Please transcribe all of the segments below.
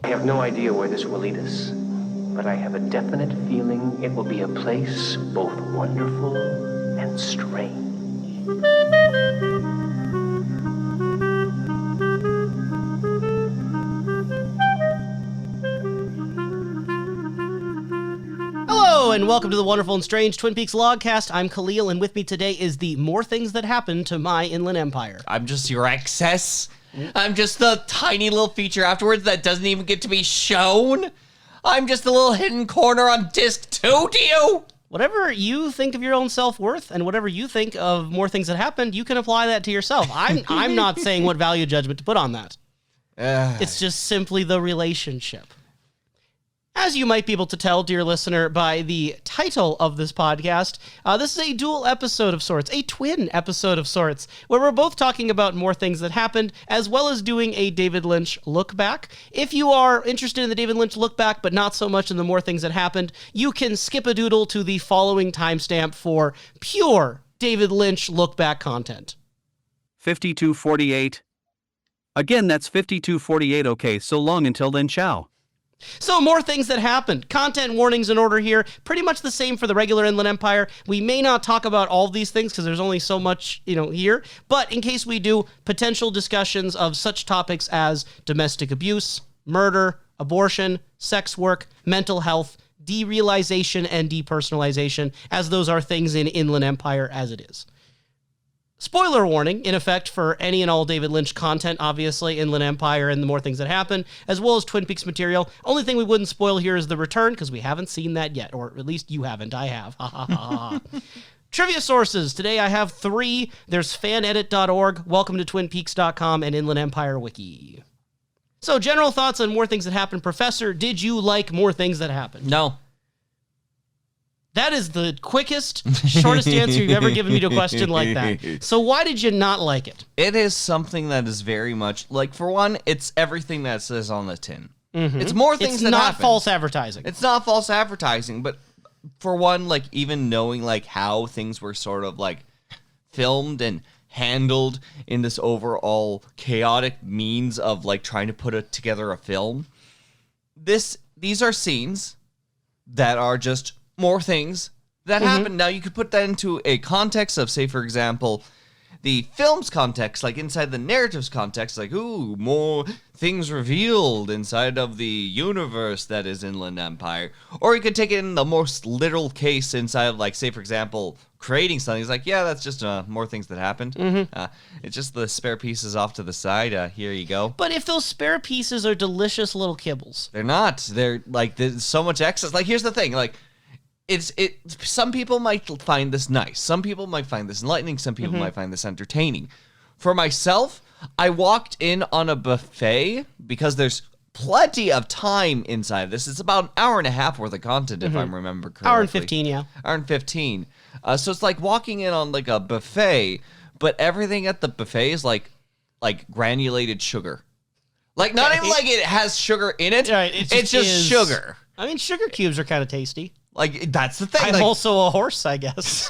I have no idea where this will lead us, but I have a definite feeling it will be a place both wonderful and strange. Hello, and welcome to the Wonderful and Strange Twin Peaks Logcast. I'm Kalil, and with me today is the More Things That Happened to My Inland Empire. I'm just your excess. I'm just the tiny little feature afterwards that doesn't even get to be shown. I'm just a little hidden corner on disc 2 to you. Whatever you think of your own self-worth and whatever you think of More Things That Happened, you can apply that to yourself. I'm not saying what value judgment to put on that. It's just simply the relationship. As you might be able to tell, dear listener, by the title of this podcast, this is a dual episode of sorts, a twin episode of sorts, where we're both talking about More Things That Happened, as well as doing a David Lynch Lookback. If you are interested in the David Lynch Lookback, but not so much in the More Things That Happened, you can skip a doodle to the following timestamp for pure David Lynch Lookback content. 5248. Again, that's 5248. Okay, so long until then, ciao. So, More Things That Happened. Content warnings in order here. Pretty much the same for the regular Inland Empire. We may not talk about all of these things because there's only so much, here. But in case we do, potential discussions of such topics as domestic abuse, murder, abortion, sex work, mental health, derealization, and depersonalization, as those are things in Inland Empire as it is. Spoiler warning, in effect, for any and all David Lynch content, obviously, Inland Empire and the More Things That Happen, as well as Twin Peaks material. Only thing we wouldn't spoil here is the return, because we haven't seen that yet, or at least you haven't. I have. Ha ha ha ha. Trivia sources. Today I have 3. There's fanedit.org, welcome to twinpeaks.com, and Inland Empire Wiki. So, general thoughts on More Things That Happen. Professor, did you like More Things That Happened? No. That is the quickest, shortest answer you've ever given me to a question like that. So why did you not like it? It is something that is very much, for one, it's everything that says on the tin. Mm-hmm. It's more things that happen. It's not false advertising. It's not false advertising, but for one, even knowing, how things were sort of, filmed and handled in this overall chaotic means of, trying to put together a film. These are scenes that are just more things that happen. Now, you could put that into a context of, say, for example, the film's context, inside the narrative's context, ooh, more things revealed inside of the universe that is Inland Empire. Or you could take it in the most literal case inside of, say, for example, creating something. It's yeah, that's just more things that happened. It's just the spare pieces off to the side. Here you go. But if those spare pieces are delicious little kibbles. They're not. They're, there's so much excess. Here's the thing, some people might find this nice. Some people might find this enlightening. Some people might find this entertaining. For myself, I walked in on a buffet because there's plenty of time inside this. It's about an hour and a half worth of content, if I remember correctly. Hour and 15, yeah. Hour and 15. So it's walking in on a buffet, but everything at the buffet is like granulated sugar. Not even it has sugar in it. Right, it's just sugar. I mean, sugar cubes are kind of tasty. That's the thing. I'm also a horse, I guess.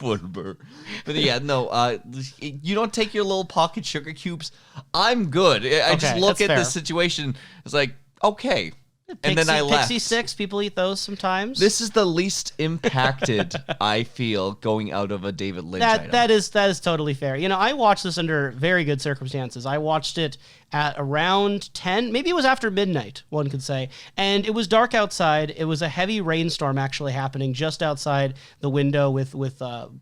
Whatever. But yeah, no, you don't take your little pocket sugar cubes. I'm good. I just look at the situation. It's okay. And then I left. Pixie sticks, people eat those sometimes. This is the least impacted I feel going out of a David Lynch item. That is totally fair. I watched this under very good circumstances. I watched it at around 10, maybe it was after midnight, one could say, and it was dark outside. It was a heavy rainstorm actually happening just outside the window with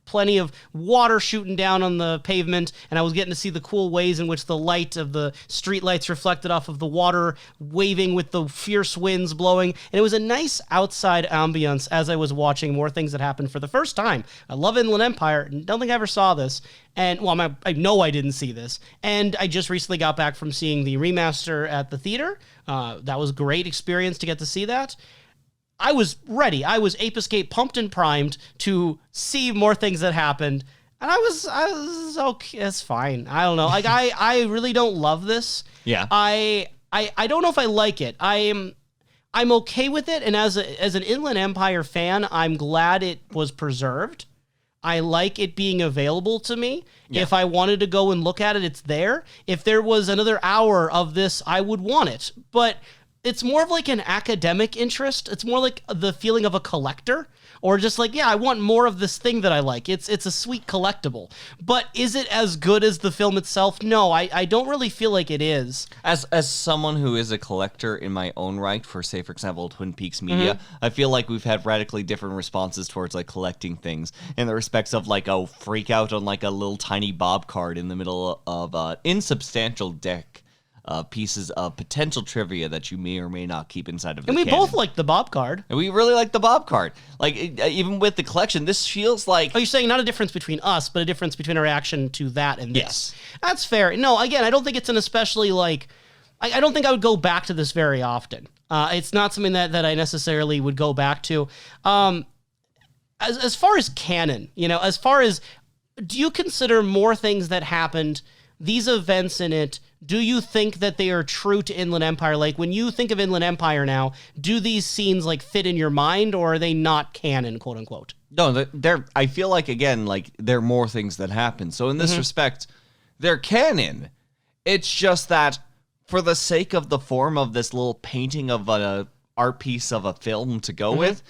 plenty of water shooting down on the pavement, and I was getting to see the cool ways in which the light of the street lights reflected off of the water waving with the fierce winds blowing, and it was a nice outside ambience as I was watching More Things That Happened for the first time. I love Inland Empire, don't think I ever saw this. And, I know I didn't see this. And I just recently got back from seeing the remaster at the theater. That was a great experience to get to see that. I was ready. I was Ape Escape pumped and primed to see More Things That Happened. And I was okay. It's fine. I don't know. I really don't love this. Yeah. I don't know if I like it. I'm okay with it. And as an Inland Empire fan, I'm glad it was preserved. I like it being available to me. Yeah. If I wanted to go and look at it, it's there. If there was another hour of this, I would want it. But it's more of like an academic interest. It's more like the feeling of a collector, or just like, yeah, I want more of this thing that I like. It's a sweet collectible. But is it as good as the film itself? No, I don't really feel like it is. As someone who is a collector in my own right, for say, for example, Twin Peaks media, I feel like we've had radically different responses towards like collecting things in the respects of like a freak out on like a little tiny bob card in the middle of an insubstantial deck. Pieces of potential trivia that you may or may not keep inside of the canon. And we canon. both like the Bob card. And we really like the Bob card. Like, even with the collection, this feels like... Oh, you're saying not a difference between us, but a difference between a reaction to that and this. Yes. That's fair. No, again, I don't think it's an especially, like... I don't think I would go back to this very often. It's not something that I necessarily would go back to. As far as canon, as far as... Do you consider more things that happened, these events in it... Do you think that they are true to Inland Empire? Like, when you think of Inland Empire now, do these scenes, like, fit in your mind, or are they not canon, quote unquote? No, they're I feel like, again, like, there are more things that happen. So in this respect, they're canon. It's just that for the sake of the form of this little painting of a art piece of a film to go with,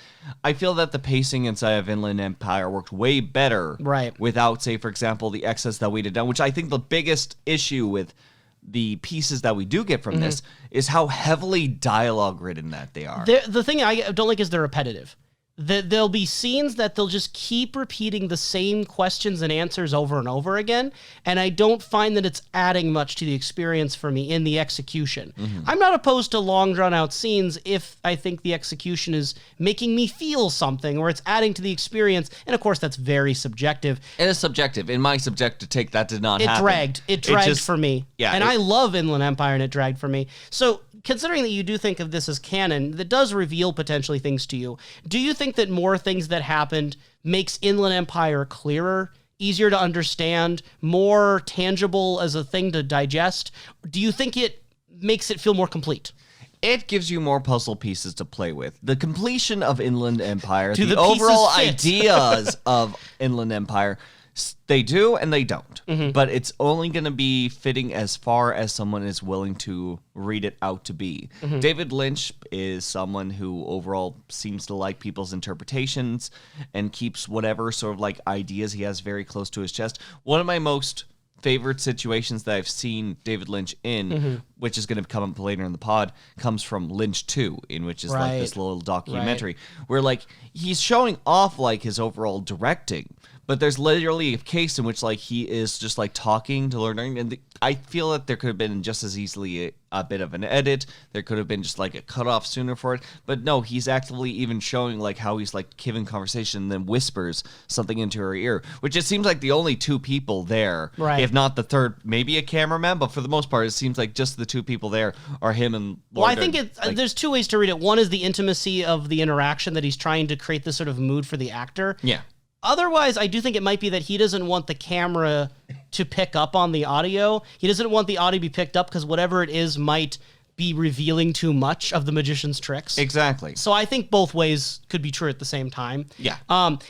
I feel that the pacing inside of Inland Empire worked way better without, say, for example, the excess that we did done, which I think the biggest issue with the pieces that we do get from this is how heavily dialogue ridden that they are. The thing I don't like is they're repetitive. There'll be scenes that they'll just keep repeating the same questions and answers over and over again, and I don't find that it's adding much to the experience for me in the execution. I'm not opposed to long, drawn-out scenes if I think the execution is making me feel something, or it's adding to the experience, and of course that's very subjective. It is subjective. In my subjective take, that did not happen. It dragged for me. Yeah, and I love Inland Empire, and it dragged for me. So, considering that you do think of this as canon, that does reveal potentially things to you, do you think that more things that happened makes Inland Empire clearer, easier to understand, more tangible as a thing to digest? Do you think it makes it feel more complete? It gives you more puzzle pieces to play with. The completion of Inland Empire, Do the overall ideas of Inland Empire, they do and they don't. But it's only going to be fitting as far as someone is willing to read it out to be. David Lynch is someone who overall seems to like people's interpretations and keeps whatever sort of like ideas he has very close to his chest. One of my most favorite situations that I've seen David Lynch in, which is going to come up later in the pod, comes from Lynch 2, in which is like this little documentary where like he's showing off like his overall directing, but there's literally a case in which like he is just like talking to learning, and I feel that there could have been just as easily a bit of an edit. There could have been just like a cutoff sooner for it, but no, he's actively even showing like how he's like giving conversation and then whispers something into her ear, which it seems like the only two people there, if not the third, maybe a cameraman, but for the most part it seems like just the two people there are him and Lord. Well, I think there's two ways to read it. One is the intimacy of the interaction, that he's trying to create this sort of mood for the actor. Yeah. Otherwise, I do think it might be that he doesn't want the camera to pick up on the audio. He doesn't want the audio to be picked up because whatever it is might be revealing too much of the magician's tricks. Exactly. So I think both ways could be true at the same time. Yeah.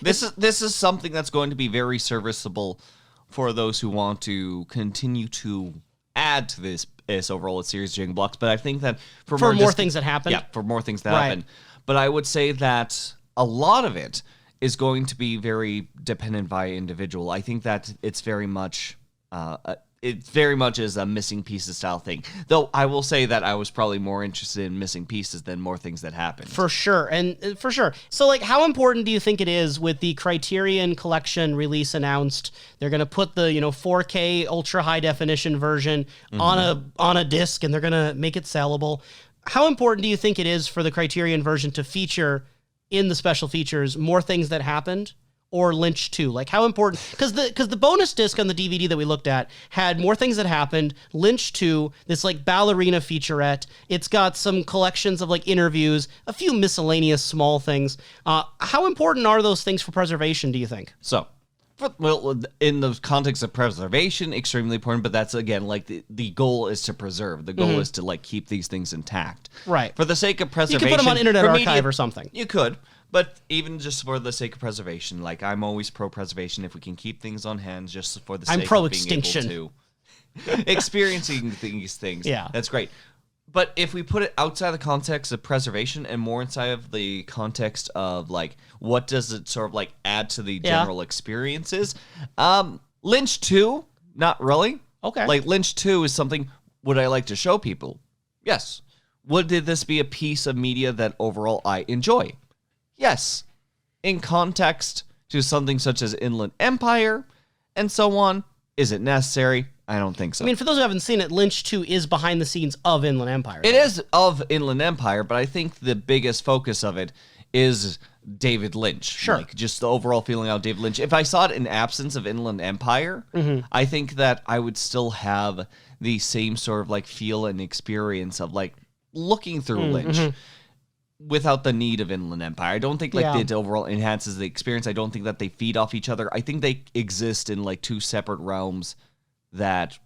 This is something that's going to be very serviceable for those who want to continue to add to this overall series Jing Blocks. But I think that for more things that happen. Yeah, for more things that happen. But I would say that a lot of it is going to be very dependent by individual. I think that it's very much is a missing pieces style thing. Though I will say that I was probably more interested in missing pieces than more things that happened. For sure. So like, how important do you think it is with the Criterion Collection release announced? They're going to put the 4K ultra high definition version on a disc, and they're going to make it sellable. How important do you think it is for the Criterion version to feature in the special features more things that happened, or Lynch 2? Like, how important? Because the bonus disc on the DVD that we looked at had more things that happened, Lynch 2, this like ballerina featurette. It's got some collections of like interviews, a few miscellaneous small things. How important are those things for preservation, do you think? So, Well, in the context of preservation, extremely important, but that's, again, like, the goal is to preserve. The goal is to, like, keep these things intact. Right. For the sake of You preservation. can put them on Internet for Archive media- or something. You could, but even just for the sake of preservation, like, I'm always pro-preservation. If we can keep things on hand just for the sake of being pro-extinction. able to experiencing these things, Yeah. that's great. But if we put it outside the context of preservation and more inside of the context of, like, what does it sort of, like, add to the general experiences? Lynch 2, not really. Okay. Like, Lynch 2 is something, would I like to show people? Yes. Would this be a piece of media that overall I enjoy? Yes. In context to something such as Inland Empire and so on, is it necessary? I don't think so. I mean, for those who haven't seen it, Lynch 2 is behind the scenes of Inland Empire. It is of Inland Empire, but I think the biggest focus of it is David Lynch. Sure. Like, just the overall feeling of David Lynch. If I saw it in absence of Inland Empire, I think that I would still have the same sort of, like, feel and experience of, like, looking through Lynch without the need of Inland Empire. I don't think, like, it overall enhances the experience. I don't think that they feed off each other. I think they exist in, like, two separate realms that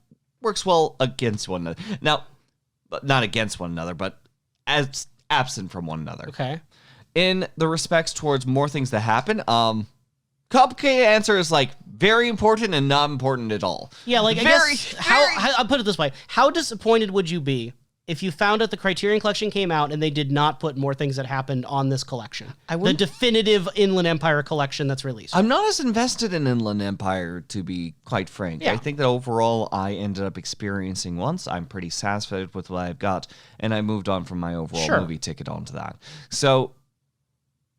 works well against one another. Now, not against one another, but as absent from one another. Okay. In the respects towards more things that happen, complicated answer is, like, very important and not important at all. Yeah, like, I guess, I'll put it this way. How disappointed would you be if you found out the Criterion Collection came out and they did not put more things that happened on this collection? The definitive Inland Empire collection that's released. I'm not as invested in Inland Empire, to be quite frank. Yeah. I think that overall I ended up experiencing once. I'm pretty satisfied with what I've got, and I moved on from my overall movie ticket onto that. So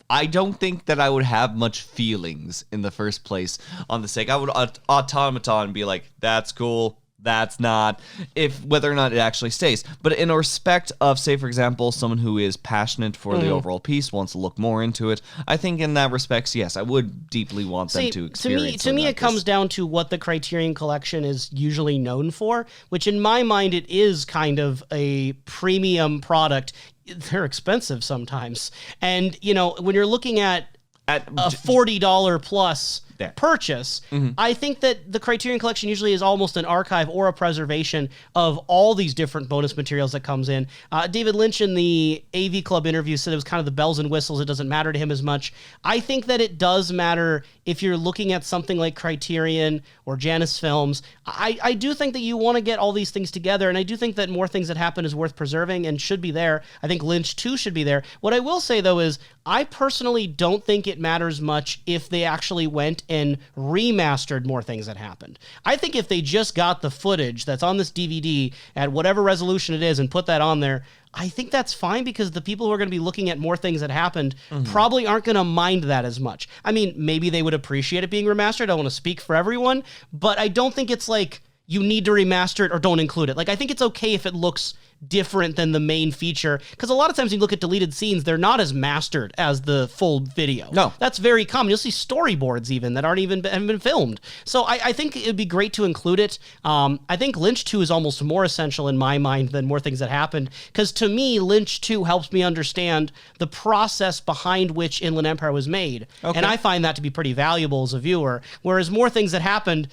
I don't think that I would have much feelings in the first place on the sake. I would automaton be like, that's cool. That's not, if whether or not it actually stays. But in respect of, say, for example, someone who is passionate for the overall piece, wants to look more into it, I think in that respects, yes, I would deeply want them to experience. To me, it comes down to what the Criterion Collection is usually known for, which in my mind, it is kind of a premium product. They're expensive sometimes. And, you know, when you're looking at a $40 plus purchase, I think that the Criterion Collection usually is almost an archive or a preservation of all these different bonus materials that comes in. David Lynch in the AV Club interview said it was kind of the bells and whistles. It doesn't matter to him as much. I think that it does matter if you're looking at something like Criterion or Janus Films. I do think that you want to get all these things together, and I do think that more things that happen is worth preserving and should be there. I think Lynch 2 should be there. What I will say, though, is I personally don't think it matters much if they actually went and remastered more things that happened. I think if they just got the footage that's on this DVD at whatever resolution it is and put that on there, I think that's fine, because the people who are going to be looking at more things that happened probably aren't going to mind that as much. I mean, maybe they would appreciate it being remastered. I don't want to speak for everyone, but I don't think it's like you need to remaster it or don't include it. Like, I think it's okay if it looks different than the main feature, because a lot of times you look at deleted scenes, they're not as mastered as the full video. No. That's very common. You'll see storyboards even that haven't been filmed. So I think it'd be great to include it. I think Lynch 2 is almost more essential in my mind than more things that happened, because to me, Lynch 2 helps me understand the process behind which Inland Empire was made. Okay. And I find that to be pretty valuable as a viewer, whereas more things that happened,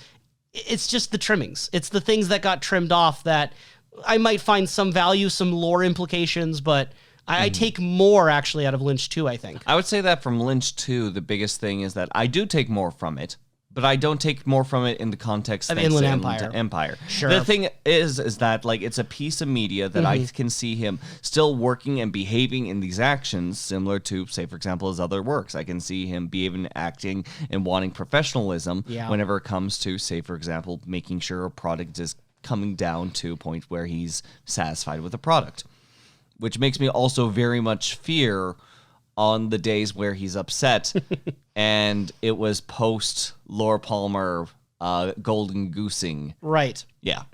it's just the trimmings. It's the things that got trimmed off that I might find some value, some lore implications, but I take more actually out of Lynch 2, I think. I would say that from Lynch 2, the biggest thing is that I do take more from it, but I don't take more from it in the context Of thanks to Inland Empire. Sure. The thing is that, like, it's a piece of media that I can see him still working and behaving in these actions similar to, say, for example, his other works. I can see him behaving, acting, and wanting professionalism whenever it comes to, say, for example, making sure a product is coming down to a point where he's satisfied with the product, which makes me also very much fear on the days where he's upset and it was post Laura Palmer golden goosing. Right. Yeah.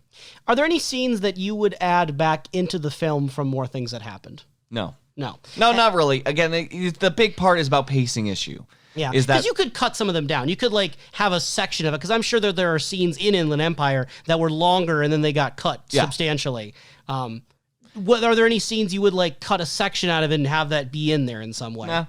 Are there any scenes that you would add back into the film from more things that happened? No, Not really. Again, the big part is about pacing issue. Yeah, is that because you could cut some of them down. You could like have a section of it, because I'm sure that there are scenes in Inland Empire that were longer and then they got cut substantially. Are there any scenes you would like cut a section out of it and have that be in there in some way? Nah.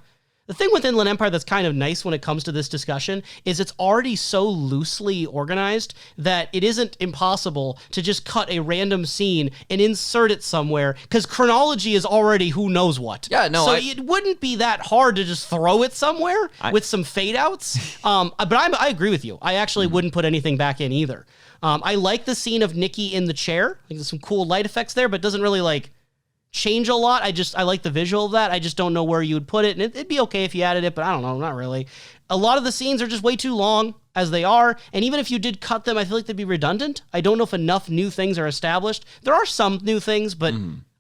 The thing with Inland Empire that's kind of nice when it comes to this discussion is it's already so loosely organized that it isn't impossible to just cut a random scene and insert it somewhere, because chronology is already who knows what. Yeah, no, So it wouldn't be that hard to just throw it somewhere with some fade outs. But I agree with you. I actually wouldn't put anything back in either. I like the scene of Nikki in the chair. I think there's some cool light effects there, but it doesn't really like change a lot. I like the visual of that. I just don't know where you would put it. And it'd be okay if you added it, but I don't know, not really. A lot of the scenes are just way too long as they are. And even if you did cut them, I feel like they'd be redundant. I don't know if enough new things are established. There are some new things, but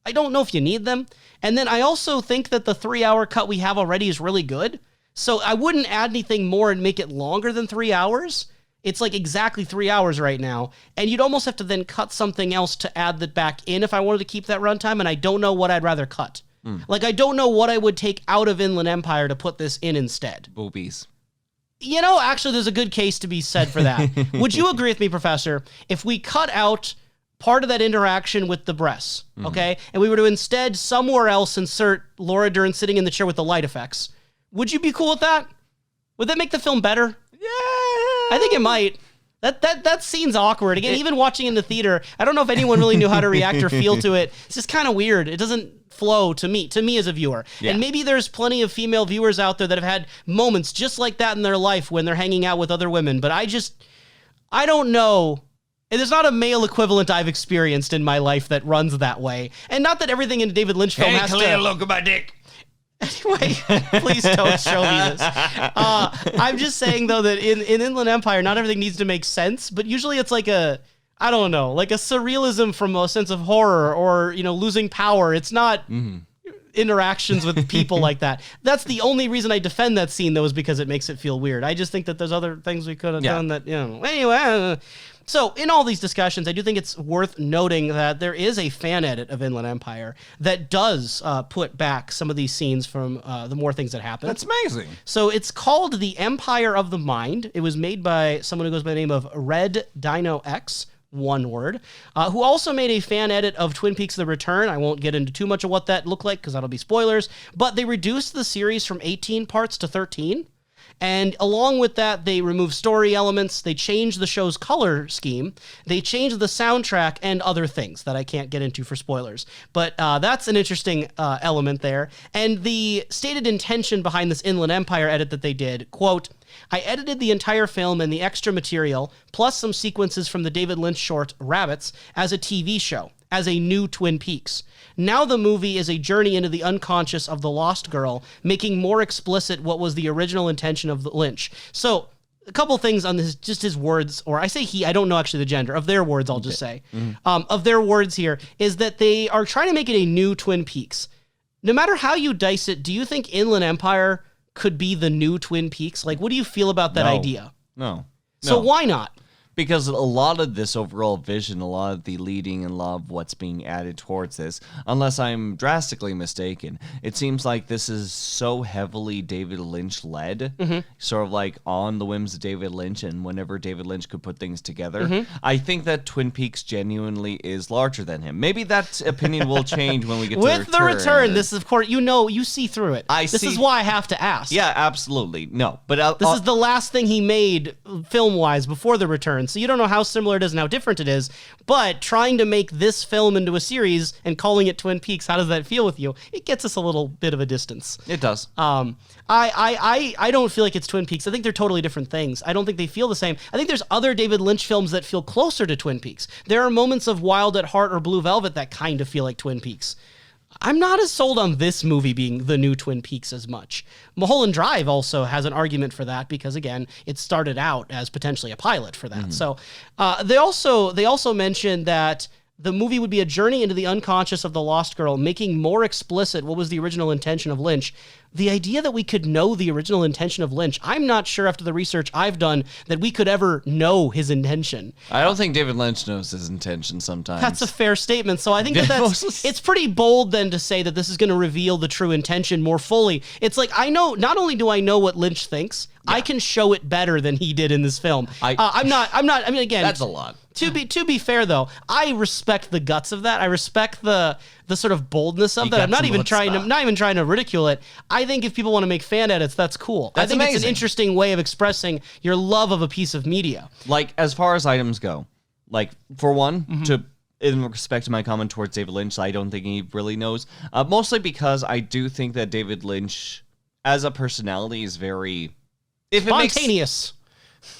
I don't know if you need them. And then I also think that the 3-hour cut we have already is really good. So I wouldn't add anything more and make it longer than 3 hours. It's like exactly 3 hours right now. And you'd almost have to then cut something else to add that back in if I wanted to keep that runtime. And I don't know what I'd rather cut. Like, I don't know what I would take out of Inland Empire to put this in instead. Boobies. You know, actually, there's a good case to be said for that. Would you agree with me, Professor, if we cut out part of that interaction with the breasts, okay, and we were to instead somewhere else insert Laura Dern sitting in the chair with the light effects, would you be cool with that? Would that make the film better? I think it might. That scene's awkward. Again, even watching in the theater, I don't know if anyone really knew how to react or feel to it. It's just kind of weird. It doesn't flow to me as a viewer. Yeah. And maybe there's plenty of female viewers out there that have had moments just like that in their life when they're hanging out with other women. But I don't know. And there's not a male equivalent I've experienced in my life that runs that way. And not that everything in a David Lynch film has Kalil, to... look at my dick. Anyway, please don't show me this. I'm just saying, though, that in Inland Empire, not everything needs to make sense, but usually it's like I don't know, like a surrealism from a sense of horror or, losing power. It's not interactions with people like that. That's the only reason I defend that scene, though, is because it makes it feel weird. I just think that there's other things we could have done that, Anyway, so in all these discussions, I do think it's worth noting that there is a fan edit of Inland Empire that does put back some of these scenes from the more things that happen. That's amazing. So it's called The Empire of the Mind. It was made by someone who goes by the name of Red Dino X, one word, who also made a fan edit of Twin Peaks The Return. I won't get into too much of what that looked like because that'll be spoilers, but they reduced the series from 18 parts to 13. And along with that, they removed story elements, they changed the show's color scheme, they changed the soundtrack, and other things that I can't get into for spoilers. But that's an interesting element there. And the stated intention behind this Inland Empire edit that they did, quote, I edited the entire film and the extra material, plus some sequences from the David Lynch short Rabbits, as a TV show, as a new Twin Peaks. Now the movie is a journey into the unconscious of the lost girl, making more explicit what was the original intention of Lynch. So, a couple things on this, just his words, or I say he, I don't know actually the gender, of their words, I'll just say. Of their words here, is that they are trying to make it a new Twin Peaks. No matter how you dice it, do you think Inland Empire could be the new Twin Peaks? Like, what do you feel about that idea? No. So why not? Because a lot of this overall vision, a lot of the leading and a lot of what's being added towards this, unless I'm drastically mistaken, it seems like this is so heavily David Lynch led, sort of like on the whims of David Lynch and whenever David Lynch could put things together. I think that Twin Peaks genuinely is larger than him. Maybe that opinion will change when we get to With the return, this is, of course, you see through it. This is why I have to ask. Yeah, absolutely. No, but this is the last thing he made film-wise before the return. So you don't know how similar it is and how different it is, but trying to make this film into a series and calling it Twin Peaks, how does that feel with you? It gets us a little bit of a distance. It does. I don't feel like it's Twin Peaks. I think they're totally different things. I don't think they feel the same. I think there's other David Lynch films that feel closer to Twin Peaks. There are moments of Wild at Heart or Blue Velvet that kind of feel like Twin Peaks. I'm not as sold on this movie being the new Twin Peaks as much. Mulholland Drive also has an argument for that because, again, it started out as potentially a pilot for that. So they also mentioned that the movie would be a journey into the unconscious of the lost girl, making more explicit what was the original intention of Lynch. The idea that we could know the original intention of Lynch, I'm not sure after the research I've done that we could ever know his intention. I don't think David Lynch knows his intention sometimes. That's a fair statement. So I think it's pretty bold then to say that this is going to reveal the true intention more fully. It's like, I know, not only do I know what Lynch thinks, I can show it better than he did in this film. I mean, again, that's a lot. To be fair though, I respect the guts of that. I respect the sort of boldness of that. I'm not even trying to ridicule it. I think if people want to make fan edits, that's cool. That's I think amazing. It's an interesting way of expressing your love of a piece of media. Like, as far as items go, like, for one, in respect to my comment towards David Lynch, I don't think he really knows. Mostly because I do think that David Lynch, as a personality, is very... Spontaneous.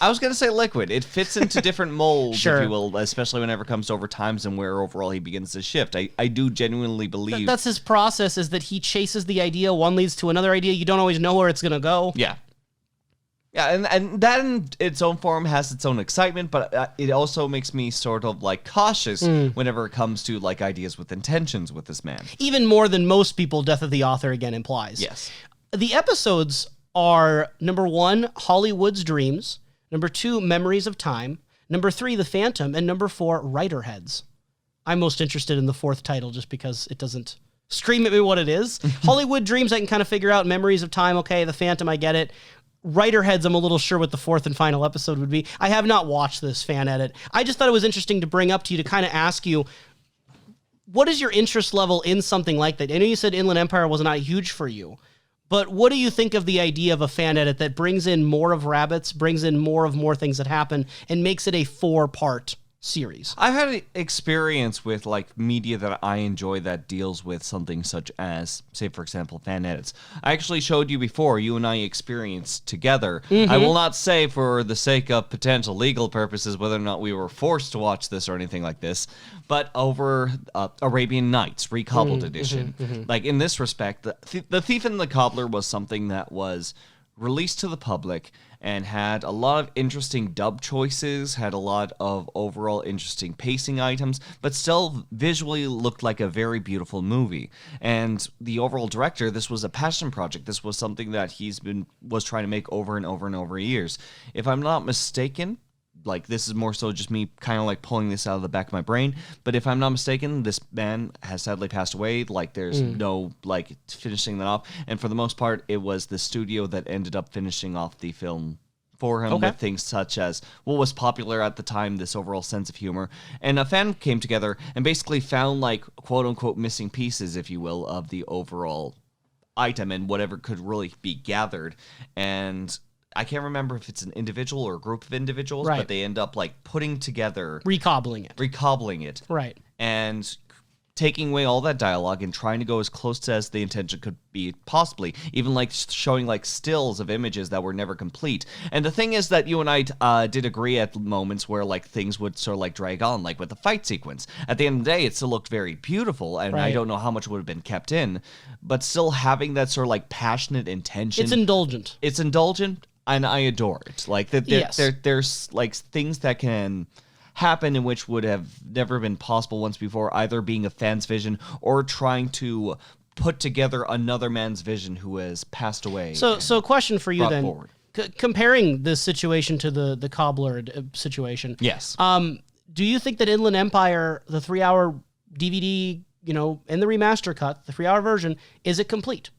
I was going to say liquid. It fits into different molds, Sure. if you will, especially whenever it comes to over times and where overall he begins to shift. I do genuinely believe... That's his process, is that he chases the idea, one leads to another idea, you don't always know where it's going to go. Yeah. Yeah, and that in its own form has its own excitement, but it also makes me sort of, like, cautious whenever it comes to, like, ideas with intentions with this man. Even more than most people, Death of the Author again implies. Yes. The episodes are, number 1, Hollywood's Dreams, number 2, Memories of Time, number 3, The Phantom, and number 4, Writer Heads. I'm most interested in the 4th title just because it doesn't scream at me what it is. Hollywood Dreams, I can kind of figure out. Memories of Time, okay. The Phantom, I get it. Writer Heads, I'm a little sure what the 4th and final episode would be. I have not watched this fan edit. I just thought it was interesting to bring up to you to kind of ask you, what is your interest level in something like that? I know you said Inland Empire was not huge for you, but what do you think of the idea of a fan edit that brings in more of rabbits, brings in more things that happen, and makes it a 4-part series? I've had experience with, like, media that I enjoy that deals with something such as, say, for example, fan edits. I actually showed you before, you and I experienced together. I will not say for the sake of potential legal purposes whether or not we were forced to watch this or anything like this, but over Arabian Nights, Recobbled edition. Like, in this respect, The Thief and the Cobbler was something that was released to the public and had a lot of interesting dub choices, had a lot of overall interesting pacing items, but still visually looked like a very beautiful movie. And the overall director, this was a passion project. This was something that was trying to make over and over and over years. If I'm not mistaken, like, this is more so just me kind of like pulling this out of the back of my brain, but if I'm not mistaken, this man has sadly passed away. Like, there's no, like, finishing that off, and for the most part, it was the studio that ended up finishing off the film for him with things such as what was popular at the time, this overall sense of humor. And a fan came together and basically found, like, quote-unquote missing pieces, if you will, of the overall item and whatever could really be gathered. And I can't remember if it's an individual or a group of individuals, but they end up, like, putting together... Recobbling it. Right. And taking away all that dialogue and trying to go as close to as the intention could be possibly. Even, like, showing, like, stills of images that were never complete. And the thing is that you and I did agree at moments where, like, things would sort of, like, drag on, like with the fight sequence. At the end of the day, it still looked very beautiful, and I don't know how much would have been kept in, but still having that sort of, like, passionate intention. It's indulgent. And I adore it. Like, there's, like, things that can happen in which would have never been possible once before, either being a fan's vision or trying to put together another man's vision who has passed away. So a question for you then. Comparing this situation to the Cobbler situation. Yes. Do you think that Inland Empire, the 3-hour DVD, in the remaster cut, the 3-hour version, is it complete?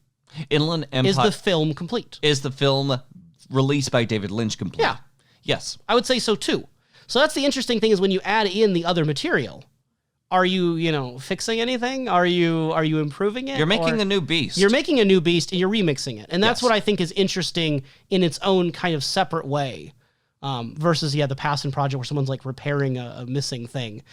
Inland Empire... Is the film complete? Is the film released by David Lynch complete? Yeah. Yes. I would say so too. So that's the interesting thing, is when you add in the other material, are you, fixing anything? Are you improving it? You're making a new beast. You're making a new beast and you're remixing it. And that's what I think is interesting in its own kind of separate way. Versus the Passion Project where someone's, like, repairing a missing thing.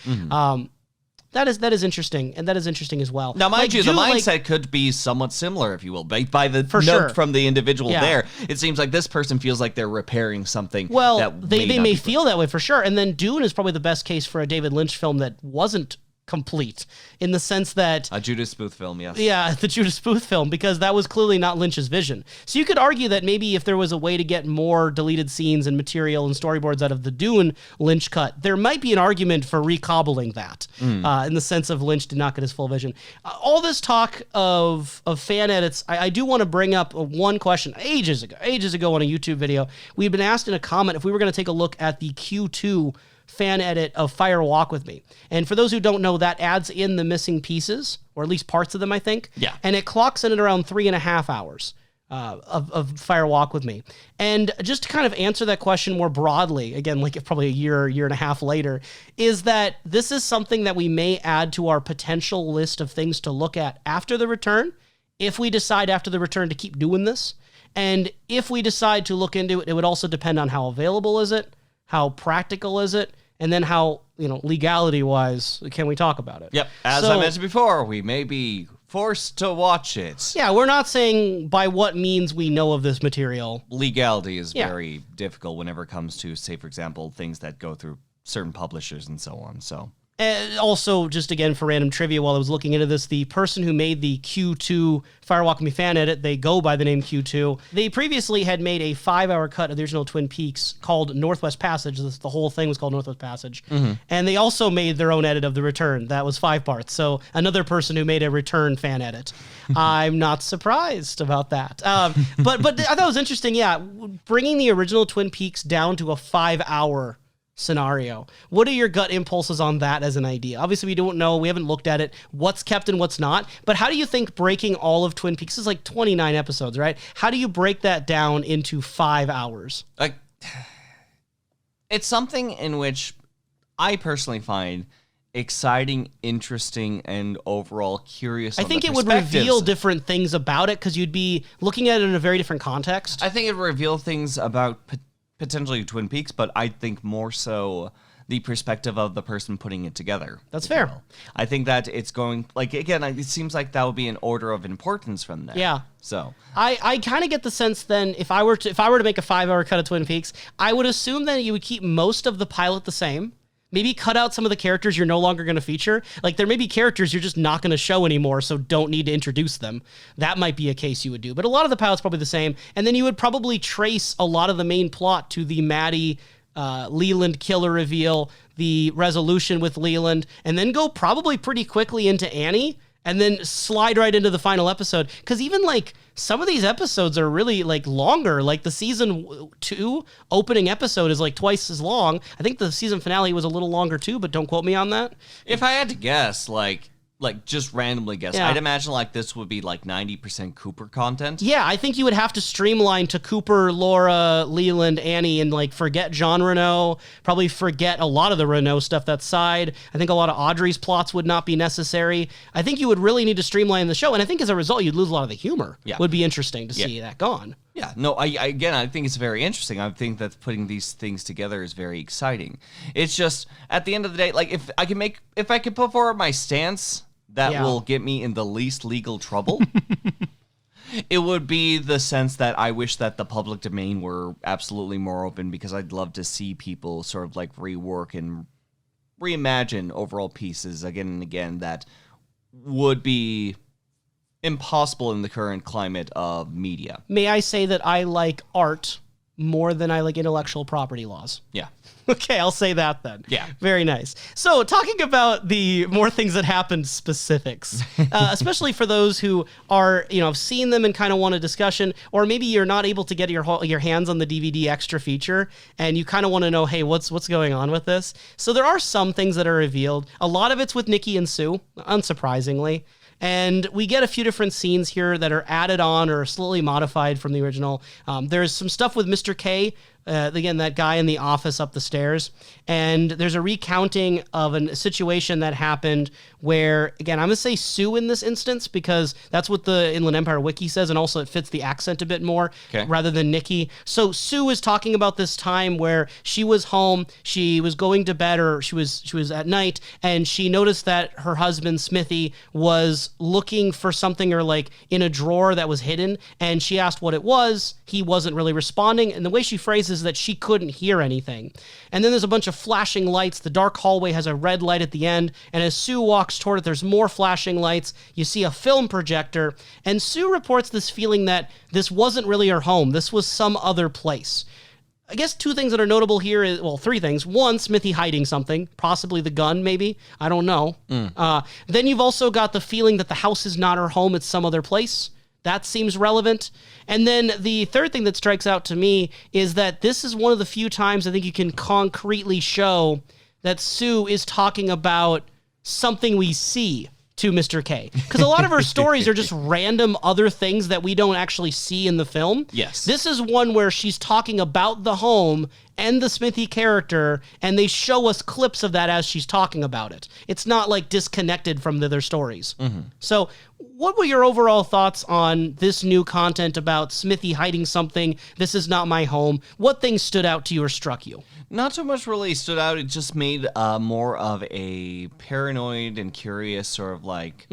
That is interesting, and that is interesting as well. Now, mind you, the mindset could be somewhat similar, if you will, by the note from the individual there. It seems like this person feels like they're repairing something. Well, they may feel that way for sure. And then Dune is probably the best case for a David Lynch film that wasn't complete, in the sense that... A Judas Booth film, yes. Yeah, the Judas Booth film, because that was clearly not Lynch's vision. So you could argue that maybe if there was a way to get more deleted scenes and material and storyboards out of the Dune Lynch cut, there might be an argument for recobbling that, in the sense of Lynch did not get his full vision. All this talk of fan edits, I do want to bring up one question. Ages ago on a YouTube video, we had been asked in a comment if we were going to take a look at the Q2 fan edit of Fire Walk With Me. And for those who don't know, that adds in the missing pieces, or at least parts of them, I think. Yeah. And it clocks in at around 3.5 hours. of Fire Walk With Me. And just to kind of answer that question more broadly, again, like probably a year and a half later, is that this is something that we may add to our potential list of things to look at after the return, if we decide after the return to keep doing this. And if we decide to look into it, it would also depend on how available is it, how practical is it, and then how, legality-wise, can we talk about it? Yep. As I mentioned before, we may be forced to watch it. Yeah, we're not saying by what means we know of this material. Legality is very difficult whenever it comes to, say, for example, things that go through certain publishers and so on. So. And also, just again for random trivia, while I was looking into this, the person who made the Q2 Fire Walk With Me fan edit, they go by the name Q2. They previously had made a 5-hour cut of the original Twin Peaks called Northwest Passage. The whole thing was called Northwest Passage. Mm-hmm. And they also made their own edit of The Return. That was 5 parts. So another person who made a Return fan edit. I'm not surprised about that. But I thought it was interesting, bringing the original Twin Peaks down to a 5-hour scenario. What are your gut impulses on that as an idea? Obviously, we don't know. We haven't looked at it. What's kept and what's not. But how do you think breaking all of Twin Peaks is like 29 episodes, right? How do you break that down into 5 hours? It's something in which I personally find exciting, interesting, and overall curious. I think it would reveal different things about it because you'd be looking at it in a very different context. I think it would reveal things about potentially Twin Peaks, but I think more so the perspective of the person putting it together. That's fair. I think that it's going, again, it seems like that would be an order of importance from there. Yeah. So I kind of get the sense then if I were to make a 5-hour cut of Twin Peaks, I would assume that you would keep most of the pilot the same. Maybe cut out some of the characters you're no longer going to feature. Like, there may be characters you're just not going to show anymore, so don't need to introduce them. That might be a case you would do. But a lot of the pilot's probably the same. And then you would probably trace a lot of the main plot to the Maddie Leland killer reveal, the resolution with Leland, and then go probably pretty quickly into Annie, and then slide right into the final episode. Because even, some of these episodes are really, longer. Like, the season 2 opening episode is, twice as long. I think the season finale was a little longer, too, but don't quote me on that. If I had to guess, just randomly guess, Yeah. I'd imagine, this would be, 90% Cooper content. Yeah, I think you would have to streamline to Cooper, Laura, Leland, Annie, and, forget Jean Reno, probably forget a lot of the Reno stuff that's side. I think a lot of Audrey's plots would not be necessary. I think you would really need to streamline the show, and I think as a result, you'd lose a lot of the humor. Yeah. Would be interesting to see that gone. Yeah, no, I think it's very interesting. I think that putting these things together is very exciting. It's just, at the end of the day, if I can put forward my stance that will get me in the least legal trouble, it would be the sense that I wish that the public domain were absolutely more open, because I'd love to see people sort of rework and reimagine overall pieces again and again that would be impossible in the current climate of media. May I say that I like art more than I like intellectual property laws? Yeah. Okay, I'll say that then. Yeah. Very nice. So, talking about the more things that happened specifics, especially for those who are, have seen them and kind of want a discussion, or maybe you're not able to get your hands on the DVD extra feature, and you kind of want to know, hey, what's going on with this? So there are some things that are revealed. A lot of it's with Nikki and Sue, unsurprisingly. And we get a few different scenes here that are added on or slightly modified from the original. There's some stuff with Mr. K, again, that guy in the office up the stairs. And there's a recounting of a situation that happened where, again, I'm going to say Sue in this instance because that's what the Inland Empire Wiki says, and also it fits the accent a bit more rather than Nikki. So Sue is talking about this time where she was home, she was going to bed, or she was at night, and she noticed that her husband, Smithy, was looking for something or in a drawer that was hidden, and she asked what it was. He wasn't really responding, and the way she phrases that she couldn't hear anything. And then there's a bunch of flashing lights. The dark hallway has a red light at the end, and as Sue walks toward it, there's more flashing lights. You see a film projector, and Sue reports this feeling that this wasn't really her home. This was some other place. I guess two things that are notable here is, three things. One, Smithy hiding something, possibly the gun, maybe. I don't know. Then you've also got the feeling that the house is not her home, it's some other place. That seems relevant. And then the third thing that strikes out to me is that this is one of the few times I think you can concretely show that Sue is talking about something we see. to Mr. K. Because a lot of her stories are just random other things that we don't actually see in the film. Yes. This is one where she's talking about the home and the Smithy character, and they show us clips of that as she's talking about it. It's not like disconnected from the other stories. So what were your overall thoughts on this new content about Smithy hiding something? This is not my home. What things stood out to you or struck you? Not so much really stood out. It just made more of a paranoid and curious sort of like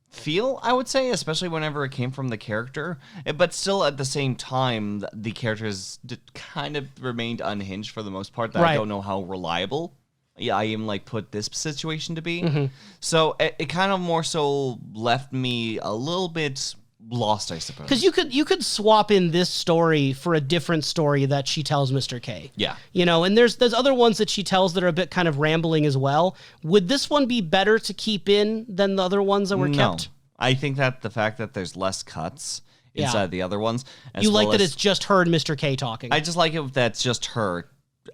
feel, I would say, especially whenever it came from the character. But still, at the same time, the characters kind of remained unhinged for the most part. That I don't know how reliable I even like put this situation to be. So it kind of more so left me a little bit lost, I suppose. Because you could swap in this story for a different story that she tells Mr. K. Yeah. You know, and there's other ones that she tells that are a bit kind of rambling as well. Would this one be better to keep in than the other ones that were kept? I think that the fact that there's less cuts inside the other ones. You like that it's just her and Mr. K talking. I just like it that's just her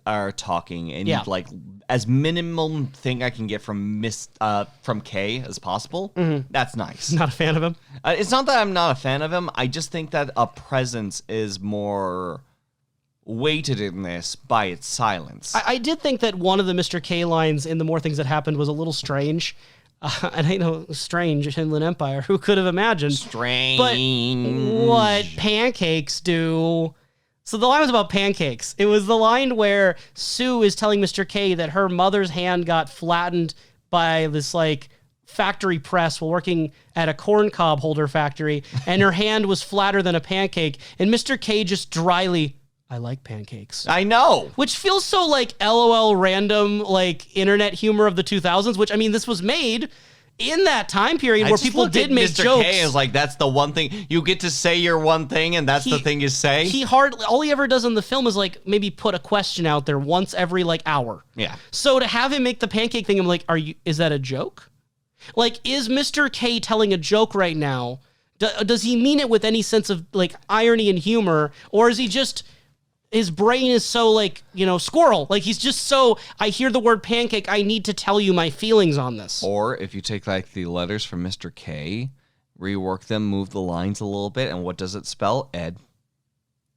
are talking and like as minimum thing I can get from K as possible. That's nice. Not a fan of him? It's not that I'm not a fan of him. I just think that a presence is more weighted in this by its silence. I did think that one of the Mr. K lines in the More Things That Happened was a little strange. And I know, strange, Inland Empire. Who could have imagined? Strange. But what pancakes do... So the line was about pancakes. It was the line where Sue is telling Mr. K that her mother's hand got flattened by this like factory press while working at a corn cob holder factory, and her hand was flatter than a pancake. And Mr. K just dryly, I like pancakes. I know. Which feels so like LOL random, like internet humor of the 2000s, which I mean, this was made in that time period where people did make Mr. jokes. K is like, that's the one thing you get to say your one thing, and that's the thing you say. All he ever does in the film is like maybe put a question out there once every like hour. Yeah. So to have him make the pancake thing, I'm like, is that a joke? Like, is Mr. K telling a joke right now? Does he mean it with any sense of like irony and humor, or is he just... His brain is so like, squirrel. Like he's just so, I hear the word pancake, I need to tell you my feelings on this. Or if you take like the letters from Mr. K, rework them, move the lines a little bit, and what does it spell? Ed.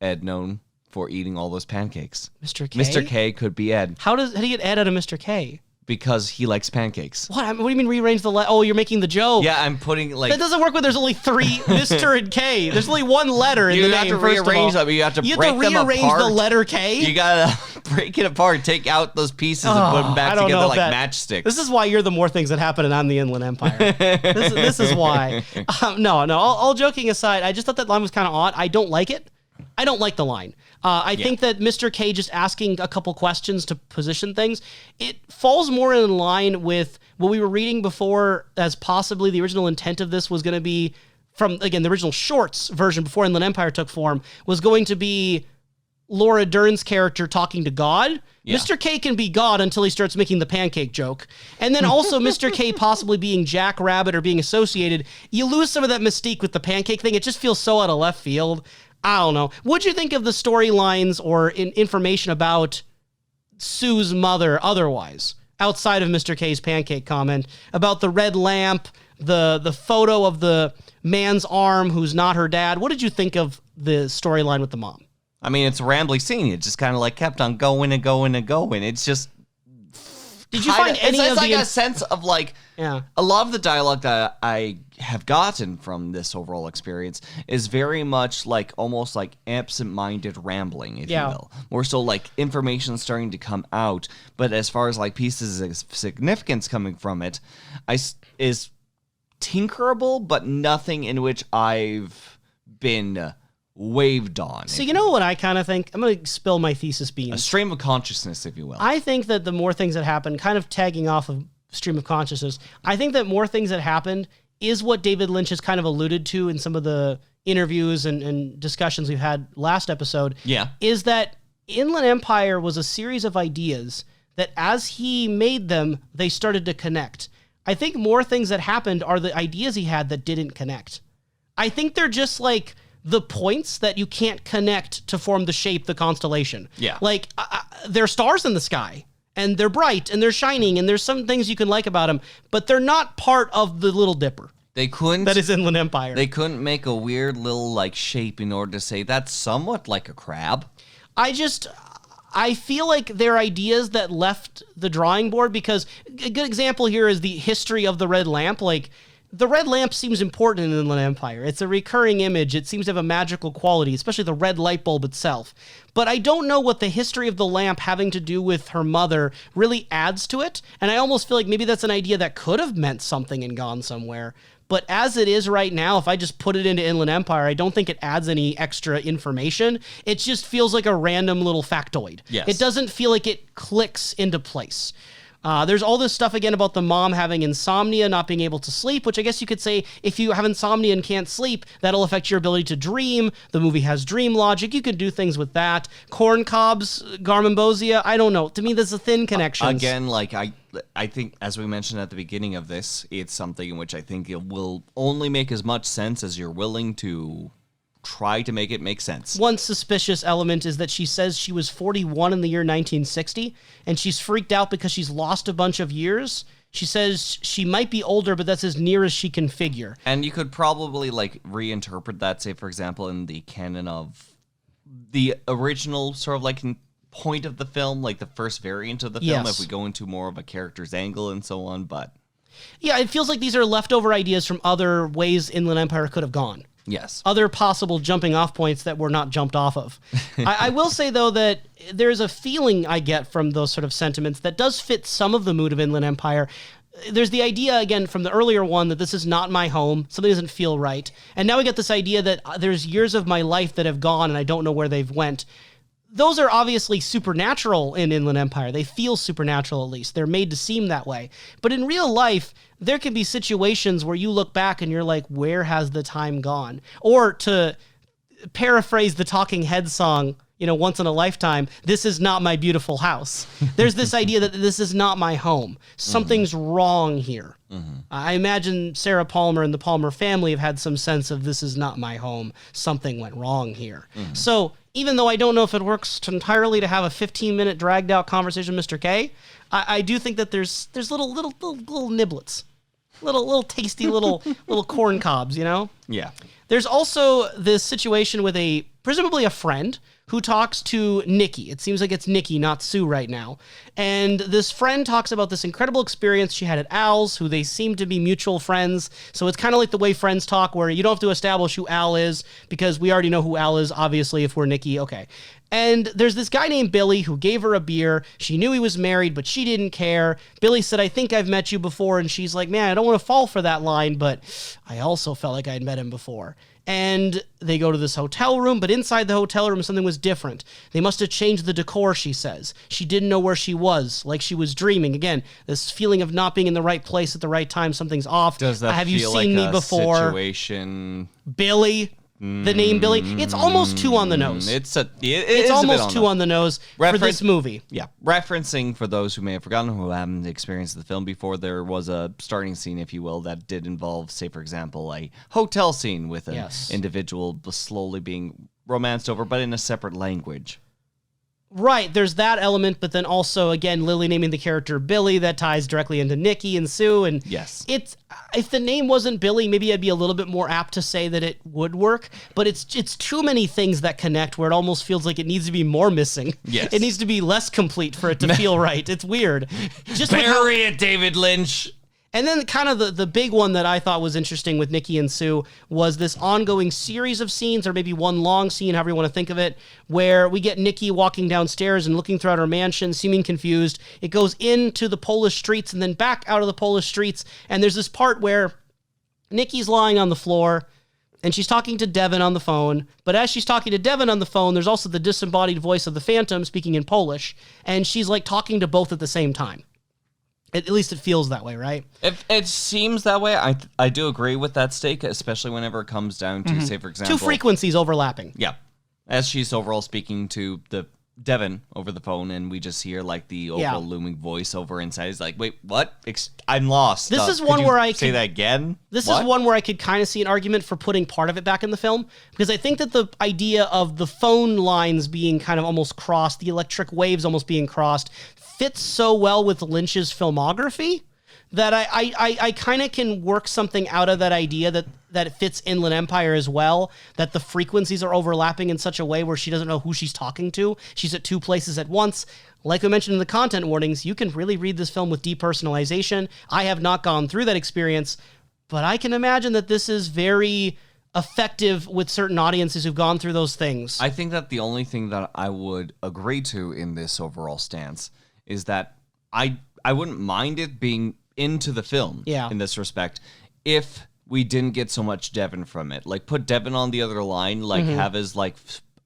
Ed known for eating all those pancakes. Mr. K? Mr. K could be Ed. How do you get Ed out of Mr. K? Because he likes pancakes. What do you mean rearrange the letter? Oh, you're making the joke. Yeah, I'm putting like... That doesn't work when there's only three Mr. and K. There's only one letter in the name, You have to rearrange them. You have to break them apart. You have to rearrange the letter K? You gotta break it apart, take out those pieces and put them back together like matchsticks. This is why you're the More Things That Happen and I'm the Inland Empire. This is why. No, all joking aside, I just thought that line was kind of odd. I don't like it. I don't like the line. I think that Mr. K just asking a couple questions to position things, it falls more in line with what we were reading before as possibly the original intent of this was going to be from, again, the original shorts version before Inland Empire took form was going to be Laura Dern's character talking to God. Yeah. Mr. K can be God until he starts making the pancake joke. And then also Mr. K possibly being Jack Rabbit or being associated. You lose some of that mystique with the pancake thing. It just feels so out of left field. I don't know. What'd you think of the storylines or information about Sue's mother otherwise, outside of Mr. K's pancake comment, about the red lamp, the photo of the man's arm who's not her dad? What did you think of the storyline with the mom? I mean, it's a rambling scene. It just kind of like kept on going and going and going. It's just... Did you find any it's of like the... a sense of like... Yeah. A lot of the dialogue that I have gotten from this overall experience is very much like almost like absent-minded rambling, if you will. More so like information starting to come out, but as far as like pieces of significance coming from it, is tinkerable, but nothing in which I've been waved on. So you know what I kind of think? I'm going to spill my thesis beans. A stream of consciousness, if you will. I think that the More Things That Happen, kind of tagging off of stream of consciousness, I think that More Things That Happened is what David Lynch has kind of alluded to in some of the interviews and discussions we've had last episode. Yeah. Is that Inland Empire was a series of ideas that as he made them, they started to connect. I think More Things That Happened are the ideas he had that didn't connect. I think they're just like the points that you can't connect to form the shape, the constellation. Yeah. Like, there are stars in the sky. and they're bright and they're shining and there's some things you can like about them, but they're not part of the Little Dipper. They couldn't. That is Inland Empire. They couldn't make a weird little like shape in order to say that's somewhat like a crab. I feel like they're ideas that left the drawing board, because a good example here is the history of the red lamp. Like, the red lamp seems important in Inland Empire. It's a recurring image. It seems to have a magical quality, especially the red light bulb itself. But I don't know what the history of the lamp having to do with her mother really adds to it. And I almost feel like maybe that's an idea that could have meant something and gone somewhere. But as it is right now, if I just put it into Inland Empire, I don't think it adds any extra information. It just feels like a random little factoid. Yes. It doesn't feel like it clicks into place. There's all this stuff again about the mom having insomnia, not being able to sleep, which I guess you could say if you have insomnia and can't sleep, that'll affect your ability to dream. The movie has dream logic. You can do things with that. Corn cobs, Garmonbozia, I don't know. To me, there's a thin connection. Again, like I think, as we mentioned at the beginning of this, it's something in which I think it will only make as much sense as you're willing to try to make it make sense. One suspicious element is that she says she was 41 in the year 1960, and she's freaked out because she's lost a bunch of years. She says she might be older, but that's as near as she can figure. And you could probably like reinterpret that, say, for example, in the canon of the original sort of like point of the film, like the first variant of the film, Yes. if we go into more of a character's angle and so on. But Yeah, it feels like these are leftover ideas from other ways Inland Empire could have gone. yes. Other possible jumping off points that were not jumped off of. I will say, though, that there's a feeling I get from those sort of sentiments that does fit some of the mood of Inland Empire. There's the idea, again, from the earlier one, that this is not my home. Something doesn't feel right. And now we get this idea that there's years of my life that have gone and I don't know where they've went. Those are obviously supernatural in Inland Empire. They feel supernatural, at least. They're made to seem that way. But in real life, there can be situations where you look back and you're like, where has the time gone? Or to paraphrase the Talking Heads song, once in a lifetime, this is not my beautiful house. There's this idea that this is not my home. Something's wrong here. I imagine Sarah Palmer and the Palmer family have had some sense of this is not my home. Something went wrong here. So even though I don't know if it works entirely to have a 15-minute dragged out conversation with Mr. K, I do think that there's little niblets. Little tasty little corn cobs, Yeah. There's also this situation with presumably a friend who talks to Nikki. It seems like it's Nikki, not Sue right now. And this friend talks about this incredible experience she had at Al's, who they seem to be mutual friends. So it's kind of like the way friends talk, where you don't have to establish who Al is, because we already know who Al is, obviously, if we're Nikki. Okay. And there's this guy named Billy who gave her a beer. She knew he was married, but she didn't care. Billy said, I think I've met you before. And she's like, man, I don't want to fall for that line, but I also felt like I'd met him before. And they go to this hotel room, but inside the hotel room, something was different. They must have changed the decor, she says. She didn't know where she was, like she was dreaming. Again, this feeling of not being in the right place at the right time, something's off. Does that have you feel seen like me a before? Situation? Billy. The name Billy. It's almost too on the nose. It's almost too on the nose for this movie. Yeah, referencing, for those who may have forgotten, who haven't experienced the film before, there was a starting scene, if you will, that did involve, say, for example, a hotel scene with an individual slowly being romanced over, but in a separate language. Right, there's that element, but then also, again, Lily naming the character Billy, that ties directly into Nikki and Sue, and yes, if the name wasn't Billy, maybe I'd be a little bit more apt to say that it would work, but it's too many things that connect where it almost feels like it needs to be more missing. Yes. It needs to be less complete for it to feel right. It's weird. Just bury it, David Lynch. And then kind of the big one that I thought was interesting with Nikki and Sue was this ongoing series of scenes, or maybe one long scene, however you want to think of it, where we get Nikki walking downstairs and looking throughout her mansion, seeming confused. It goes into the Polish streets and then back out of the Polish streets. And there's this part where Nikki's lying on the floor and she's talking to Devin on the phone. But as she's talking to Devin on the phone, there's also the disembodied voice of the Phantom speaking in Polish. And she's like talking to both at the same time. At least it feels that way, right? It seems that way. I do agree with that stake, especially whenever it comes down to, say, for example, two frequencies overlapping. Yeah. As she's overall speaking to the Devin over the phone, and we just hear like the overall looming voiceover inside. He's like, "Wait, what? I'm lost." This is one where I say that again. This is one where I could kind of see an argument for putting part of it back in the film, because I think that the idea of the phone lines being kind of almost crossed, the electric waves almost being crossed, fits so well with Lynch's filmography that I kind of can work something out of that idea that it fits Inland Empire as well, that the frequencies are overlapping in such a way where she doesn't know who she's talking to. She's at two places at once. Like I mentioned in the content warnings, you can really read this film with depersonalization. I have not gone through that experience, but I can imagine that this is very effective with certain audiences who've gone through those things. I think that the only thing that I would agree to in this overall stance is that I wouldn't mind it being into the film in this respect if we didn't get so much Devin from it. Like, put Devin on the other line, like have his like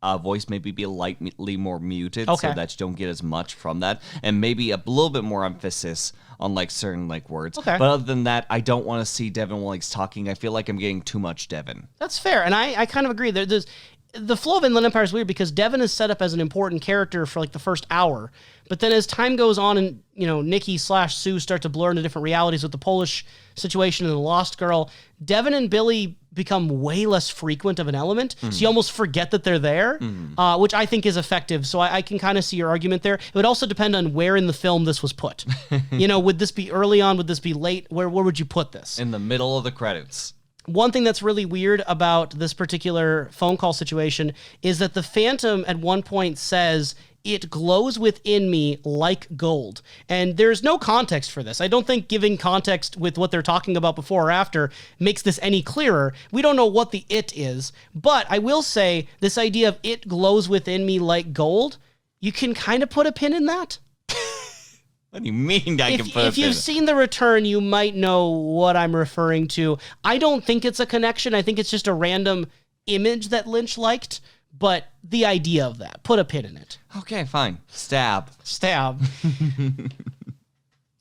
voice maybe be lightly more muted so that you don't get as much from that, and maybe a little bit more emphasis on like certain like words. But other than that, I don't want to see Devin while he's talking. I feel like I'm getting too much Devin. That's fair, and I kind of agree. There's the flow of Inland Empire is weird because Devin is set up as an important character for like the first hour, but then as time goes on and, you know, Nikki/Sue start to blur into different realities with the Polish situation and the Lost Girl, Devin and Billy become way less frequent of an element, so you almost forget that they're there, which I think is effective. So I can kind of see your argument there. It would also depend on where in the film this was put. You know, would this be early on? Would this be late? Where would you put this? In the middle of the credits. One thing that's really weird about this particular phone call situation is that the Phantom at one point says, "It glows within me like gold." And there's no context for this. I don't think giving context with what they're talking about before or after makes this any clearer. We don't know what the it is. But I will say this idea of "it glows within me like gold," you can kind of put a pin in that. What do you mean I can put If you've seen The Return, you might know what I'm referring to. I don't think it's a connection. I think it's just a random image that Lynch liked, but the idea of that, put a pin in it. Okay, fine. Stab.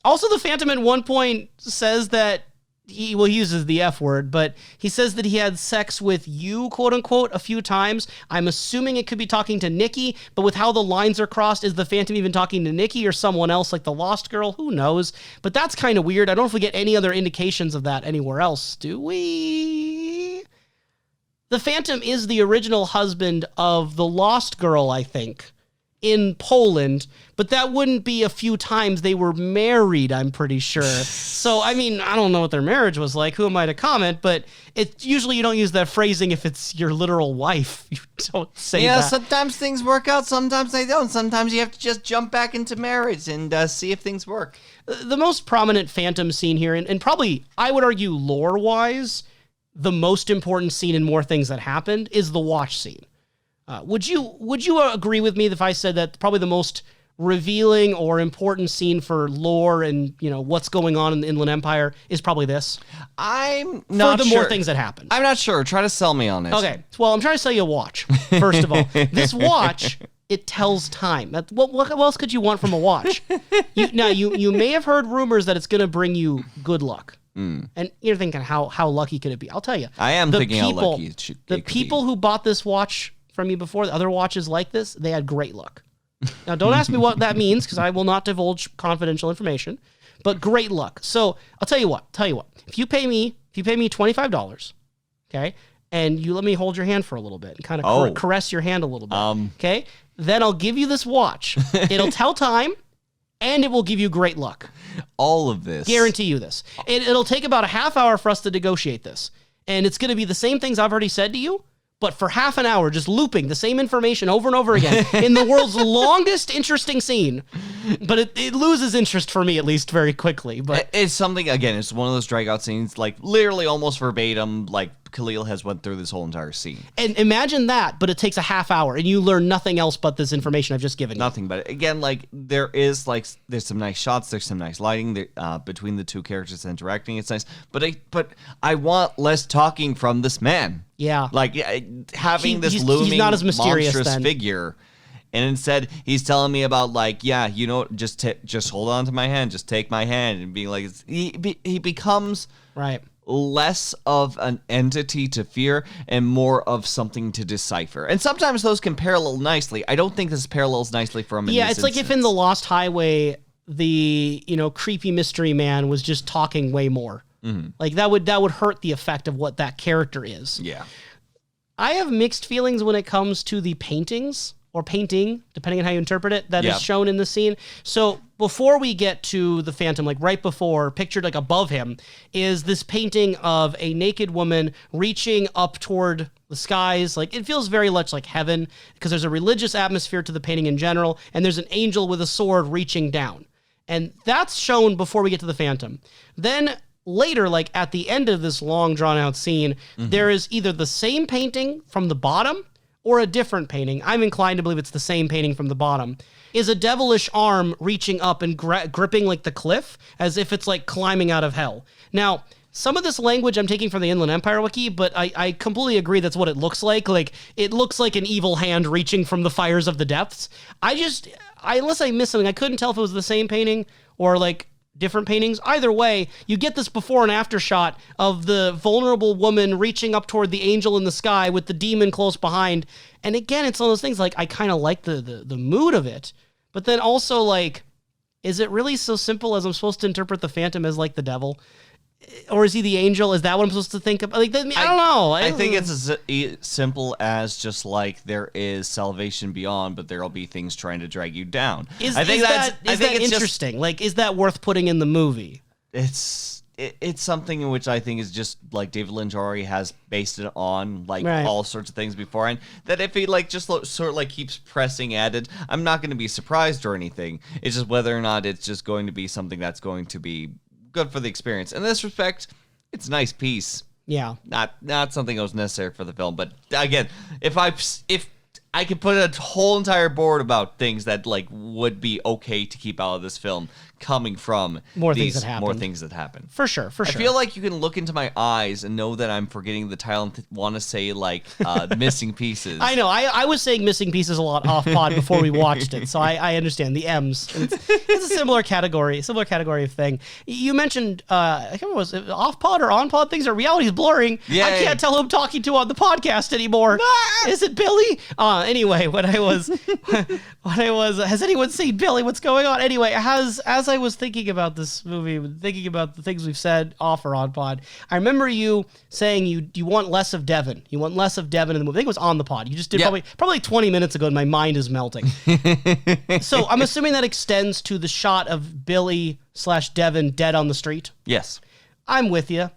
Also, the Phantom at one point says that he uses the F word, but he says that he had sex with you, quote unquote, a few times. I'm assuming it could be talking to Nikki, but with how the lines are crossed, is the Phantom even talking to Nikki or someone else like the Lost Girl? Who knows? But that's kind of weird. I don't know if we get any other indications of that anywhere else, do we? The Phantom is the original husband of the Lost Girl, I think, in Poland, but that wouldn't be a few times. They were married, I'm pretty sure. So, I mean, I don't know what their marriage was like. Who am I to comment? But it usually you don't use that phrasing if it's your literal wife. You don't say that. Yeah, sometimes things work out, sometimes they don't. Sometimes you have to just jump back into marriage and see if things work. The most prominent Phantom scene here, and probably, I would argue lore-wise, the most important scene in More Things That Happened is the watch scene. Would you agree with me if I said that probably the most revealing or important scene for lore and, you know, what's going on in the Inland Empire is probably this? I'm not sure. For the More Things That Happened. I'm not sure. Try to sell me on it. Okay. Well, I'm trying to sell you a watch, first of all. This watch, it tells time. What else could you want from a watch? You may have heard rumors that it's going to bring you good luck. And you're thinking, how lucky could it be? I'll tell you. I am thinking how lucky it could be. The people who bought this watch from you before, the other watches like this, they had great luck. Now, don't ask me what that means, because I will not divulge confidential information, but great luck. So I'll tell you what, if you pay me $25, okay, and you let me hold your hand for a little bit and kind of caress your hand a little bit, okay, then I'll give you this watch. It'll tell time, and it will give you great luck. All of this. Guarantee you this. It'll take about a half hour for us to negotiate this, and it's going to be the same things I've already said to you, but for half an hour, just looping the same information over and over again in the world's longest interesting scene. But it loses interest for me, at least, very quickly. But it's something, again, it's one of those drag out scenes, like literally almost verbatim, like Kalil has went through this whole entire scene. And imagine that, but it takes a half hour, and you learn nothing else but this information I've just given you. Nothing, but again, like, there's some nice shots, there's some nice lighting between the two characters interacting, it's nice, but I want less talking from this man. Yeah. Like, having this looming, he's not as mysterious monstrous figure, and instead, he's telling me about, like, yeah, you know, just hold on to my hand, just take my hand, and being like, he becomes... Right. less of an entity to fear and more of something to decipher. And sometimes those can parallel nicely. I don't think this parallels nicely from in Yeah, this it's like if in The Lost Highway, the creepy mystery man was just talking way more. Like that would hurt the effect of what that character is. Yeah. I have mixed feelings when it comes to the paintings or painting, depending on how you interpret it, that is shown in the scene. So before we get to the Phantom, like right before, pictured like above him, is this painting of a naked woman reaching up toward the skies. Like it feels very much like heaven because there's a religious atmosphere to the painting in general, and there's an angel with a sword reaching down. And that's shown before we get to the Phantom. Then later, like at the end of this long drawn out scene, there is either the same painting from the bottom or a different painting. I'm inclined to believe it's the same painting from the bottom. Is a devilish arm reaching up and gripping like the cliff as if it's like climbing out of hell. Now, some of this language I'm taking from the Inland Empire wiki, but I completely agree that's what it looks like. Like, it looks like an evil hand reaching from the fires of the depths. Unless I missed something, I couldn't tell if it was the same painting or like different paintings. Either way, you get this before and after shot of the vulnerable woman reaching up toward the angel in the sky with the demon close behind. And again, it's one of those things like I kind of like the mood of it, but then also like, is it really so simple as I'm supposed to interpret the Phantom as like the devil? Or is he the angel? Is that what I'm supposed to think of? Like, I don't know. I think it's as simple as just like there is salvation beyond, but there'll be things trying to drag you down. I think that interesting? Like, is that worth putting in the movie? It's something in which I think is just like David Lynch already has based it on like all sorts of things beforehand. That if he like just sort of like keeps pressing at it, I'm not going to be surprised or anything. It's just whether or not it's just going to be something that's going to be good for the experience. In this respect, it's a nice piece. Yeah. Not something that was necessary for the film. But again, if I could put a whole entire board about things that like would be okay to keep out of this film coming from more things that happen. For sure. I feel like you can look into my eyes and know that I'm forgetting the title and want to say like missing pieces. I know. I was saying missing pieces a lot off pod before we watched it, so I understand the M's. It's a similar category of thing. You mentioned I can't remember, was it off pod or on pod things? Or reality is blurring. Yay. I can't tell who I'm talking to on the podcast anymore. Is it Billy? Anyway, when I was, has anyone seen Billy? What's going on? Anyway, as I was thinking about this movie, thinking about the things we've said off or on pod, I remember you saying you want less of Devin. You want less of Devin in the movie. I think it was on the pod. You just did probably 20 minutes ago, and my mind is melting. So I'm assuming that extends to the shot of Billy/Devin dead on the street. Yes. I'm with you.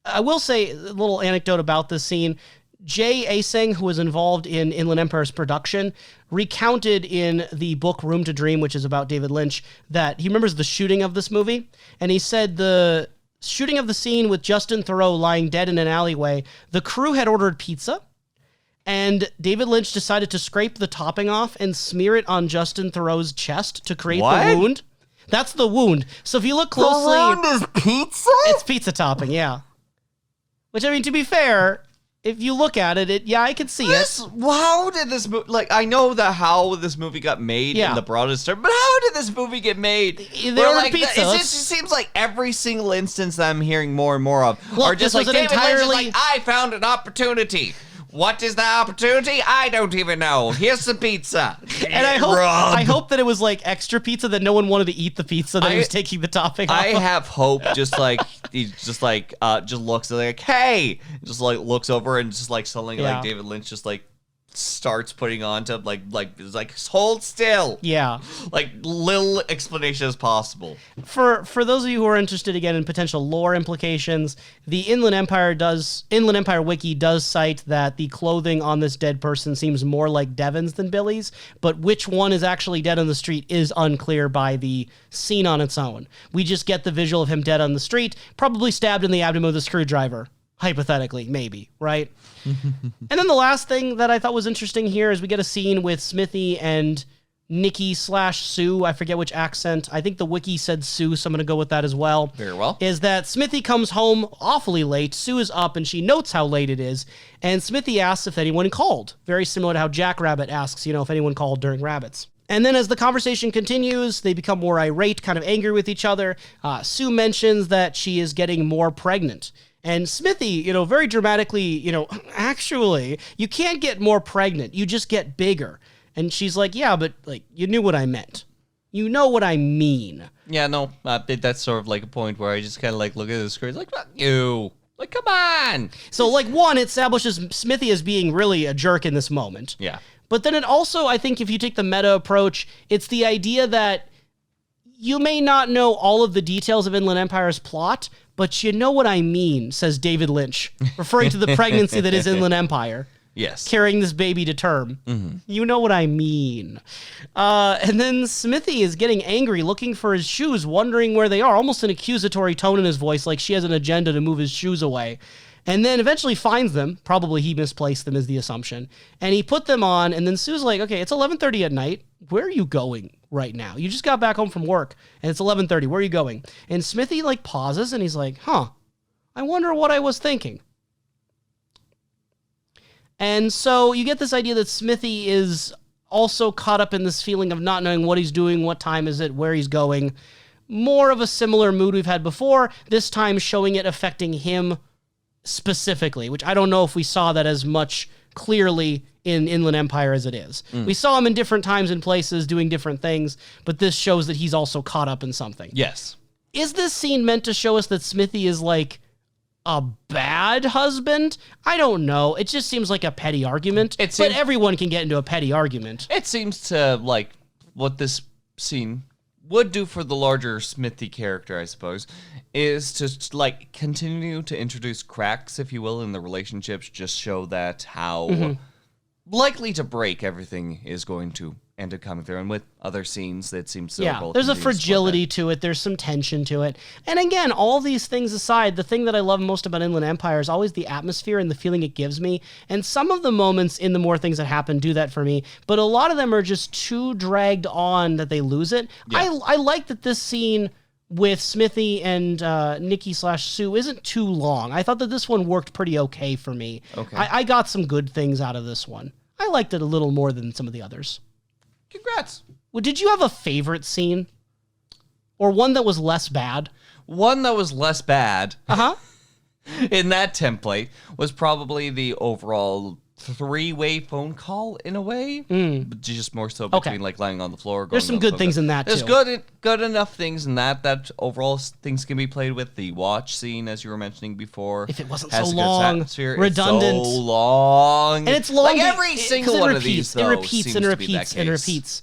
I will say a little anecdote about this scene. Jay Aseng, who was involved in Inland Empire's production, recounted in the book Room to Dream, which is about David Lynch, that he remembers the shooting of this movie. And he said the shooting of the scene with Justin Theroux lying dead in an alleyway, the crew had ordered pizza, and David Lynch decided to scrape the topping off and smear it on Justin Theroux's chest to create the wound. That's the wound. So if you look closely... The wound is pizza? It's pizza topping, yeah. Which, I mean, to be fair... If you look at it, I can see it. How did this movie... Like, I know how this movie got made in the broadest term, but how did this movie get made? Pizza. It just seems like every single instance that I'm hearing more and more of are just like, David Lynch is like, I found an opportunity. What is the opportunity? I don't even know. Here's some pizza. And I hope that it was like extra pizza that no one wanted to eat the pizza that he was taking the topping off. I have hope. Just like he just looks like, hey, just like looks over and just like suddenly like David Lynch just like starts putting on to like hold still. Yeah. Like little explanation as possible. For those of you who are interested again in potential lore implications, the Inland Empire wiki does cite that the clothing on this dead person seems more like Devin's than Billy's, but which one is actually dead on the street is unclear by the scene on its own. We just get the visual of him dead on the street, probably stabbed in the abdomen with a screwdriver. Hypothetically, maybe, right? And then the last thing that I thought was interesting here is we get a scene with Smithy and Nikki/Sue. I forget which accent. I think the wiki said Sue, so I'm going to go with that as well. Very well. Is that Smithy comes home awfully late. Sue is up, and she notes how late it is. And Smithy asks if anyone called. Very similar to how Jackrabbit asks, if anyone called during Rabbits. And then as the conversation continues, they become more irate, kind of angry with each other. Sue mentions that she is getting more pregnant. And Smithy, very dramatically, actually, you can't get more pregnant. You just get bigger. And she's like, yeah, but like, you knew what I meant. You know what I mean. Yeah, no, that's sort of like a point where I just kind of like look at the screen like, fuck you. Like, come on. So like one, it establishes Smithy as being really a jerk in this moment. Yeah. But then it also, I think if you take the meta approach, it's the idea that you may not know all of the details of Inland Empire's plot, but you know what I mean, says David Lynch, referring to the pregnancy that is Inland Empire. Yes. Carrying this baby to term. Mm-hmm. You know what I mean. And then Smithy is getting angry, looking for his shoes, wondering where they are, almost an accusatory tone in his voice, like she has an agenda to move his shoes away. And then eventually finds them. Probably he misplaced them is the assumption. And he put them on, and then Sue's like, okay, it's 11:30 at night. Where are you going right now? You just got back home from work, and it's 11:30. Where are you going? And Smithy like pauses, and he's like, I wonder what I was thinking. And so you get this idea that Smithy is also caught up in this feeling of not knowing what he's doing, what time is it, where he's going. More of a similar mood we've had before, this time showing it affecting him specifically, which I don't know if we saw that as much clearly in Inland Empire as it is. We saw him in different times and places doing different things, but this shows that he's also caught up in something. Yes. Is this scene meant to show us that Smithy is like a bad husband? I don't know. It just seems like a petty argument. But everyone can get into a petty argument. It seems to, like, what this scene would do for the larger Smithy character, I suppose, is to, like, continue to introduce cracks, if you will, in the relationships, just show that how likely to break everything is going to end up coming through. And with other scenes, that seems to there's a fragility to it. There's some tension to it. And again, all these things aside, the thing that I love most about Inland Empire is always the atmosphere and the feeling it gives me. And some of the moments in the more things that happen do that for me, but a lot of them are just too dragged on that they lose it. Yeah. I like that this scene with Smithy and Nikki/Sue isn't too long. I thought that this one worked pretty okay for me. Okay. I got some good things out of this one. I liked it a little more than some of the others. Congrats. Well, did you have a favorite scene? Or one that was less bad? One that was less bad. Uh-huh. In that template was probably the overall three-way phone call in a way, but just more so between like lying on the floor. There's some good things in that too. There's good enough things in that overall things can be played with. The watch scene, as you were mentioning before, if it wasn't so long, redundant, it's so long, and it's long. Like every single one of these, though, it repeats.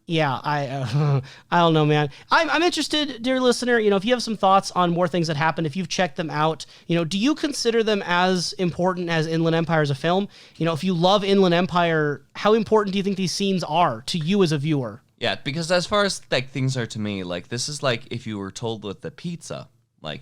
Yeah, I don't know, man. I'm interested, dear listener, if you have some thoughts on more things that happened, if you've checked them out, do you consider them as important as Inland Empire as a film? If you love Inland Empire, how important do you think these scenes are to you as a viewer? Yeah, because as far as like things are to me, like this is like if you were told with the pizza, like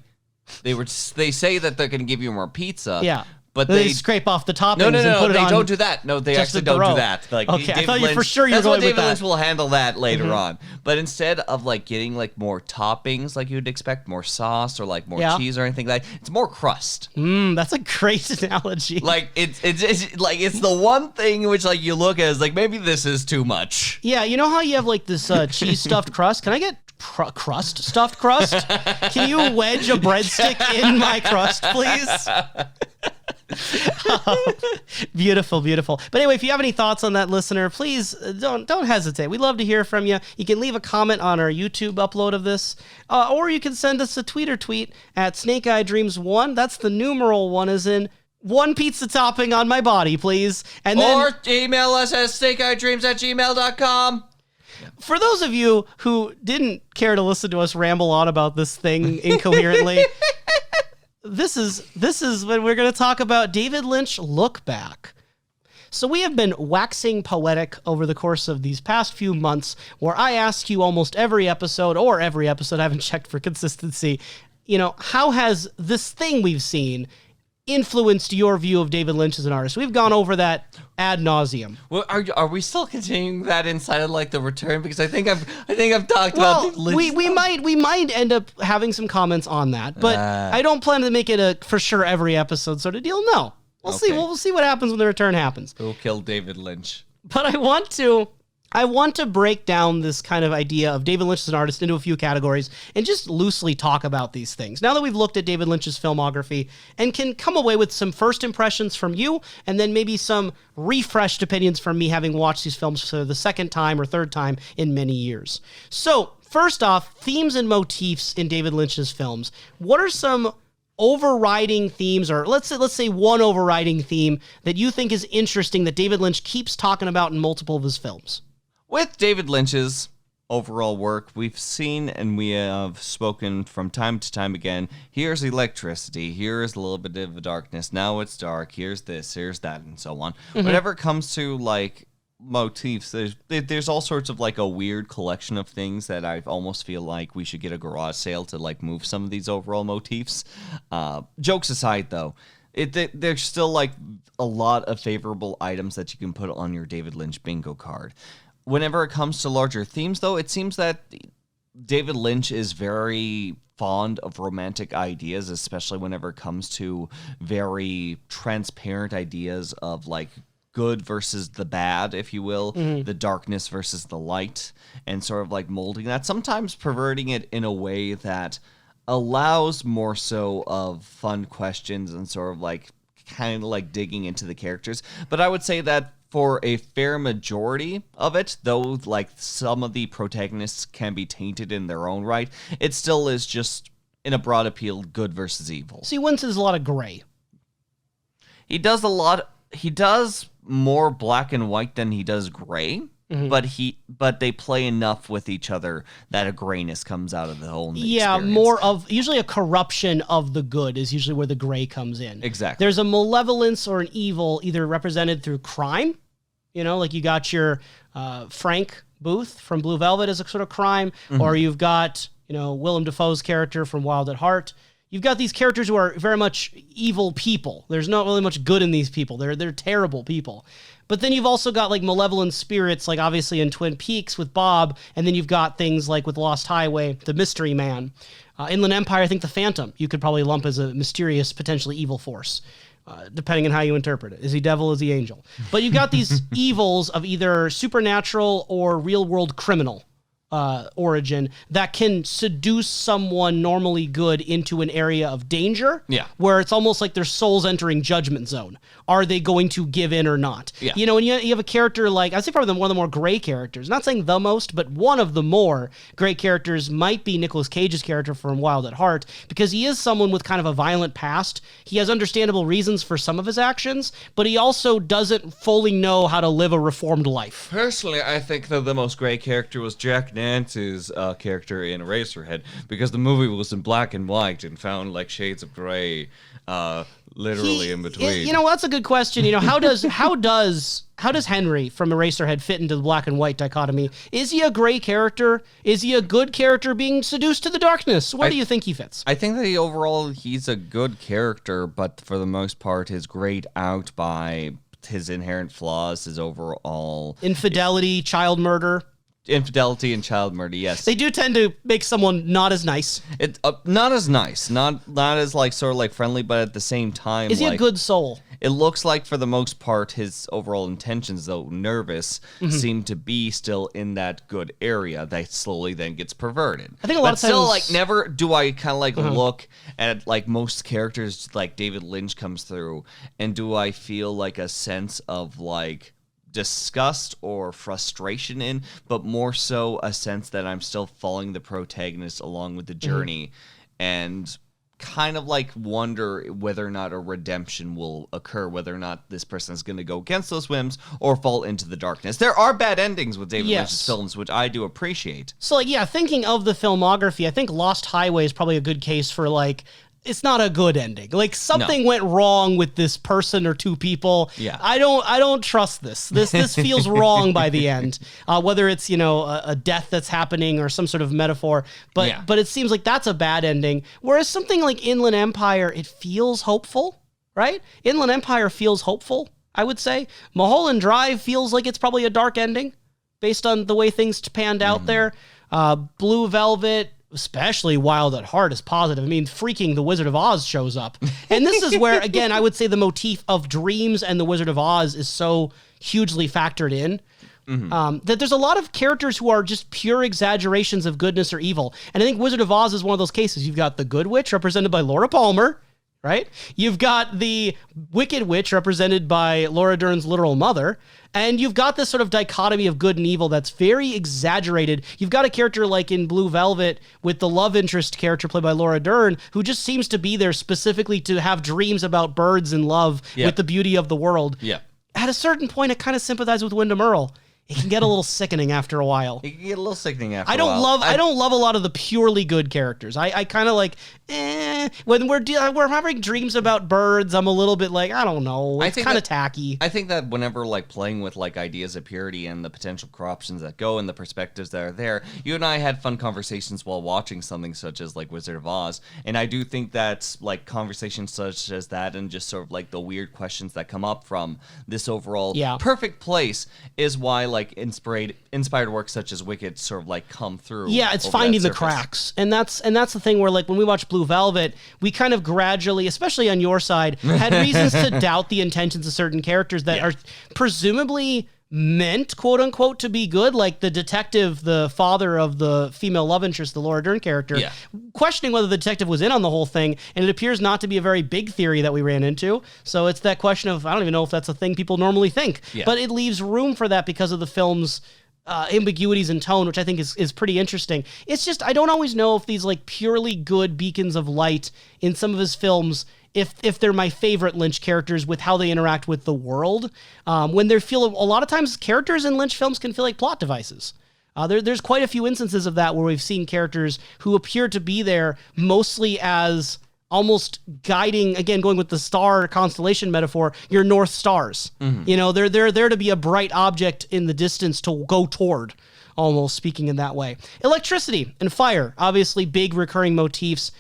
they say that they're going to give you more pizza. Yeah. But they scrape off the toppings and put it on. They don't do that. No, they actually don't do that. Like, okay, I thought you for sure you were going with that. David Lynch will handle that later on. But instead of like getting like more toppings like you'd expect, more sauce or like more cheese or anything like that, it's more crust. That's a great analogy. Like it's like it's the one thing which like you look at as like maybe this is too much. Yeah, you know how you have like this cheese stuffed crust? Can I get stuffed crust? Can you wedge a breadstick in my crust, please? Beautiful. But anyway, if you have any thoughts on that, listener, please don't hesitate. We'd love to hear from you. You can leave a comment on our YouTube upload of this, or you can send us a tweet at SnakeEyeDreams1. That's the numeral 1 as in one pizza topping on my body, please. And then, or email us at snakeeyedreams@gmail.com. For those of you who didn't care to listen to us ramble on about this thing incoherently, This is when we're going to talk about David Lynch Lookback. So we have been waxing poetic over the course of these past few months, where I ask you almost every episode, I haven't checked for consistency, how has this thing we've seen influenced your view of David Lynch as an artist? We've gone over that ad nauseum. Well, are we still continuing that inside of like the return? Because I think I've talked about David Lynch. We might end up having some comments on that, but I don't plan to make it a for sure every episode sort of deal. No, we'll see. We'll see what happens when the return happens. Who'll kill David Lynch? But I want to I want to break down this kind of idea of David Lynch as an artist into a few categories and just loosely talk about these things. Now that we've looked at David Lynch's filmography and can come away with some first impressions from you and then maybe some refreshed opinions from me having watched these films for the second time or third time in many years. So, first off, themes and motifs in David Lynch's films. What are some overriding themes, or let's say one overriding theme that you think is interesting that David Lynch keeps talking about in multiple of his films? With David Lynch's overall work, we've seen and we have spoken from time to time again, here's electricity, here's a little bit of darkness, now it's dark, here's this, here's that, and so on. Whenever it comes to, like, motifs, there's all sorts of, like, a weird collection of things that I almost feel like we should get a garage sale to, like, move some of these overall motifs. Jokes aside, though, there's still, like, a lot of favorable items that you can put on your David Lynch bingo card. Whenever it comes to larger themes, though, it seems that David Lynch is very fond of romantic ideas, especially whenever it comes to very transparent ideas of, like, good versus the bad, if you will, the darkness versus the light, and sort of, like, molding that, sometimes perverting it in a way that allows more so of fun questions and sort of, like, kind of, like, digging into the characters. But I would say that for a fair majority of it, though, like, some of the protagonists can be tainted in their own right, it still is just, in a broad appeal, good versus evil. So he wins a lot of gray. He does more black and white than he does gray, but they play enough with each other that a grayness comes out of the whole experience. Yeah, more of, usually a corruption of the good is usually where the gray comes in. Exactly. There's a malevolence or an evil either represented through crime, you know, like you got your Frank Booth from Blue Velvet as a sort of crime, or you've got, you know, Willem Dafoe's character from Wild at Heart. You've got these characters who are very much evil people. There's not really much good in these people. They're terrible people. But then you've also got, like, malevolent spirits, like obviously in Twin Peaks with Bob, and then you've got things like with Lost Highway, the Mystery Man. Inland Empire, I think the Phantom, you could probably lump as a mysterious, potentially evil force, depending on how you interpret it. Is he devil, is he angel? But you've got these evils of either supernatural or real-world criminal origin that can seduce someone normally good into an area of danger, where it's almost like their soul's entering judgment zone. Are they going to give in or not? Yeah. You know, and you have a character like, I'd say probably one of the more gray characters, not saying the most, but one of the more gray characters might be Nicolas Cage's character from Wild at Heart, because he is someone with kind of a violent past. He has understandable reasons for some of his actions, but he also doesn't fully know how to live a reformed life. Personally, I think that the most gray character was Jack Nance's character in Eraserhead, because the movie was in black and white and found, like, shades of gray literally in between. You know, that's a good question. You know, how does Henry from Eraserhead fit into the black and white dichotomy? Is he a gray character? Is he a good character being seduced to the darkness? Where do you think he fits? I think that he's a good character, but for the most part is grayed out by his inherent flaws, his overall infidelity, child murder. Infidelity and child murder, yes. They do tend to make someone not as nice. Not as nice, not as, like, sort of, like, friendly, but at the same time, is he, like, a good soul? It looks like, for the most part, his overall intentions, though nervous, seem to be still in that good area that slowly then gets perverted. I think a lot of times, still, like, never do I kind of, like, look at, like, most characters like David Lynch comes through, and do I feel, like, a sense of, like, disgust or frustration in, but more so a sense that I'm still following the protagonist along with the journey, and kind of, like, wonder whether or not a redemption will occur, whether or not this person is going to go against those whims or fall into the darkness. There are bad endings with David Lynch's films, which I do appreciate. So, like, yeah, thinking of the filmography, I think Lost Highway is probably a good case for, like, it's not a good ending. Like, something went wrong with this person or two people. Yeah. I don't trust this. This feels wrong by the end. Whether it's, you know, a death that's happening or some sort of metaphor. But it seems like that's a bad ending. Whereas something like Inland Empire, it feels hopeful, right? Inland Empire feels hopeful, I would say. Mulholland Drive feels like it's probably a dark ending based on the way things panned out there. Blue Velvet, especially Wild at Heart, is positive. I mean, freaking the Wizard of Oz shows up. And this is where, again, I would say the motif of dreams and the Wizard of Oz is so hugely factored in, That there's a lot of characters who are just pure exaggerations of goodness or evil. And I think Wizard of Oz is one of those cases. You've got the Good Witch, represented by Laura Palmer, right? You've got the Wicked Witch, represented by Laura Dern's literal mother. And you've got this sort of dichotomy of good and evil that's very exaggerated. You've got a character like in Blue Velvet with the love interest character played by Laura Dern, who just seems to be there specifically to have dreams about birds and love with the beauty of the world. Yeah. At a certain point, I kind of sympathize with Wyndham Earle. It can get a little sickening after a while. It can get a little sickening after I a while. I don't love a lot of the purely good characters. I kind of like, when we're having dreams about birds, I'm a little bit like, I don't know. It's kind of tacky. I think that whenever like playing with like ideas of purity and the potential corruptions that go and the perspectives that are there, you and I had fun conversations while watching something such as like Wizard of Oz. And I do think that like conversations such as that and just sort of like the weird questions that come up from this overall perfect place is why like inspired work such as Wicked sort of like come through. Yeah, it's finding the cracks. And that's the thing where like when we watch Blue Velvet, we kind of gradually, especially on your side, had reasons to doubt the intentions of certain characters that are presumably meant, quote unquote, to be good, like the detective, the father of the female love interest, the Laura Dern character, questioning whether the detective was in on the whole thing, and it appears not to be a very big theory that we ran into. So it's that question of, I don't even know if that's a thing people normally think, but it leaves room for that because of the film's ambiguities in tone, which I think is pretty interesting. It's just, I don't always know if these like purely good beacons of light in some of his films, if they're my favorite Lynch characters with how they interact with the world, when they feel, a lot of times characters in Lynch films can feel like plot devices. There's quite a few instances of that where we've seen characters who appear to be there mostly as almost guiding, again, going with the star constellation metaphor, your North Stars. You know, they're there to be a bright object in the distance to go toward, almost speaking in that way. Electricity and fire, obviously big recurring motifs.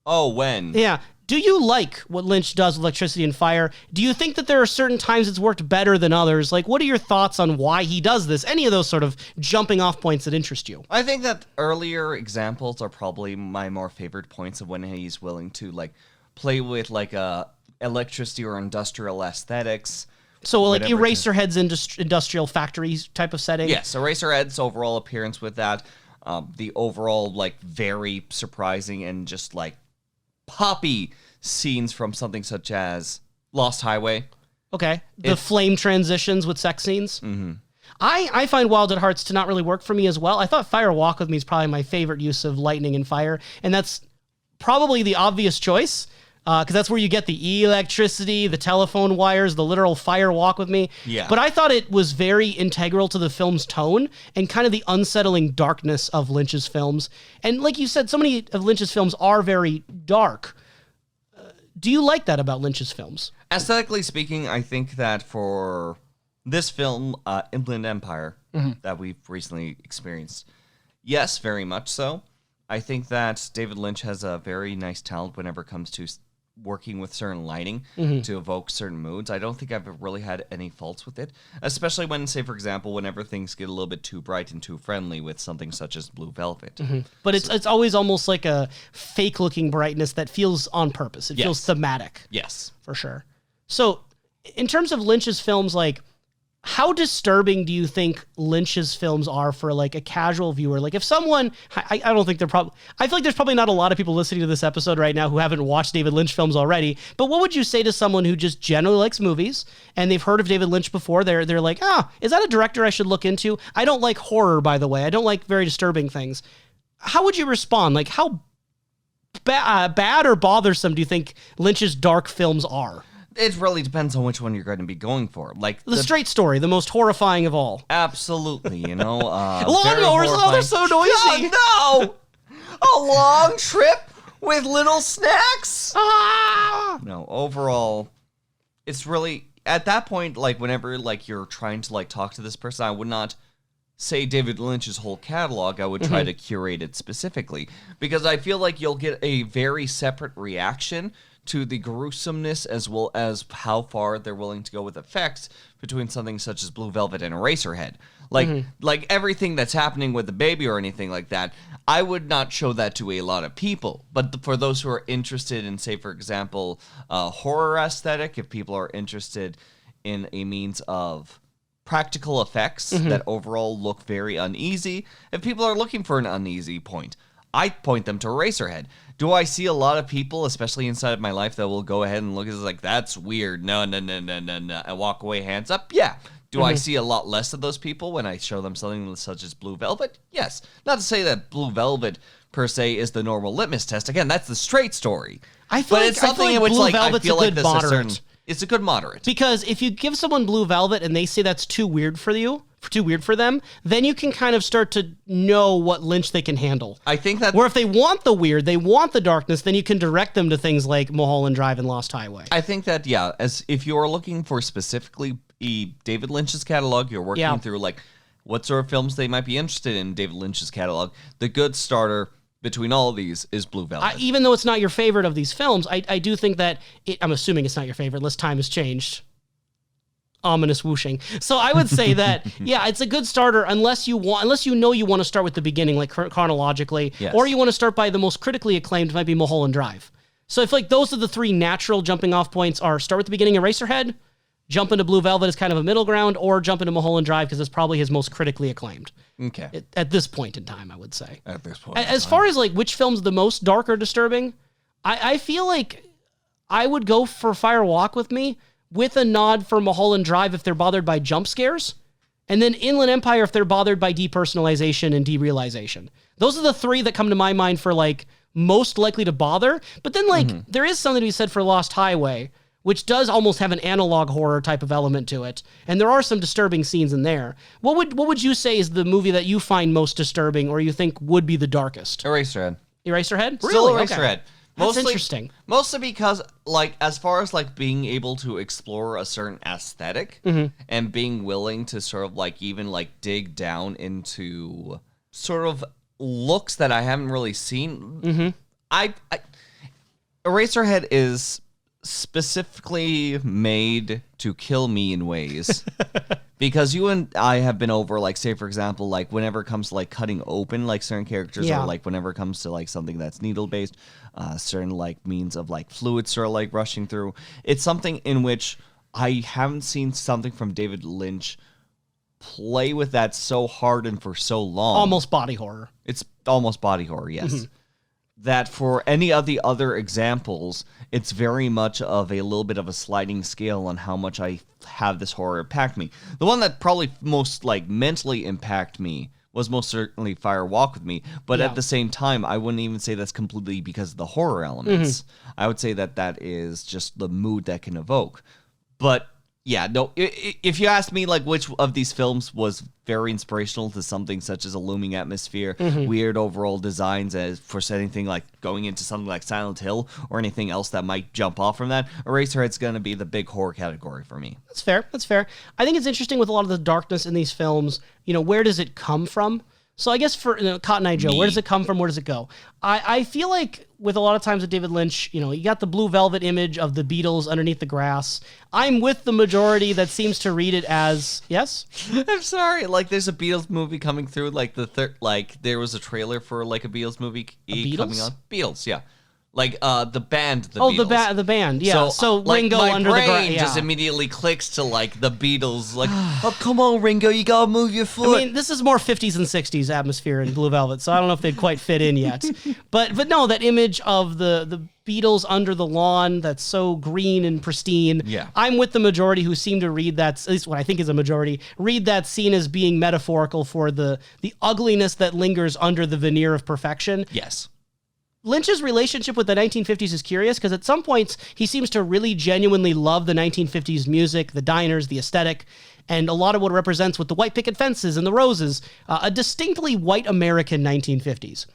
Oh, when? Yeah. Do you like what Lynch does with electricity and fire? Do you think that there are certain times it's worked better than others? Like, what are your thoughts on why he does this? Any of those sort of jumping off points that interest you? I think that earlier examples are probably my more favorite points of when he's willing to, like, play with, like, electricity or industrial aesthetics. So, like, Eraserhead's industrial factory type of setting? Yes, Eraserhead's overall appearance with that. The overall, like, very surprising and just, like, poppy scenes from something such as Lost Highway. Okay. The flame transitions with sex scenes. I find Wild at Hearts to not really work for me as well. I thought Fire Walk With Me is probably my favorite use of lightning and fire, and that's probably the obvious choice, because that's where you get the electricity, the telephone wires, the literal fire walk with me. Yeah. But I thought it was very integral to the film's tone and kind of the unsettling darkness of Lynch's films. And like you said, so many of Lynch's films are very dark. Do you like that about Lynch's films? Aesthetically speaking, I think that for this film, Inland Empire, that we've recently experienced, yes, very much so. I think that David Lynch has a very nice talent whenever it comes to working with certain lighting to evoke certain moods. I don't think I've really had any faults with it, especially when, say, for example, whenever things get a little bit too bright and too friendly with something such as Blue Velvet. But it's always almost like a fake-looking brightness that feels on purpose. It feels thematic. Yes. For sure. So, in terms of Lynch's films, like, how disturbing do you think Lynch's films are for like a casual viewer? Like if someone, I don't think they're probably, I feel like there's probably not a lot of people listening to this episode right now who haven't watched David Lynch films already, but what would you say to someone who just generally likes movies and they've heard of David Lynch before? They're like, is that a director I should look into? I don't like horror, by the way. I don't like very disturbing things. How would you respond? Like how bad or bothersome do you think Lynch's dark films are? It really depends on which one you're going to be going for. Like the straight story, the most horrifying of all. Absolutely, you know. Lawnmowers, they're so noisy. Oh, no! A long trip with little snacks? No, overall, it's really, at that point, like, whenever, like, you're trying to, like, talk to this person, I would not say David Lynch's whole catalog. I would try to curate it specifically. Because I feel like you'll get a very separate reaction to the gruesomeness as well as how far they're willing to go with effects between something such as Blue Velvet and Eraserhead. Like everything that's happening with the baby or anything like that, I would not show that to a lot of people. But for those who are interested in, say, for example, horror aesthetic, if people are interested in a means of practical effects that overall look very uneasy. If people are looking for an uneasy point, I point them to Eraserhead. Do I see a lot of people, especially inside of my life, that will go ahead and look at this like, that's weird, no, and walk away hands up? Yeah. Do I see a lot less of those people when I show them something such as Blue Velvet? Yes. Not to say that Blue Velvet, per se, is the normal litmus test. Again, that's the straight story. I feel like Blue Velvet's a good moderate. It's a good moderate. Because if you give someone Blue Velvet and they say that's too weird for them, then you can kind of start to know what Lynch they can handle. I think that... Where if they want the weird, they want the darkness, then you can direct them to things like Mulholland Drive and Lost Highway. I think that, yeah, as if you're looking for specifically David Lynch's catalog, you're working through, like, what sort of films they might be interested in David Lynch's catalog. The good starter between all of these is Blue Velvet. Even though it's not your favorite of these films, I do think that, I'm assuming it's not your favorite, unless time has changed. Ominous whooshing. So I would say that, yeah, it's a good starter unless you know you want to start with the beginning, like chronologically, or you want to start by the most critically acclaimed, might be Mulholland Drive. So I feel like those are the three natural jumping off points are start with the beginning, Eraserhead, jump into Blue Velvet as kind of a middle ground, or jump into Mulholland Drive because it's probably his most critically acclaimed. Okay. At this point in time, I would say. At this point. As far as like which film's the most dark or disturbing, I feel like I would go for Fire Walk with Me with a nod for Mulholland Drive if they're bothered by jump scares, and then Inland Empire if they're bothered by depersonalization and derealization. Those are the three that come to my mind for like most likely to bother. But then like there is something to be said for Lost Highway, which does almost have an analog horror type of element to it. And there are some disturbing scenes in there. What would you say is the movie that you find most disturbing or you think would be the darkest? Eraserhead. Eraserhead? Still Really? Eraserhead. Okay. That's interesting. Mostly because, like, as far as, like, being able to explore a certain aesthetic and being willing to sort of, like, even, like, dig down into sort of looks that I haven't really seen. I Eraserhead is specifically made to kill me in ways because you and I have been over, like, say for example, like whenever it comes to like cutting open like certain characters or like whenever it comes to like something that's needle based, certain like means of like fluid sort of like rushing through, it's something in which I haven't seen something from David Lynch play with that so hard and for so long. Almost body horror. It's almost body horror, yes. That for any of the other examples, it's very much of a little bit of a sliding scale on how much I have this horror impact me. The one that probably most like mentally impact me was most certainly Fire Walk with Me, but at the same time, I wouldn't even say that's completely because of the horror elements. I would say that that is just the mood that can evoke. But yeah, no, if you ask me, like, which of these films was very inspirational to something such as a looming atmosphere, weird overall designs as for anything like going into something like Silent Hill or anything else that might jump off from that, Eraserhead's going to be the big horror category for me. That's fair. That's fair. I think it's interesting with a lot of the darkness in these films, you know, where does it come from? So I guess for Cotton Eye Joe, where does it come from? Where does it go? I feel like with a lot of times with David Lynch, you know, you got the Blue Velvet image of the Beatles underneath the grass. I'm with the majority that seems to read it as, yes? I'm sorry. Like, there's a Beatles movie coming through. Like, there was a trailer for, like, a Beatles movie coming on. Beatles, yeah. Like, the band, Beatles. The band, yeah. So like, Ringo my under the grass. brain just immediately clicks to, like, the Beatles. Like, oh, come on, Ringo, you gotta move your foot. I mean, this is more 50s and 60s atmosphere in Blue Velvet, so I don't know if they'd quite fit in yet. But no, that image of the Beatles under the lawn that's so green and pristine. Yeah. I'm with the majority who seem to read that, at least what I think is a majority, read that scene as being metaphorical for the ugliness that lingers under the veneer of perfection. Yes. Lynch's relationship with the 1950s is curious because at some points he seems to really genuinely love the 1950s music, the diners, the aesthetic, and a lot of what it represents with the white picket fences and the roses, a distinctly white American 1950s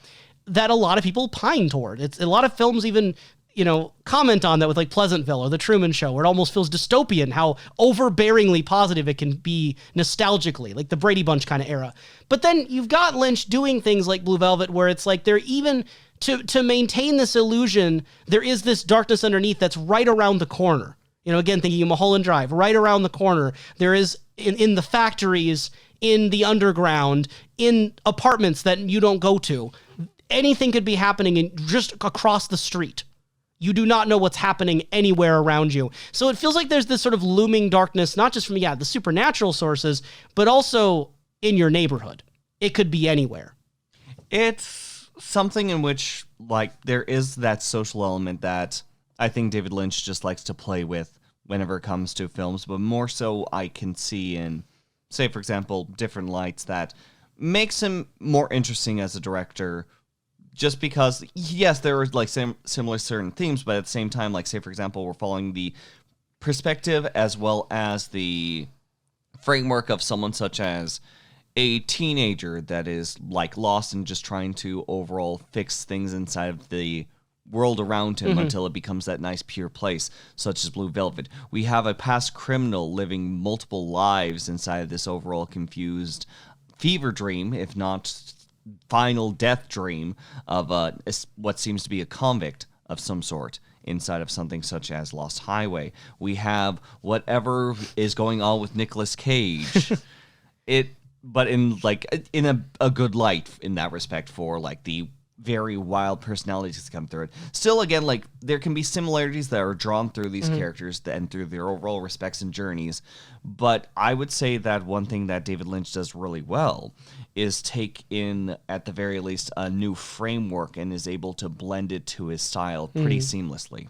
that a lot of people pine toward. It's a lot of films even, you know, comment on that with like Pleasantville or The Truman Show, where it almost feels dystopian, how overbearingly positive it can be nostalgically, like the Brady Bunch kind of era. But then you've got Lynch doing things like Blue Velvet where it's like they're even... To maintain this illusion, there is this darkness underneath that's right around the corner. You know, again, thinking of Mulholland Drive, right around the corner, there is in the factories, in the underground, in apartments that you don't go to. Anything could be happening just across the street. You do not know what's happening anywhere around you. So it feels like there's this sort of looming darkness, not just from, the supernatural sources, but also in your neighborhood. It could be anywhere. It's something in which, like, there is that social element that I think David Lynch just likes to play with whenever it comes to films, but more so I can see in, say, for example, different lights that makes him more interesting as a director. Just because, yes, there are like similar certain themes, but at the same time, like, say, for example, we're following the perspective as well as the framework of someone such as a teenager that is like lost and just trying to overall fix things inside of the world around him until it becomes that nice pure place, such as Blue Velvet. We have a past criminal living multiple lives inside of this overall confused fever dream, if not final death dream of what seems to be a convict of some sort inside of something such as Lost Highway. We have whatever is going on with Nicolas Cage. But in a good light in that respect, for like the very wild personalities that come through it. Still, again, like, there can be similarities that are drawn through these characters and through their overall respects and journeys. But I would say that one thing that David Lynch does really well is take in, at the very least, a new framework and is able to blend it to his style pretty seamlessly.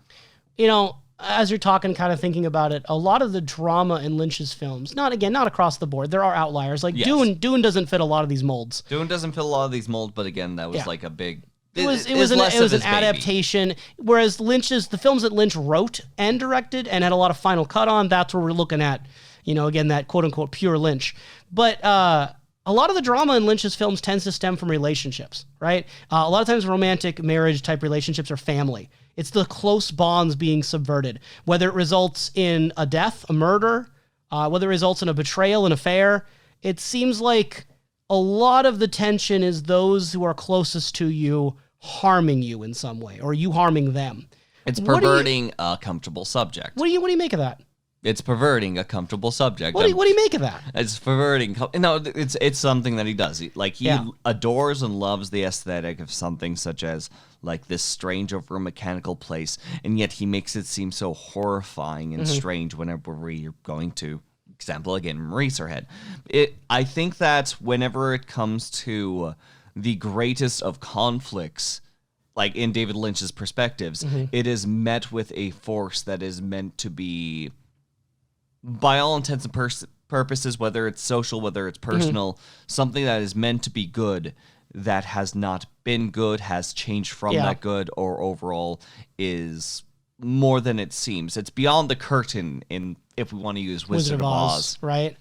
You know, as you're talking, kind of thinking about it, a lot of the drama in Lynch's films, not across the board, there are outliers. Like, yes. Dune doesn't fit a lot of these molds. Dune doesn't fit a lot of these molds, but again, that was like a big... It was an adaptation, whereas the films that Lynch wrote and directed and had a lot of final cut on, that's where we're looking at, again, that quote-unquote pure Lynch. But a lot of the drama in Lynch's films tends to stem from relationships, right? A lot of times romantic marriage-type relationships are family. It's the close bonds being subverted, whether it results in a death, a murder, whether it results in a betrayal, an affair. It seems like a lot of the tension is those who are closest to you harming you in some way, or you harming them. It's perverting a comfortable subject. What do you make of that? It's perverting a comfortable subject. What do you make of that? It's perverting. No, it's something that he does. He adores and loves the aesthetic of something such as like this strange over mechanical place, and yet he makes it seem so horrifying and strange whenever you're going to. Example again, Eraserhead. I think that whenever it comes to the greatest of conflicts, like in David Lynch's perspectives, it is met with a force that is meant to be, by all intents and purposes, whether it's social, whether it's personal, something that is meant to be good, that has not been good, has changed from that good, or overall is more than it seems. It's beyond the curtain, if we want to use Wizard of Oz. Right?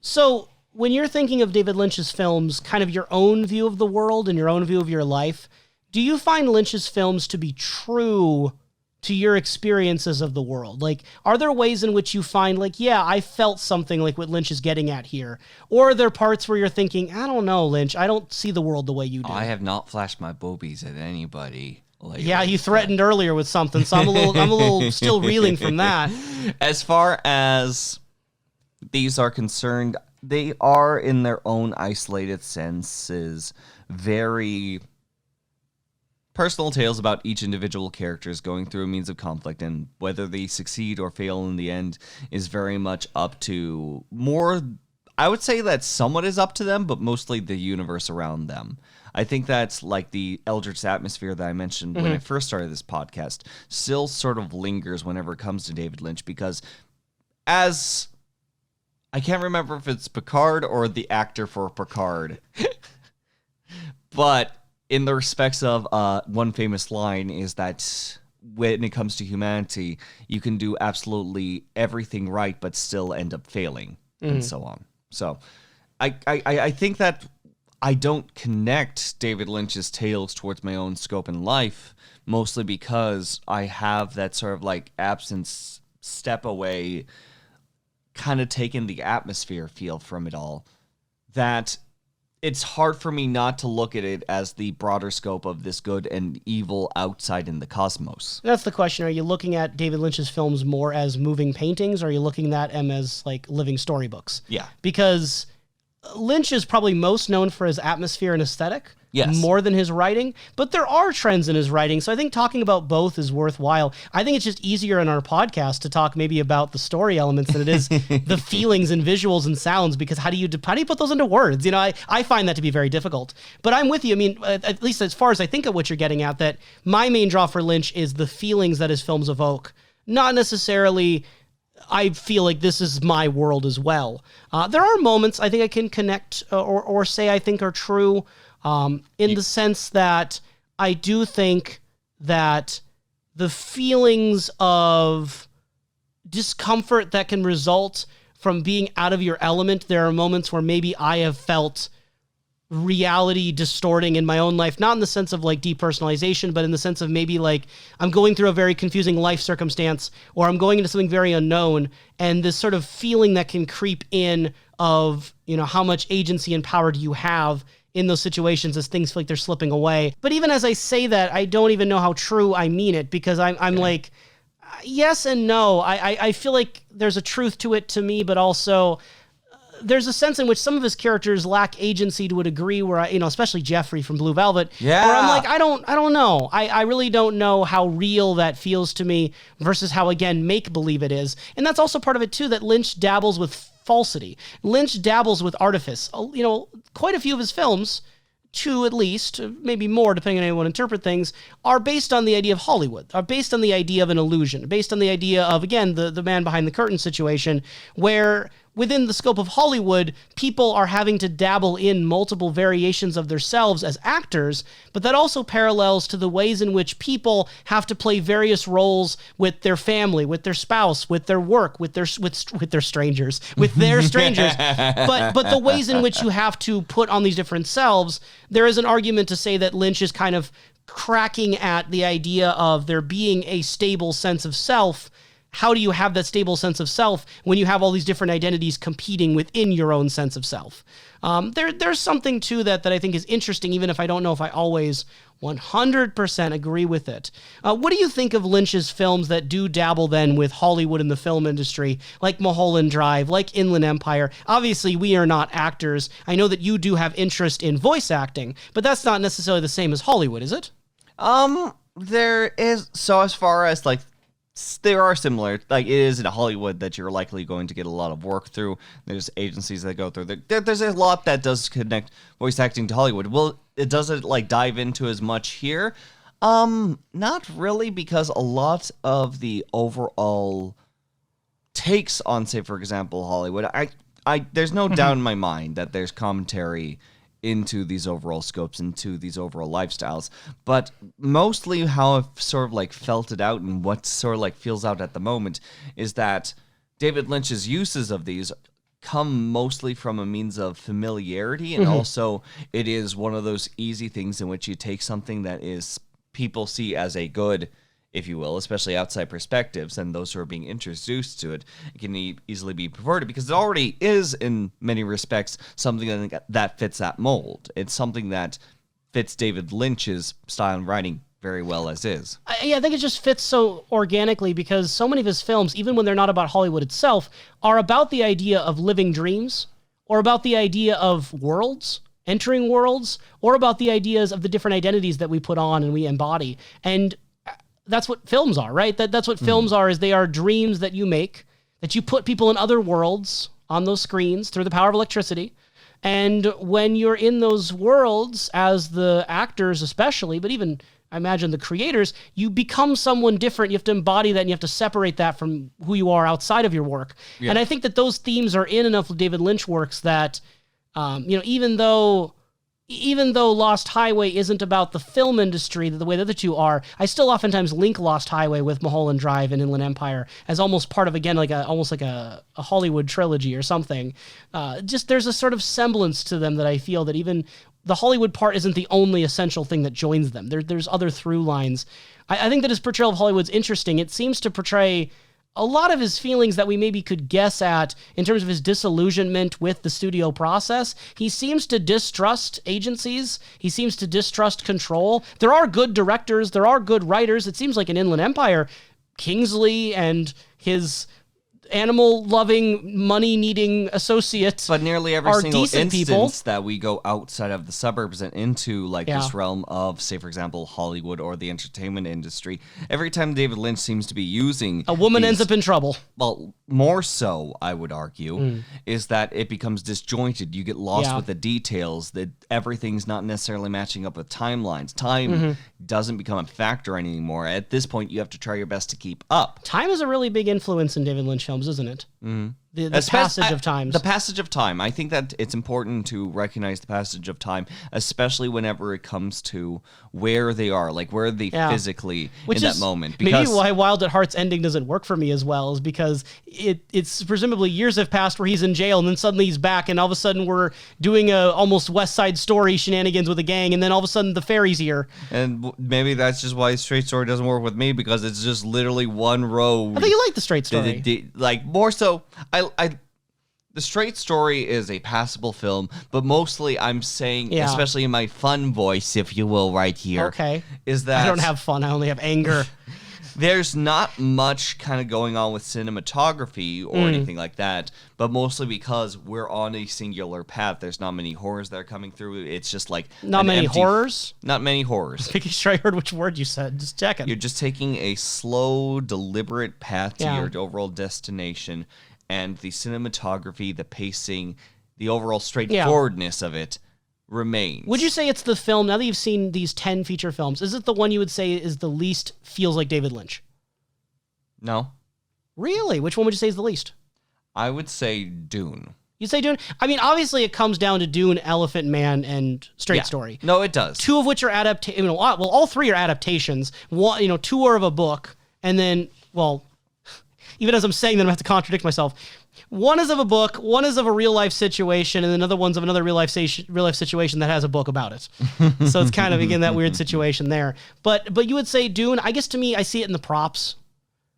So when you're thinking of David Lynch's films, kind of your own view of the world and your own view of your life, do you find Lynch's films to be true to your experiences of the world? Like, are there ways in which you find, like, yeah, I felt something like what Lynch is getting at here? Or are there parts where you're thinking, I don't know, Lynch, I don't see the world the way you do? I have not flashed my boobies at anybody lately. Yeah, you threatened earlier with something, so I'm a little still reeling from that. As far as these are concerned, they are, in their own isolated senses, very personal tales about each individual characters going through a means of conflict, and whether they succeed or fail in the end is very much up to more. I would say that somewhat is up to them, but mostly the universe around them. I think that's like the eldritch atmosphere that I mentioned when I first started this podcast still sort of lingers whenever it comes to David Lynch, because as I can't remember if it's Picard or the actor for Picard, but in the respects of one famous line is that when it comes to humanity, you can do absolutely everything right, but still end up failing, and so on. So I think that I don't connect David Lynch's tales towards my own scope in life, mostly because I have that sort of like absence, step away, kind of taken the atmosphere feel from it all, that it's hard for me not to look at it as the broader scope of this good and evil outside in the cosmos. That's the question. Are you looking at David Lynch's films more as moving paintings, or are you looking at them as like living storybooks? Yeah. Because Lynch is probably most known for his atmosphere and aesthetic, Yes. more than his writing, but there are trends in his writing. So I think talking about both is worthwhile. I think it's just easier in our podcast to talk maybe about the story elements than it is the feelings and visuals and sounds, because how do you put those into words? You know, I find that to be very difficult. But I'm with you. I mean, at least as far as I think of what you're getting at, that my main draw for Lynch is the feelings that his films evoke, not necessarily I feel like this is my world as well. There are moments I think I can connect or say I think are true, in the sense that I do think that the feelings of discomfort that can result from being out of your element, there are moments where maybe I have felt reality distorting in my own life, not in the sense of like depersonalization, but in the sense of maybe like I'm going through a very confusing life circumstance, or I'm going into something very unknown, and this sort of feeling that can creep in of, you know, how much agency and power do you have in those situations as things feel like they're slipping away. But even as I say that, I don't even know how true I mean it, because I'm like, yes and no. I feel like there's a truth to it to me, but also there's a sense in which some of his characters lack agency to a degree where especially Jeffrey from Blue Velvet, where I'm like, I don't know. I really don't know how real that feels to me versus how, again, make-believe it is. And that's also part of it, too, that Lynch dabbles with falsity. Lynch dabbles with artifice. Quite a few of his films, two at least, maybe more depending on how you want to interpret things, are based on the idea of Hollywood, are based on the idea of an illusion, based on the idea of, again, the man behind the curtain situation, where within the scope of Hollywood, people are having to dabble in multiple variations of themselves as actors, but that also parallels to the ways in which people have to play various roles with their family, with their spouse, with their work, with their strangers, but the ways in which you have to put on these different selves. There is an argument to say that Lynch is kind of cracking at the idea of there being a stable sense of self. How do you have that stable sense of self when you have all these different identities competing within your own sense of self? There's something to that I think is interesting, even if I don't know if I always 100% agree with it. What do you think of Lynch's films that do dabble then with Hollywood and the film industry, like Mulholland Drive, like Inland Empire? Obviously, we are not actors. I know that you do have interest in voice acting, but that's not necessarily the same as Hollywood, is it? There is, so as far as like, there are similar, like it is in Hollywood that you're likely going to get a lot of work through. There's agencies that go through. There's a lot that does connect voice acting to Hollywood. Well, it doesn't like dive into as much here. Not really, because a lot of the overall takes on, say, for example, Hollywood, there's no doubt in my mind that there's commentary into these overall scopes, into these overall lifestyles, but mostly how I've sort of like felt it out and what sort of like feels out at the moment is that David Lynch's uses of these come mostly from a means of familiarity, and also it is one of those easy things in which you take something that is people see as a good, if you will, especially outside perspectives, and those who are being introduced to it, it can easily be perverted because it already is, in many respects, something that fits that mold. It's something that fits David Lynch's style and writing very well as is. I think it just fits so organically because so many of his films, even when they're not about Hollywood itself, are about the idea of living dreams, or about the idea of worlds, entering worlds, or about the ideas of the different identities that we put on and we embody. And that's what films are, right? That's what films are, is they are dreams that you make, that you put people in other worlds on those screens through the power of electricity. And when you're in those worlds, as the actors especially, but even I imagine the creators, you become someone different. You have to embody that, and you have to separate that from who you are outside of your work. Yeah. And I think that those themes are in enough of David Lynch works that, even though Lost Highway isn't about the film industry the way the other two are, I still oftentimes link Lost Highway with Mulholland Drive and Inland Empire as almost part of, again, almost like a Hollywood trilogy or something. Just there's a sort of semblance to them that I feel that even the Hollywood part isn't the only essential thing that joins them. There's other through lines. I think that his portrayal of Hollywood's interesting. It seems to portray a lot of his feelings that we maybe could guess at in terms of his disillusionment with the studio process. He seems to distrust agencies. He seems to distrust control. There are good directors. There are good writers. It seems like in Inland Empire, Kingsley and his animal-loving, money-needing associate But nearly every are single decent instance people. that we go outside of the suburbs and into like this realm of, say, for example, Hollywood or the entertainment industry, every time David Lynch seems to be using A woman these- ends up in trouble. well, more so, I would argue, is that it becomes disjointed. You get lost Yeah. with the details, that everything's not necessarily matching up with timelines. Time doesn't become a factor anymore. At this point, you have to try your best to keep up. Time is a really big influence in David Lynch films, isn't it? Mm-hmm. The passage of times. The passage of time. I think that it's important to recognize the passage of time, especially whenever it comes to where they are, like where are they physically in that moment. Maybe why Wild at Heart's ending doesn't work for me as well is because it's presumably years have passed where he's in jail and then suddenly he's back and all of a sudden we're doing a almost West Side Story shenanigans with a gang and then all of a sudden the fairy's here. And maybe that's just why Straight Story doesn't work with me, because it's just literally one road. I think you like the Straight Story. Like more so, the Straight Story is a passable film, but mostly I'm saying, especially in my fun voice, if you will, right here, is that I don't have fun. I only have anger. There's not much kind of going on with cinematography or anything like that, but mostly because we're on a singular path. There's not many horrors that are coming through. It's just like not many horrors. Not many horrors. Making sure I heard which word you said. Just checking. You're just taking a slow, deliberate path to your overall destination, and the cinematography, the pacing, the overall straightforwardness of it remains. Would you say it's the film, now that you've seen these 10 feature films, is it the one you would say is the least feels like David Lynch? No. Really? Which one would you say is the least? I would say Dune. You'd say Dune? I mean, obviously it comes down to Dune, Elephant Man, and Straight Story. No, it does. Two of which are adaptations. Well, all three are adaptations. One, two are of a book, and then, well, even as I'm saying that, I'm going to have to contradict myself. One is of a book, one is of a real-life situation, and another one's of another real-life situation that has a book about it. So it's kind of, again, that weird situation there. But you would say Dune, I guess to me, I see it in the props.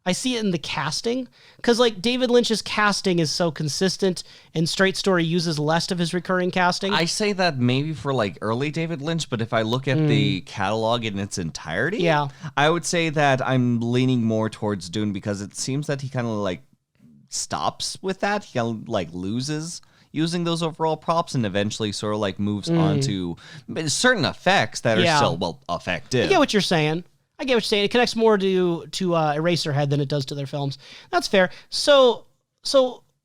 I see it in the casting. Because, like, David Lynch's casting is so consistent, and Straight Story uses less of his recurring casting. I say that maybe for, like, early David Lynch, but if I look at the catalog in its entirety, I would say that I'm leaning more towards Dune, because it seems that he kind of, like, stops with that. He kind of, like, loses using those overall props and eventually sort of, like, moves on to certain effects that are still, well, effective. I get what you're saying. It connects more to Eraserhead than it does to their films. That's fair. So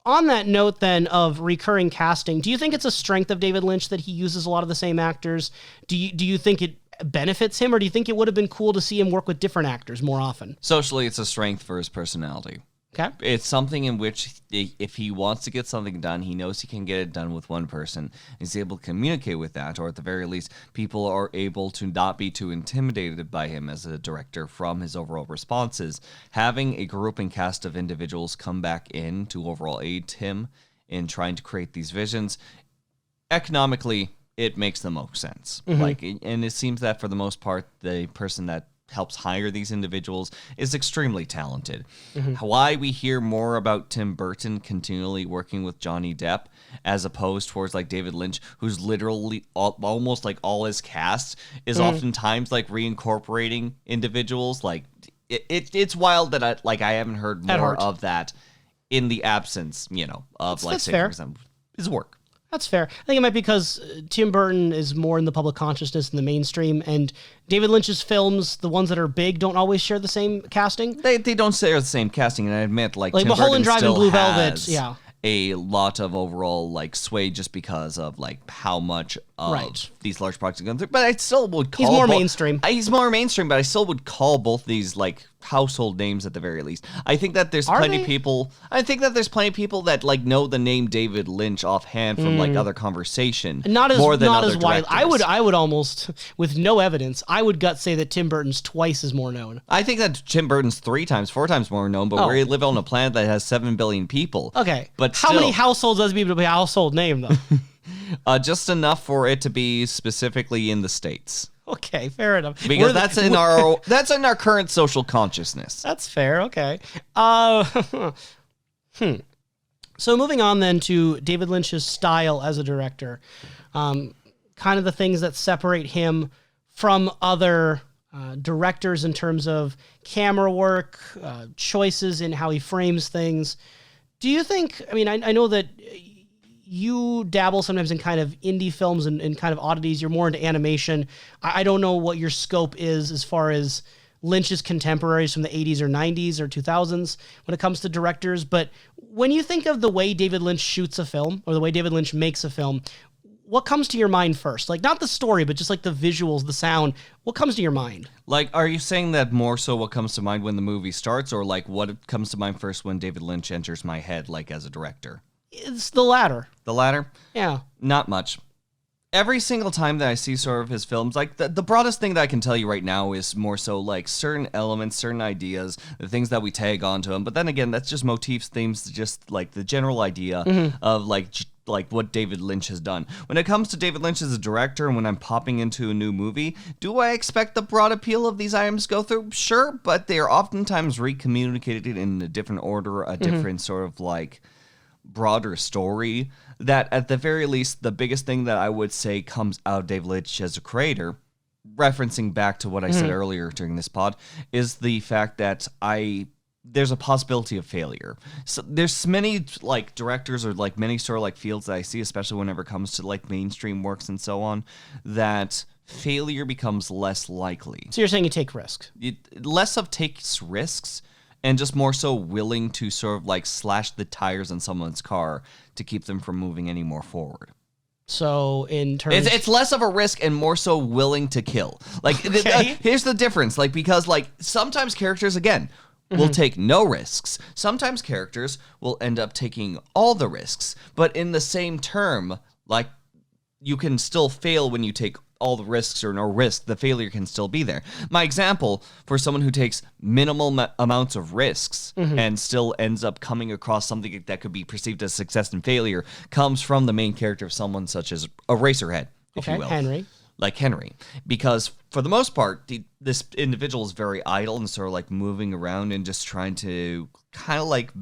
on that note then of recurring casting, do you think it's a strength of David Lynch that he uses a lot of the same actors? Do you think it benefits him, or do you think it would have been cool to see him work with different actors more often? Socially, it's a strength for his personality. Okay. It's something in which if he wants to get something done, he knows he can get it done with one person. He's able to communicate with that, or at the very least, people are able to not be too intimidated by him as a director from his overall responses. Having a group and cast of individuals come back in to overall aid him in trying to create these visions, economically, it makes the most sense. And it seems that for the most part, the person that helps hire these individuals is extremely talented. Why we hear more about Tim Burton continually working with Johnny Depp as opposed towards like David Lynch, who's literally almost like all his cast is oftentimes like reincorporating individuals. Like it's wild that I haven't heard more of that in the absence, of like, say, for example, his work. That's fair. I think it might be because Tim Burton is more in the public consciousness than the mainstream, and David Lynch's films, the ones that are big, don't always share the same casting. They don't share the same casting, and I admit, like Tim Mulholland Burton Drive and still Blue has Velvet, a lot of overall like sway just because of like how much of these large projects are going through. But I still would call he's more mainstream. He's more mainstream, but I still would call both these like household names at the very least. I think that there's plenty of people. I think that there's plenty of people that like know the name David Lynch offhand from like other conversation. Not as more than not other as wide. directors. I would almost, with no evidence, I would gut say that Tim Burton's twice as more known. I think that Tim Burton's 4 times more known, but we live on a planet that has 7 billion people. Okay, but how many households does it be to be a household name though? Just enough for it to be specifically in the States. Okay, fair enough. Because that's in our current social consciousness. That's fair. Okay. So moving on then to David Lynch's style as a director, kind of the things that separate him from other directors in terms of camera work, choices in how he frames things. Do you think, I mean, I know that you dabble sometimes in kind of indie films and kind of oddities. You're more into animation. I don't know what your scope is as far as Lynch's contemporaries from the 80s or 90s or 2000s when it comes to directors. But when you think of the way David Lynch shoots a film or the way David Lynch makes a film, what comes to your mind first? Like, not the story, but just like the visuals, the sound. What comes to your mind? Like, are you saying that more so what comes to mind when the movie starts, or like what comes to mind first when David Lynch enters my head, like as a director? It's the latter. The latter? Yeah. Not much. Every single time that I see sort of his films, like the broadest thing that I can tell you right now is more so like certain elements, certain ideas, the things that we tag onto him. But then again, that's just motifs, themes, just like the general idea of like what David Lynch has done. When it comes to David Lynch as a director and when I'm popping into a new movie, do I expect the broad appeal of these items to go through? Sure, but they are oftentimes recommunicated in a different order, a different sort of like broader story, that at the very least, the biggest thing that I would say comes out of David Lynch as a creator, referencing back to what I said earlier during this pod, is the fact that there's a possibility of failure. So there's many like directors or like many sort of like fields that I see, especially whenever it comes to like mainstream works and so on, that failure becomes less likely. So you're saying you take risks? Less of takes risks and just more so willing to sort of like slash the tires on someone's car to keep them from moving any more forward. So in terms... It's less of a risk and more so willing to kill. Like, here's the difference. Like, because like sometimes characters, again, will take no risks. Sometimes characters will end up taking all the risks. But in the same term, like, you can still fail when you take all the risks or no risk. The failure can still be there. My example, for someone who takes minimal amounts of risks and still ends up coming across something that could be perceived as success and failure, comes from the main character of someone such as a Eraserhead, if you will. Henry. Like Henry. Because for the most part, this individual is very idle and sort of like moving around and just trying to kind of like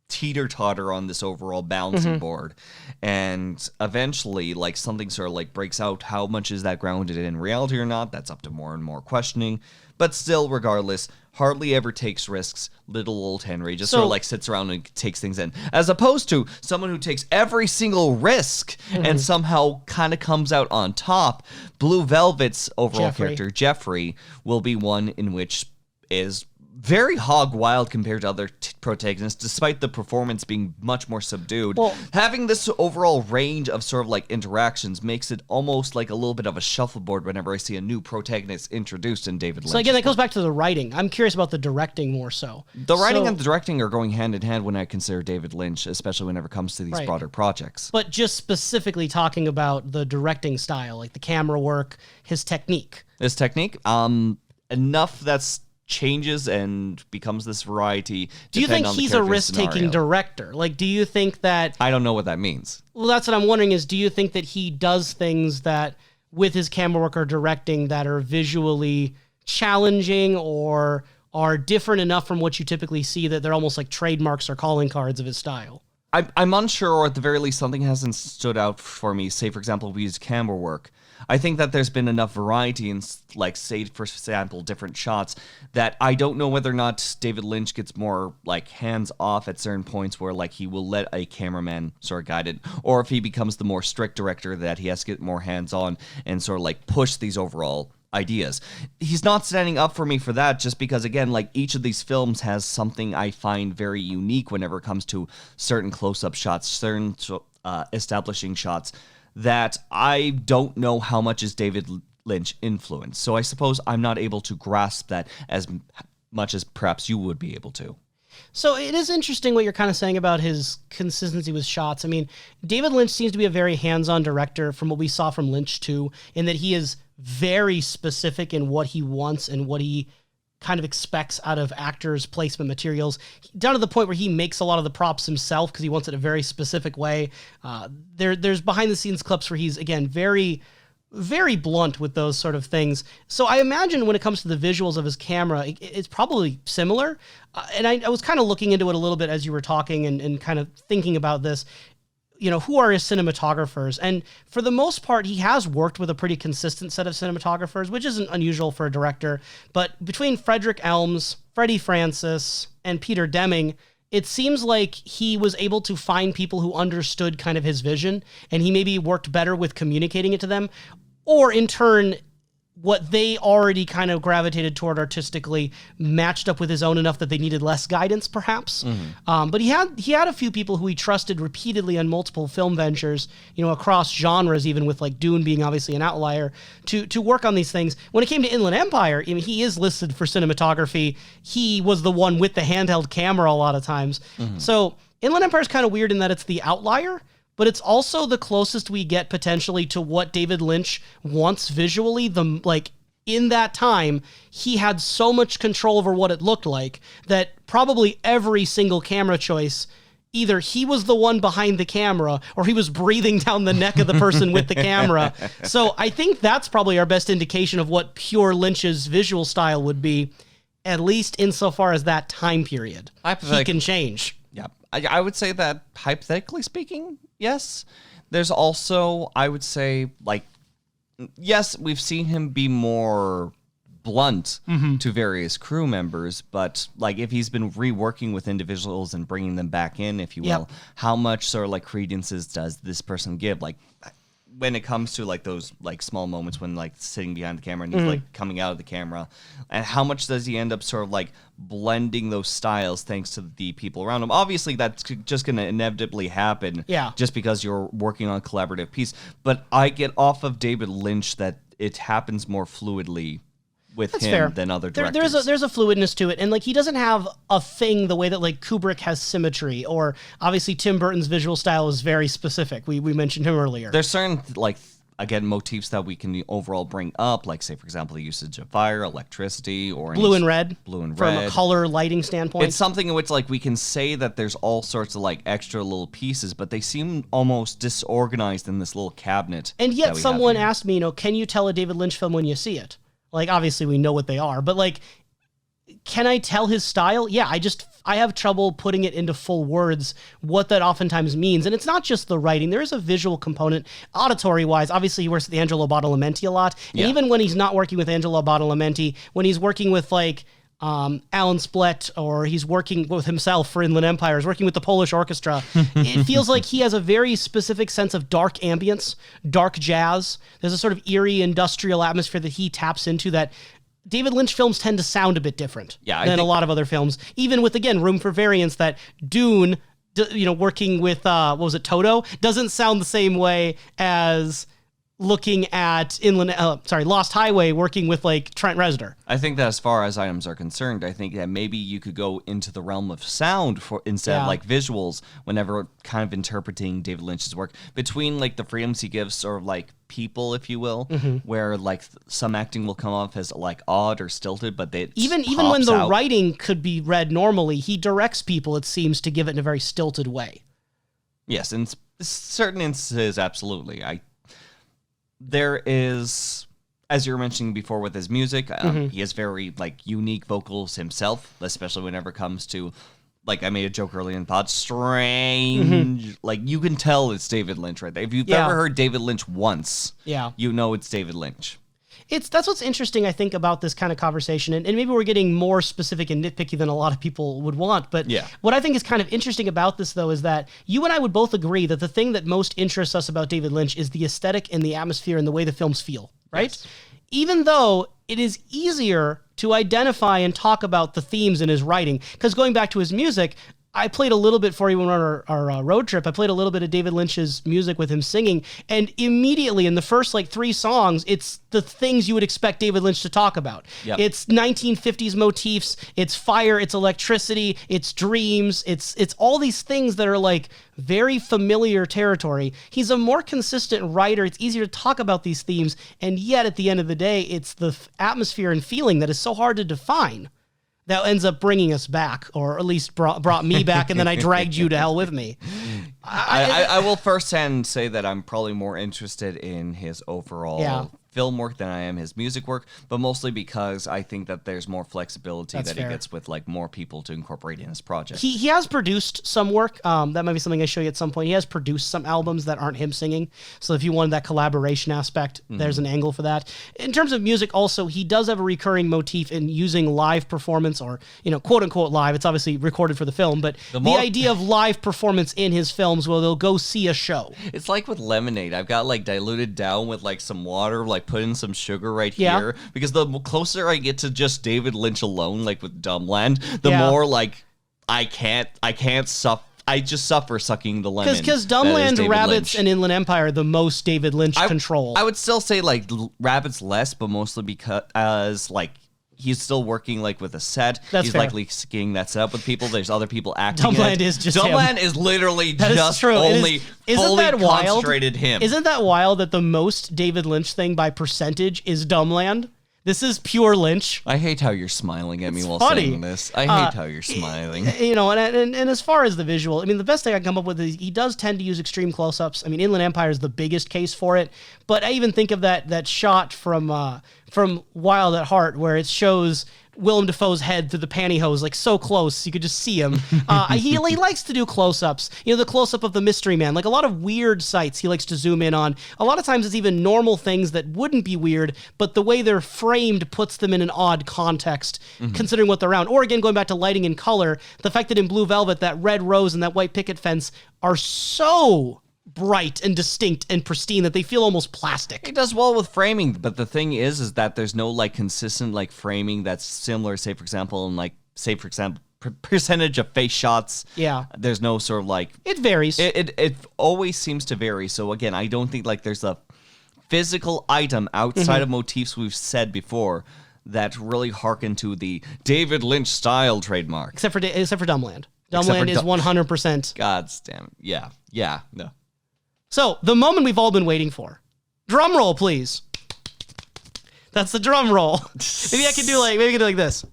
teeter-totter on this overall balancing board, and eventually like something sort of like breaks out. How much is that grounded in reality or not? That's up to more and more questioning, but still, regardless, hardly ever takes risks. Little old Henry just sort of like sits around and takes things in, as opposed to someone who takes every single risk and somehow kind of comes out on top. Blue Velvet's overall character, Jeffrey, will be one in which is very hog wild compared to other protagonists, despite the performance being much more subdued. Well, having this overall range of sort of like interactions makes it almost like a little bit of a shuffleboard whenever I see a new protagonist introduced in David Lynch. So again, that goes back to the writing. I'm curious about the directing more so. The writing and the directing are going hand in hand when I consider David Lynch, especially whenever it comes to these broader projects. But just specifically talking about the directing style, like the camera work, his technique. His technique? Enough that's changes and becomes this variety. Do you think he's a risk-taking director? Like, do you think that... I don't know what that means. Well, that's what I'm wondering is, do you think that he does things that, with his camera work or directing, that are visually challenging or are different enough from what you typically see that they're almost like trademarks or calling cards of his style? I'm unsure, or at the very least, something hasn't stood out for me. Say, for example, we use camera work. I think that there's been enough variety in, like, say, for example, different shots that I don't know whether or not David Lynch gets more, like, hands-off at certain points where, like, he will let a cameraman sort of guide it, or if he becomes the more strict director that he has to get more hands-on and sort of, like, push these overall ideas. He's not standing up for me for that, just because, again, like, each of these films has something I find very unique whenever it comes to certain close-up shots, certain establishing shots, that I don't know how much is David Lynch influence. So I suppose I'm not able to grasp that as much as perhaps you would be able to. So it is interesting what you're kind of saying about his consistency with shots. I mean, David Lynch seems to be a very hands-on director from what we saw from Lynch 2, in that he is very specific in what he wants and what he kind of expects out of actors' placement materials, down to the point where he makes a lot of the props himself because he wants it a very specific way. There's behind-the-scenes clips where he's, again, very, very blunt with those sort of things. So I imagine when it comes to the visuals of his camera, it's probably similar. And I was kind of looking into it a little bit as you were talking and kind of thinking about this. You know, who are his cinematographers? And for the most part, he has worked with a pretty consistent set of cinematographers, which isn't unusual for a director. But between Frederick Elms, Freddie Francis, and Peter Deming, it seems like he was able to find people who understood kind of his vision, and he maybe worked better with communicating it to them, or in turn, what they already kind of gravitated toward artistically matched up with his own enough that they needed less guidance, perhaps. But he had a few people who he trusted repeatedly on multiple film ventures, across genres, even with like Dune being obviously an outlier, to work on these things. When it came to Inland Empire, he is listed for cinematography. He was the one with the handheld camera a lot of times. So Inland Empire is kind of weird in that it's the outlier, but it's also the closest we get potentially to what David Lynch wants visually. In that time, he had so much control over what it looked like that probably every single camera choice, either he was the one behind the camera or he was breathing down the neck of the person with the camera. So I think that's probably our best indication of what pure Lynch's visual style would be, at least insofar as that time period. He can change. Yeah, I would say that hypothetically speaking, yes. There's also, I would say, yes, we've seen him be more blunt to various crew members, but if he's been reworking with individuals and bringing them back in, if you will, how much sort of credences does this person give? When it comes to those small moments when sitting behind the camera and he's coming out of the camera, and how much does he end up sort of blending those styles thanks to the people around him? Obviously that's just going to inevitably happen just because you're working on a collaborative piece, but I get off of David Lynch that it happens more fluidly with That's him fair. than other directors. There's a fluidness to it, and he doesn't have a thing the way that Kubrick has symmetry, or obviously Tim Burton's visual style is very specific. We mentioned him earlier. There's certain again motifs that we can overall bring up, say for example the usage of fire, electricity, or blue and red from a color lighting standpoint. It's something in which we can say that there's all sorts of extra little pieces, but they seem almost disorganized in this little cabinet. And yet someone asked me, can you tell a David Lynch film when you see it? Obviously we know what they are, but can I tell his style? Yeah, I have trouble putting it into full words what that oftentimes means. And it's not just the writing. There is a visual component, auditory-wise. Obviously, he works with Angelo Badalamenti a lot. And even when he's not working with Angelo Badalamenti, when he's working with, Alan Splett, or he's working with himself for Inland Empire, he's working with the Polish Orchestra, it feels like he has a very specific sense of dark ambience, dark jazz. There's a sort of eerie industrial atmosphere that he taps into that David Lynch films tend to sound a bit different than a lot of other films, even with, again, room for variance. That Dune, working with, Toto, doesn't sound the same way as looking at Lost Highway working with Trent Reznor. I think that as far as items are concerned, I think that maybe you could go into the realm of sound instead of visuals whenever kind of interpreting David Lynch's work, between the freedoms he gives sort of people, if you will, where some acting will come off as odd or stilted, but they even when the writing could be read normally, he directs people, it seems, to give it in a very stilted way. Yes, in certain instances, absolutely. There is, as you were mentioning before with his music, he has very unique vocals himself, especially whenever it comes to, I made a joke earlier in the pod, strange. You can tell it's David Lynch right there. If you've ever heard David Lynch once, you know it's David Lynch. That's what's interesting, I think, about this kind of conversation, and maybe we're getting more specific and nitpicky than a lot of people would want, but what I think is kind of interesting about this, though, is that you and I would both agree that the thing that most interests us about David Lynch is the aesthetic and the atmosphere and the way the films feel, right? Yes. Even though it is easier to identify and talk about the themes in his writing, because going back to his music, I played a little bit for you when we were on our road trip. I played a little bit of David Lynch's music with him singing, and immediately in the first 3 songs, it's the things you would expect David Lynch to talk about. Yep. It's 1950s motifs, it's fire, it's electricity, it's dreams, it's all these things that are very familiar territory. He's a more consistent writer. It's easier to talk about these themes, and yet at the end of the day, it's the atmosphere and feeling that is so hard to define that ends up bringing us back, or at least brought me back, and then I dragged you to hell with me. I will firsthand say that I'm probably more interested in his overall film work than I am his music work, but mostly because I think that there's more flexibility That's that fair. he gets with like more people to incorporate in his project. He has produced some work. That might be something I show you at some point. He has produced some albums that aren't him singing. So if you wanted that collaboration aspect, there's an angle for that. In terms of music, also, he does have a recurring motif in using live performance, or quote unquote live. It's obviously recorded for the film, but the idea of live performance in his films, where they'll go see a show. It's like with lemonade. I've got like diluted down with like some water, like put in some sugar right Yeah. here, because the closer I get to just David Lynch alone, like with Dumbland, the Yeah. more like I can't suffer. I just suffer sucking the lemon. Because that is Dumbland, David Rabbits, Lynch. and Inland Empire are the most David Lynch control. I would still say like Rabbits less, but mostly because like he's still working like with a set. That's he's fair. likely skiing that set up with people. There's other people acting. Dumbland in it. is just Dumbland him. is literally That is just true. It only isn't fully that wild? concentrated him. Isn't that wild that the most David Lynch thing by percentage is Dumbland? This is pure Lynch. I hate how you're smiling at me while funny. saying this. I hate how you're smiling. And as far as the visual, I mean, the best thing I can come up with is he does tend to use extreme close-ups. I mean, Inland Empire is the biggest case for it, but I even think of that shot from Wild at Heart where it shows Willem Dafoe's head through the pantyhose, like so close you could just see him. He likes to do close-ups. The close-up of the mystery man, like a lot of weird sights he likes to zoom in on. A lot of times it's even normal things that wouldn't be weird, but the way they're framed puts them in an odd context, considering what they're around. Or again, going back to lighting and color, the fact that in Blue Velvet, that red rose and that white picket fence are so bright and distinct and pristine that they feel almost plastic. He does well with framing, but the thing is that there's no like consistent like framing that's similar. Say for example, percentage of face shots. Yeah. There's no sort of like It varies. It always seems to vary. So again, I don't think like there's a physical item outside of motifs we've said before that really harken to the David Lynch style trademark. Except for Dumbland. Except for Dumbland is 100%. God damn it. Yeah. No. So, the moment we've all been waiting for. Drum roll, please. That's the drum roll. Maybe I can do like this.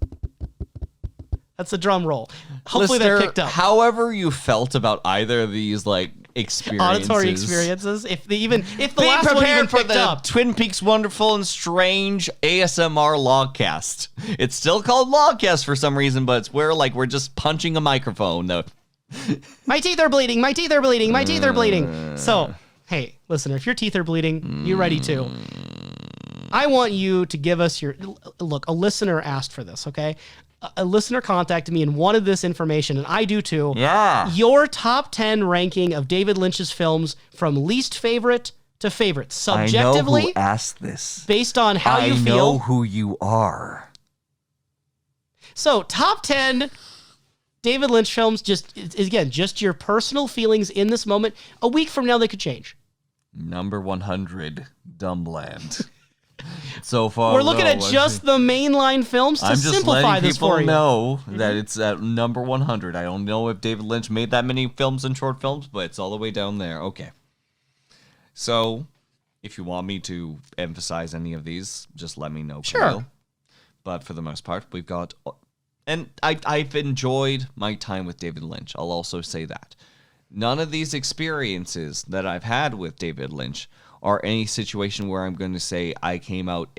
That's the drum roll. Hopefully Listener, that picked up. However you felt about either of these like experiences. Auditory experiences. If the Be last one even prepared for picked the up. Twin Peaks Wonderful and Strange ASMR Logcast. It's still called Logcast for some reason, but it's where like we're just punching a microphone. No. My teeth are bleeding. My teeth are bleeding. My teeth are bleeding. So, hey, listener, if your teeth are bleeding, you ready to? I want you to give us your look. A listener asked for this, okay? A listener contacted me and wanted this information, and I do too. Yeah. Your top 10 ranking of David Lynch's films from least favorite to favorite, subjectively, I know who asked this. based on how you feel. I know who you are. So, top 10 David Lynch films, just your personal feelings in this moment. A week from now, they could change. Number 100, Dumbland. So far, We're looking at just the mainline films to I'm just simplify letting this people for you. know that it's at number 100. I don't know if David Lynch made that many films and short films, but it's all the way down there. Okay. So, if you want me to emphasize any of these, just let me know. Sure. Kalil. But for the most part, we've got... And I've enjoyed my time with David Lynch. I'll also say that. None of these experiences that I've had with David Lynch are any situation where I'm going to say I came out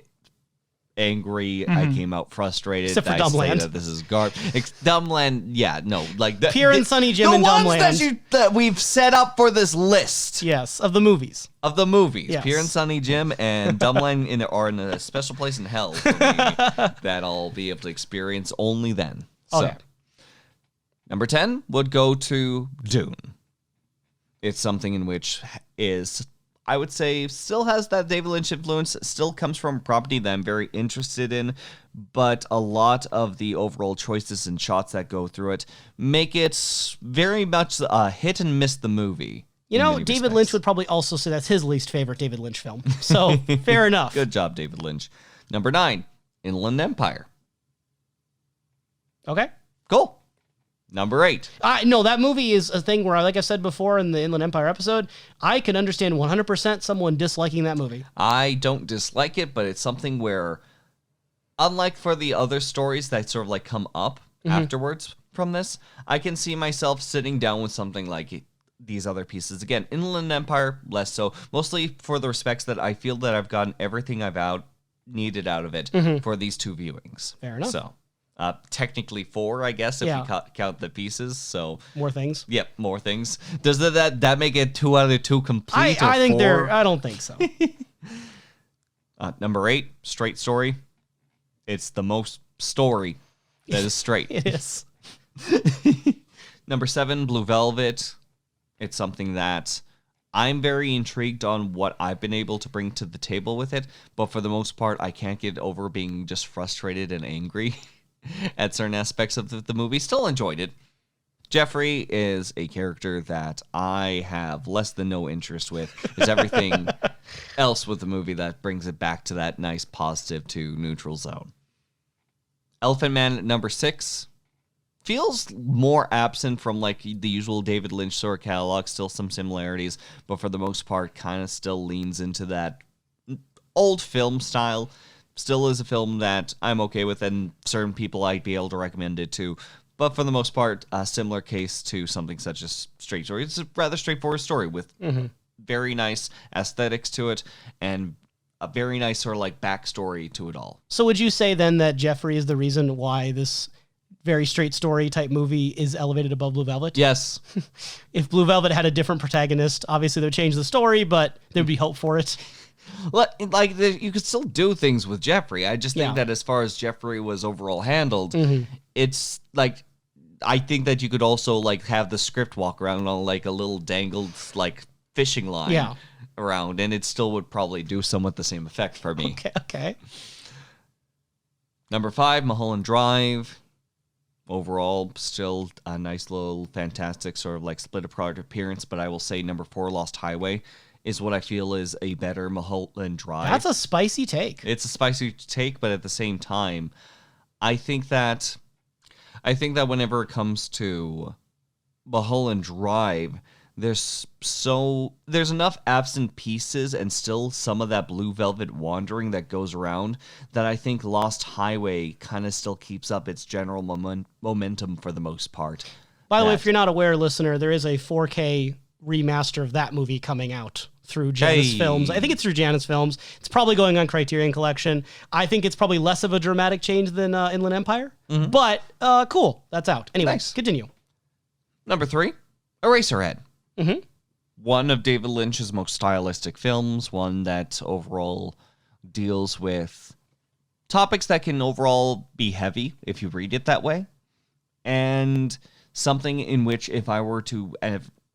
angry, I came out frustrated. Except for I say Dumbland. that this is garbage. Dumbland, yeah, no, like that. Pure and Sunny Jim and The ones Dumbland. that we've set up for this list Yes, of the movies. of the movies, Yes. Pure and Sunny Jim and Dumbland are in a special place in hell for me that I'll be able to experience only then. So, Okay. number 10 would go to Dune. It's something in which is, I would say, still has that David Lynch influence, still comes from a property that I'm very interested in, but a lot of the overall choices and shots that go through it make it very much a hit and miss the movie. You in know, many David respects. Lynch would probably also say that's his least favorite David Lynch film. So, fair enough. Good job, David Lynch. Number 9, Inland Empire. Okay. Cool. Number 8. No, that movie is a thing where, like I said before in the Inland Empire episode, I can understand 100% someone disliking that movie. I don't dislike it, but it's something where, unlike for the other stories that sort of like come up afterwards from this, I can see myself sitting down with something like these other pieces. Again, Inland Empire, less so. Mostly for the respects that I feel that I've gotten everything I've needed out of it for these 2 viewings. Fair enough. So, technically 4, I guess, if you count the pieces. So more things. Yep, more things. Does that make it 2 out of 2 complete? I think 4? I don't think so. Number 8, straight story. It's the most story that is straight. It is. Number 7, Blue Velvet. It's something that I'm very intrigued on what I've been able to bring to the table with it, but for the most part, I can't get over being just frustrated and angry at certain aspects of the movie. Still enjoyed it. Jeffrey is a character that I have less than no interest with. There's everything else with the movie that brings it back to that nice positive to neutral zone. Elephant Man at number 6 feels more absent from like the usual David Lynch sort of catalog. Still some similarities, but for the most part, kind of still leans into that old film style. Still is a film that I'm okay with, and certain people I'd be able to recommend it to. But for the most part, a similar case to something such as Straight Story. It's a rather straightforward story with very nice aesthetics to it and a very nice sort of like backstory to it all. So would you say then that Jeffrey is the reason why this very straight story type movie is elevated above Blue Velvet? Yes. If Blue Velvet had a different protagonist, obviously they would change the story, but there would be hope for it. Like you could still do things with Jeffrey. I just think that as far as Jeffrey was overall handled, it's like I think that you could also like have the script walk around on like a little dangled like fishing line around, and it still would probably do somewhat the same effect for me. Okay. Number 5, Mulholland Drive. Overall, still a nice little fantastic sort of like split product appearance, but I will say number 4, Lost Highway, is what I feel is a better Mulholland Drive. That's a spicy take. It's a spicy take, but at the same time, I think that whenever it comes to Mulholland Drive, there's enough absent pieces and still some of that Blue Velvet wandering that goes around that I think Lost Highway kind of still keeps up its general momentum for the most part. By the way, if you're not aware, listener, there is a 4K remaster of that movie coming out through Janus Films. I think it's through Janus Films. It's probably going on Criterion Collection. I think it's probably less of a dramatic change than Inland Empire, but cool. That's out. Anyway, continue. Number 3, Eraserhead. One of David Lynch's most stylistic films, one that overall deals with topics that can overall be heavy if you read it that way, and something in which if I were to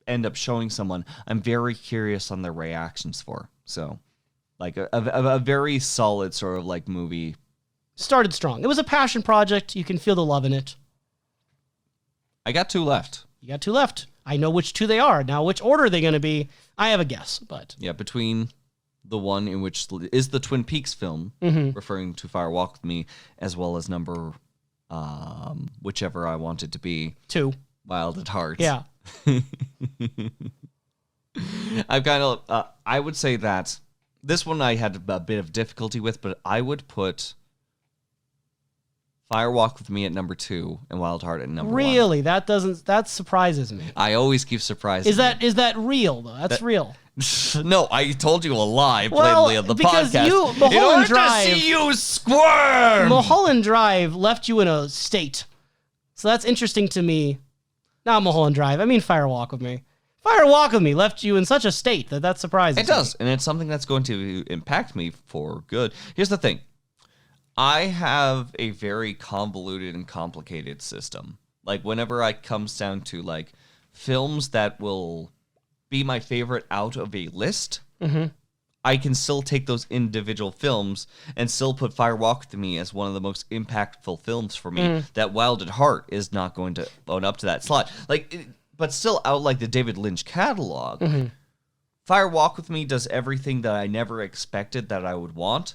end up showing someone, I'm very curious on their reactions for. So, like a very solid sort of like movie. Started strong. It was a passion project. You can feel the love in it. I got 2 left. You got 2 left. I know which 2 they are. Now, which order are they going to be? I have a guess, but... Yeah, between the one in which is the Twin Peaks film, referring to Fire Walk With Me, as well as number, whichever I want it to be. 2. Wild at Heart. Yeah. I've kind of, I would say that this one I had a bit of difficulty with, but I would put Fire Walk With Me at number 2 and Wild Heart at number 1. Really? That surprises me. I always keep surprising Is that real though? That's real. No, I told you a lie blatantly on the because podcast. Mulholland Drive, to see you squirm! Mulholland Drive left you in a state. So that's interesting to me. Not Mulholland Drive. I mean Fire Walk With Me. Fire Walk With Me left you in such a state that surprises me. It does, and it's something that's going to impact me for good. Here's the thing. I have a very convoluted and complicated system. Like, whenever it comes down to, like, films that will be my favorite out of a list, I can still take those individual films and still put Fire Walk With Me as one of the most impactful films for me. That Wild at Heart is not going to own up to that slot. But still out like the David Lynch catalog, Fire Walk With Me does everything that I never expected that I would want.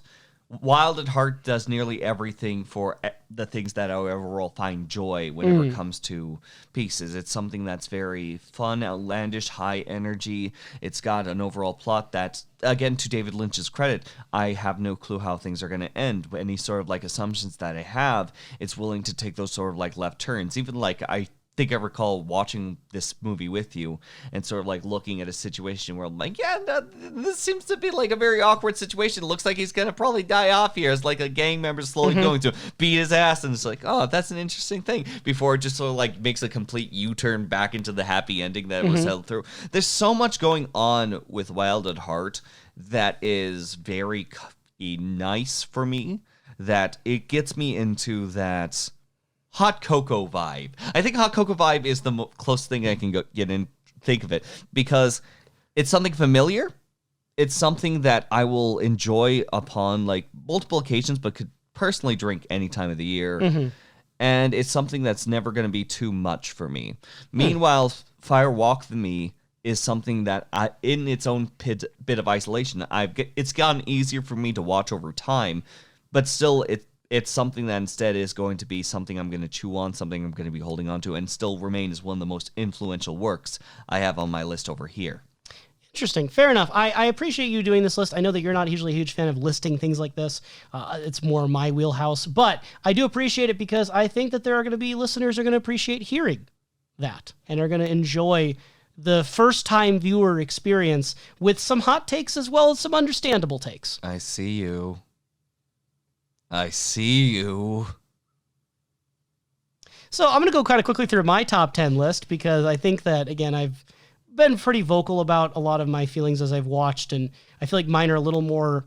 Wild at Heart does nearly everything for the things that I overall find joy whenever it comes to pieces. It's something that's very fun, outlandish, high energy. It's got an overall plot that, again, to David Lynch's credit, I have no clue how things are going to end. Any sort of like assumptions that I have, it's willing to take those sort of like left turns. Even like I think I recall watching this movie with you and sort of like looking at a situation where I'm like, yeah, no, this seems to be like a very awkward situation. It looks like he's going to probably die off here as like a gang member slowly going to beat his ass. And it's like, oh, that's an interesting thing, before it just sort of like makes a complete U-turn back into the happy ending that it was held through. There's so much going on with Wild at Heart that is very nice for me, that it gets me into that hot cocoa vibe. I think hot cocoa vibe is the closest thing I can think of it, because it's something familiar. It's something that I will enjoy upon like multiple occasions, but could personally drink any time of the year. And it's something that's never going to be too much for me. Meanwhile, Fire Walk with Me is something that in its own bit of isolation, it's gotten easier for me to watch over time, but still it's something that instead is going to be something I'm going to chew on, something I'm going to be holding on to, and still remain as one of the most influential works I have on my list over here. Interesting. Fair enough. I appreciate you doing this list. I know that you're not usually a huge fan of listing things like this. It's more my wheelhouse, but I do appreciate it because I think that there are going to be listeners who are going to appreciate hearing that and are going to enjoy the first-time viewer experience with some hot takes as well as some understandable takes. I see you. So I'm going to go kind of quickly through my top 10 list because I think that, again, I've been pretty vocal about a lot of my feelings as I've watched, and I feel like mine are a little more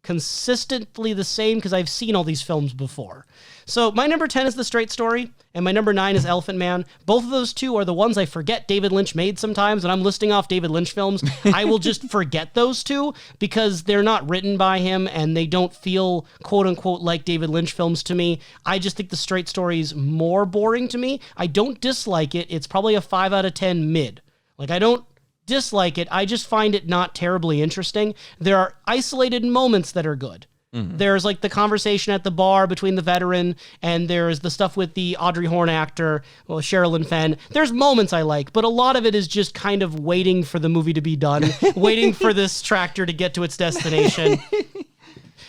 consistently the same because I've seen all these films before. So my number 10 is The Straight Story, and my number 9 is Elephant Man. Both of those two are the ones I forget David Lynch made sometimes. When I'm listing off David Lynch films, I will just forget those two because they're not written by him and they don't feel quote-unquote like David Lynch films to me. I just think The Straight Story is more boring to me. I don't dislike it. It's probably a 5 out of 10 mid. Like, I don't dislike it. I just find it not terribly interesting. There are isolated moments that are good. There's like the conversation at the bar between the veteran, and there's the stuff with the Audrey Horne actor, well, Sherilyn Fenn. There's moments I like, but a lot of it is just kind of waiting for the movie to be done, waiting for this tractor to get to its destination.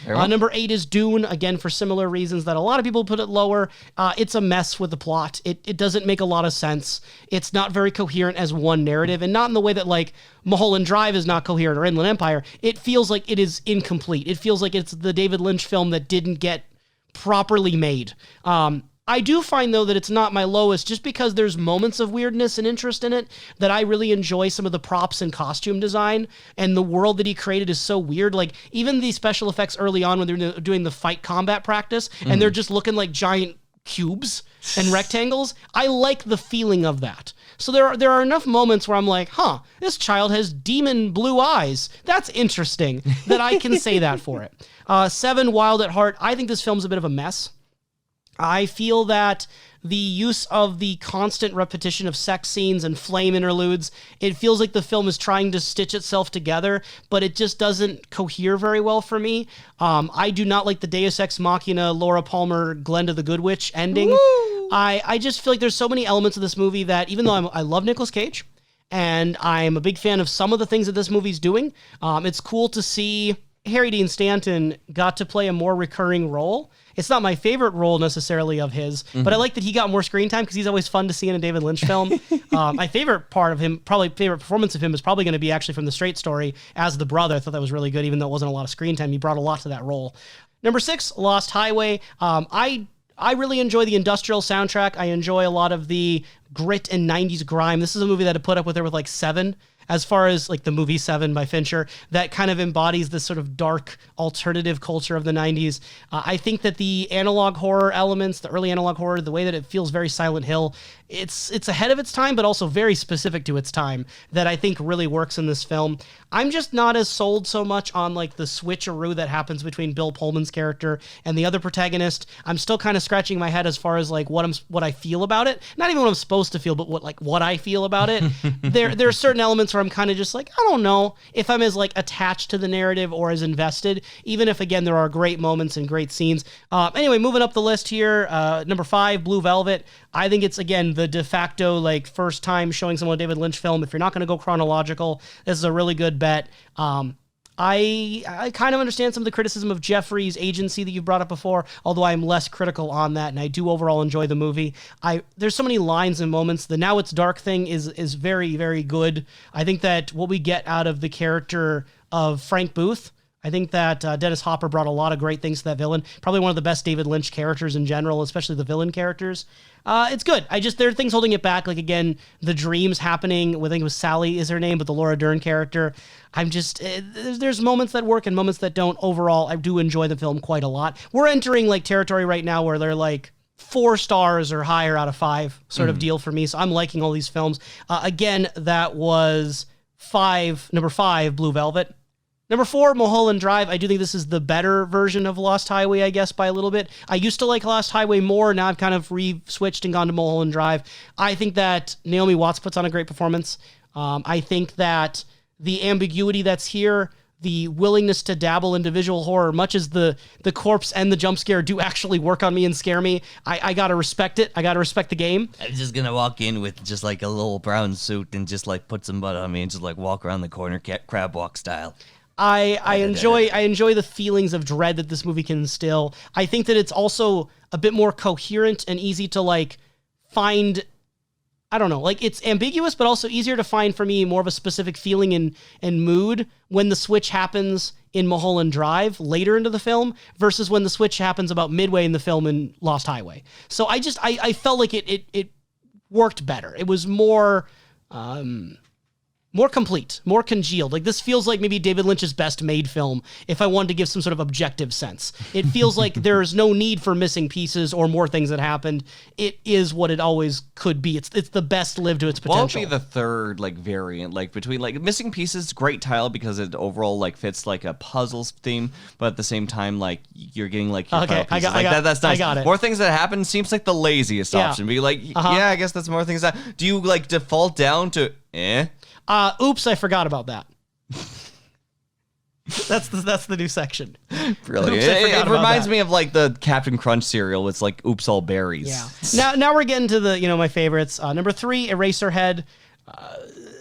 Number 8 is Dune, again, for similar reasons that a lot of people put it lower. It's a mess with the plot. It doesn't make a lot of sense. It's not very coherent as one narrative, and not in the way that, like, Mulholland Drive is not coherent or Inland Empire. It feels like it is incomplete. It feels like it's the David Lynch film that didn't get properly made. I do find, though, that it's not my lowest just because there's moments of weirdness and interest in it that I really enjoy. Some of the props and costume design, and the world that he created is so weird. Like, even the special effects early on when they're doing the fight combat practice, and they're just looking like giant cubes and rectangles. I like the feeling of that. So there are enough moments where I'm like, this child has demon blue eyes. That's interesting that I can say that for it. 7, Wild at Heart. I think this film's a bit of a mess. I feel that the use of the constant repetition of sex scenes and flame interludes, it feels like the film is trying to stitch itself together, but it just doesn't cohere very well for me. I do not like the Deus Ex Machina, Laura Palmer, Glenda the Good Witch ending. I just feel like there's so many elements of this movie that, even though I love Nicolas Cage, and I'm a big fan of some of the things that this movie's doing, it's cool to see Harry Dean Stanton got to play a more recurring role. It's not my favorite role necessarily of his, but I like that he got more screen time because he's always fun to see in a David Lynch film. My favorite part of him, probably favorite performance of him, is probably going to be actually from The Straight Story as the brother. I thought that was really good, even though it wasn't a lot of screen time. He brought a lot to that role. Number 6, Lost Highway. I really enjoy the industrial soundtrack. I enjoy a lot of the grit and 90s grime. This is a movie that I put up with her with like 7. As far as like the movie 7 by Fincher, that kind of embodies this sort of dark alternative culture of the 90s. I think that the analog horror elements, the early analog horror, the way that it feels very Silent Hill, it's ahead of its time, but also very specific to its time, that I think really works in this film. I'm just not as sold so much on like the switcheroo that happens between Bill Pullman's character and the other protagonist. I'm still kind of scratching my head as far as like what I feel about it. Not even what I'm supposed to feel, but what I feel about it. There are certain elements where I'm kind of just like, I don't know if I'm as like attached to the narrative or as invested, even if, again, there are great moments and great scenes. Anyway, moving up the list here, number 5, Blue Velvet. I think it's, again, the de facto like first time showing someone a David Lynch film. If you're not going to go chronological, this is a really good bet. I kind of understand some of the criticism of Jeffrey's agency that you've brought up before, although I'm less critical on that, and I do overall enjoy the movie. There's so many lines and moments. The Now It's Dark thing is very, very good. I think that what we get out of the character of Frank Booth, I think that Dennis Hopper brought a lot of great things to that villain. Probably one of the best David Lynch characters in general, especially the villain characters. It's good. There are things holding it back. Like, again, the dreams happening. I think it was Sally is her name, but the Laura Dern character. There's moments that work and moments that don't. Overall, I do enjoy the film quite a lot. We're entering like territory right now where they're like 4 stars or higher out of 5 sort of deal for me. So I'm liking all these films. Again, that was number 5, Blue Velvet. Number 4, Mulholland Drive. I do think this is the better version of Lost Highway, I guess, by a little bit. I used to like Lost Highway more. Now I've kind of re-switched and gone to Mulholland Drive. I think that Naomi Watts puts on a great performance. I think that the ambiguity that's here, the willingness to dabble into visual horror, much as the corpse and the jump scare do actually work on me and scare me, I gotta respect it. I gotta respect the game. I'm just gonna walk in with just like a little brown suit and just like put some butt on me and just like walk around the corner crab walk style. I enjoy the feelings of dread that this movie can instill. I think that it's also a bit more coherent and easy to like find. I don't know, like it's ambiguous, but also easier to find for me more of a specific feeling and mood when the switch happens in Mulholland Drive later into the film versus when the switch happens about midway in the film in Lost Highway. So I felt like it worked better. It was more complete, more congealed. Like this feels like maybe David Lynch's best made film if I wanted to give some sort of objective sense. It feels like there's no need for missing pieces or more things that happened. It is what it always could be. It's the best lived to its potential. What would be the third like variant, like between like missing pieces? Great title because it overall like fits like a puzzles theme, but at the same time like you're getting like your okay, pieces. That's nice. I got it. More things that happen seems like the laziest option. Be like, yeah, I guess that's more things that. Do you like default down to oops, I forgot about that. That's the new section. Brilliant. It reminds me of like the Captain Crunch cereal. It's like oops all berries. Yeah. Now we're getting to the my favorites. Number 3, Eraserhead.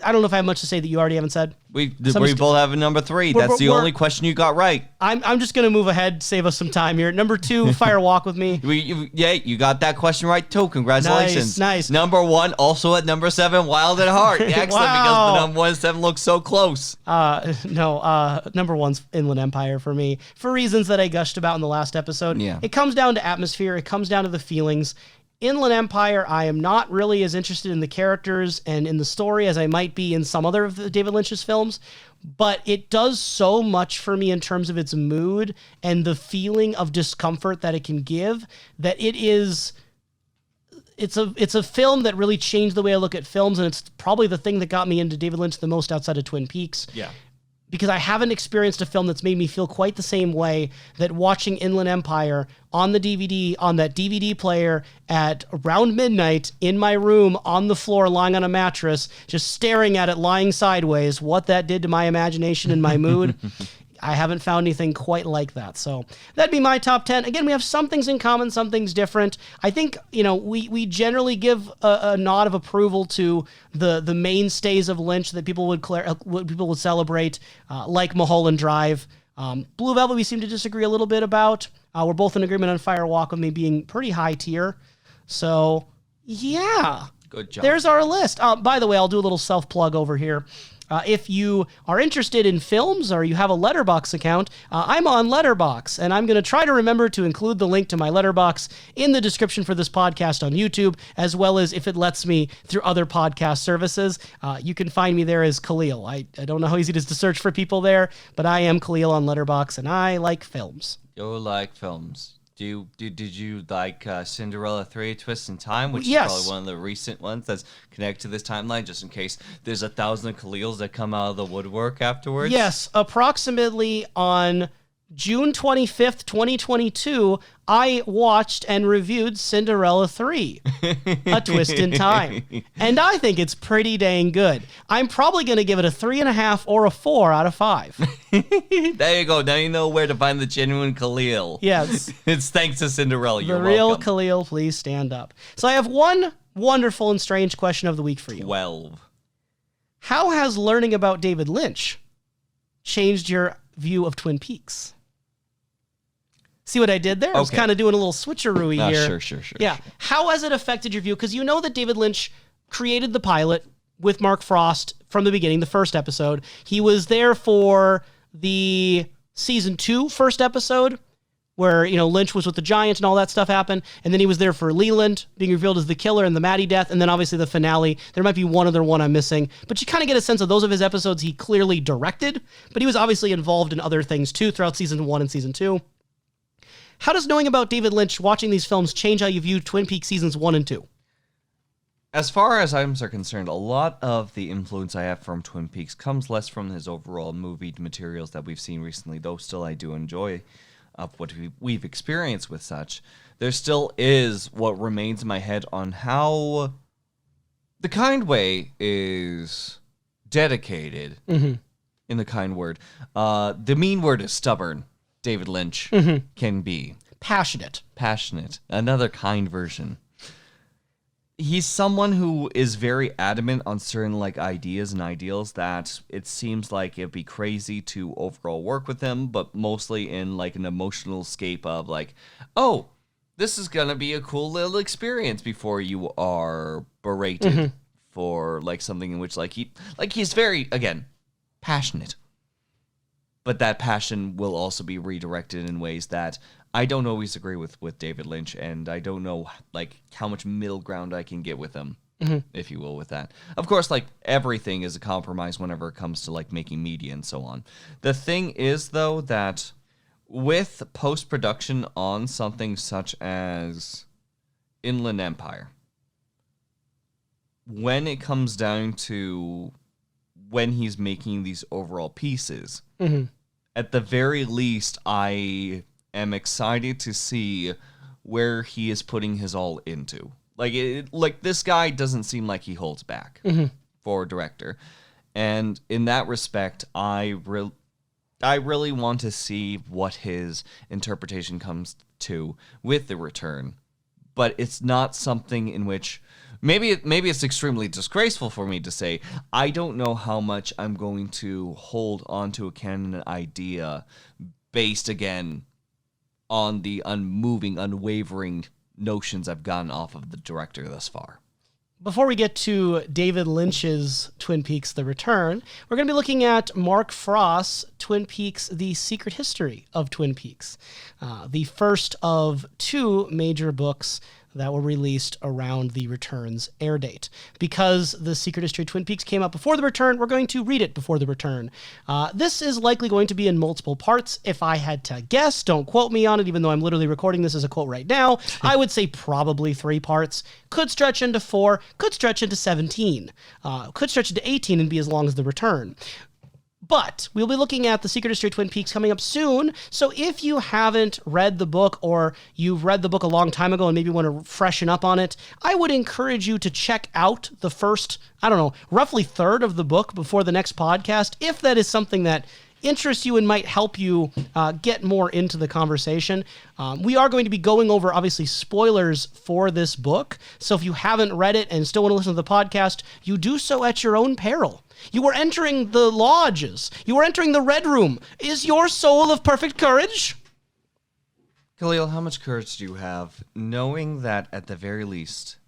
I don't know if I have much to say that you already haven't said. We both have a number 3. That's the only question you got right. I'm just gonna move ahead, save us some time here. Number 2, Fire Walk with Me. You got that question right too. Congratulations. Nice. Number 1, also at number 7, Wild at Heart. Excellent, because the number 1 and 7 look so close. No. Number 1's Inland Empire for me, for reasons that I gushed about in the last episode. Yeah. It comes down to atmosphere. It comes down to the feelings. Inland Empire, I am not really as interested in the characters and in the story as I might be in some other of David Lynch's films, but it does so much for me in terms of its mood and the feeling of discomfort that it can give, that it's a film that really changed the way I look at films, and it's probably the thing that got me into David Lynch the most outside of Twin Peaks. Yeah. Because I haven't experienced a film that's made me feel quite the same way that watching Inland Empire on the DVD, on that DVD player at around midnight in my room on the floor lying on a mattress, just staring at it lying sideways, what that did to my imagination and my mood. I haven't found anything quite like that. So that'd be my top 10. Again, we have some things in common, some things different. I think, we generally give a nod of approval to the mainstays of Lynch that people would celebrate, like Mulholland Drive. Blue Velvet, we seem to disagree a little bit about. We're both in agreement on Fire Walk with Me being pretty high tier. So, yeah. Good job. There's our list. By the way, I'll do a little self-plug over here. If you are interested in films or you have a Letterboxd account, I'm on Letterboxd, and I'm going to try to remember to include the link to my Letterboxd in the description for this podcast on YouTube, as well as if it lets me through other podcast services. You can find me there as Kalil. I don't know how easy it is to search for people there, but I am Kalil on Letterboxd, and I like films. You like films. Did you like Cinderella 3 Twists in Time, which Yes. is probably one of the recent ones that's connected to this timeline, just in case there's 1,000 Kalils that come out of the woodwork afterwards? Yes, approximately on June 25th, 2022, I watched and reviewed Cinderella 3, A Twist in Time. And I think it's pretty dang good. I'm probably going to give it a 3.5 or a 4 out of 5. There you go. Now you know where to find the genuine Kalil. Yes. It's thanks to Cinderella. You're The real welcome. Kalil, please stand up. So I have one wonderful and strange question of the week for you. 12. How has learning about David Lynch changed your view of Twin Peaks? See what I did there? I was kind of doing a little switcheroo here. Sure. Yeah. How has it affected your view? Because you know that David Lynch created the pilot with Mark Frost from the beginning, the first episode. He was there for the season 2 first episode, where, you know, Lynch was with the giant and all that stuff happened. And then he was there for Leland being revealed as the killer and the Maddie death. And then obviously the finale. There might be one other one I'm missing. But you kind of get a sense of those of his episodes he clearly directed. But he was obviously involved in other things too throughout season 1 and season 2. How does knowing about David Lynch, watching these films, change how you view Twin Peaks seasons 1 and 2? As far as I'm concerned, a lot of the influence I have from Twin Peaks comes less from his overall movie materials that we've seen recently, though still I do enjoy what we've experienced with such. There still is what remains in my head on how the kind way is dedicated, in the kind word. The mean word is stubborn, David Lynch can be. Passionate. Another kind version. He's someone who is very adamant on certain like ideas and ideals that it seems like it'd be crazy to overall work with him, but mostly in like an emotional escape of like, oh, this is gonna be a cool little experience before you are berated for like something in which he's very, again, passionate. But that passion will also be redirected in ways that I don't always agree with David Lynch, and I don't know like how much middle ground I can get with him, if you will, with that. Of course, like everything is a compromise whenever it comes to like making media and so on. The thing is, though, that with post-production on something such as Inland Empire, when it comes down to when he's making these overall pieces, at the very least, I am excited to see where he is putting his all into. Like this guy doesn't seem like he holds back for a director, and in that respect, I really want to see what his interpretation comes to with The Return. But it's not something in which maybe it's extremely disgraceful for me to say. I don't know how much I'm going to hold onto a canon idea based again on the unmoving, unwavering notions I've gotten off of the director thus far. Before we get to David Lynch's Twin Peaks: The Return, we're going to be looking at Mark Frost's Twin Peaks: The Secret History of Twin Peaks, the first of 2 major books that were released around The Return's air date. Because The Secret History of Twin Peaks came out before The Return, we're going to read it before The Return. This is likely going to be in multiple parts. If I had to guess, don't quote me on it, even though I'm literally recording this as a quote right now, I would say probably 3 parts. Could stretch into 4, could stretch into 17, could stretch into 18 and be as long as The Return. But we'll be looking at The Secret History of Twin Peaks coming up soon. So if you haven't read the book, or you've read the book a long time ago and maybe want to freshen up on it, I would encourage you to check out the first, roughly third of the book before the next podcast, if that is something that interests you and might help you get more into the conversation. We are going to be going over, obviously, spoilers for this book. So if you haven't read it and still want to listen to the podcast, you do so at your own peril. You are entering the lodges. You are entering the Red Room. Is your soul of perfect courage? Kalil, how much courage do you have, knowing that at the very least,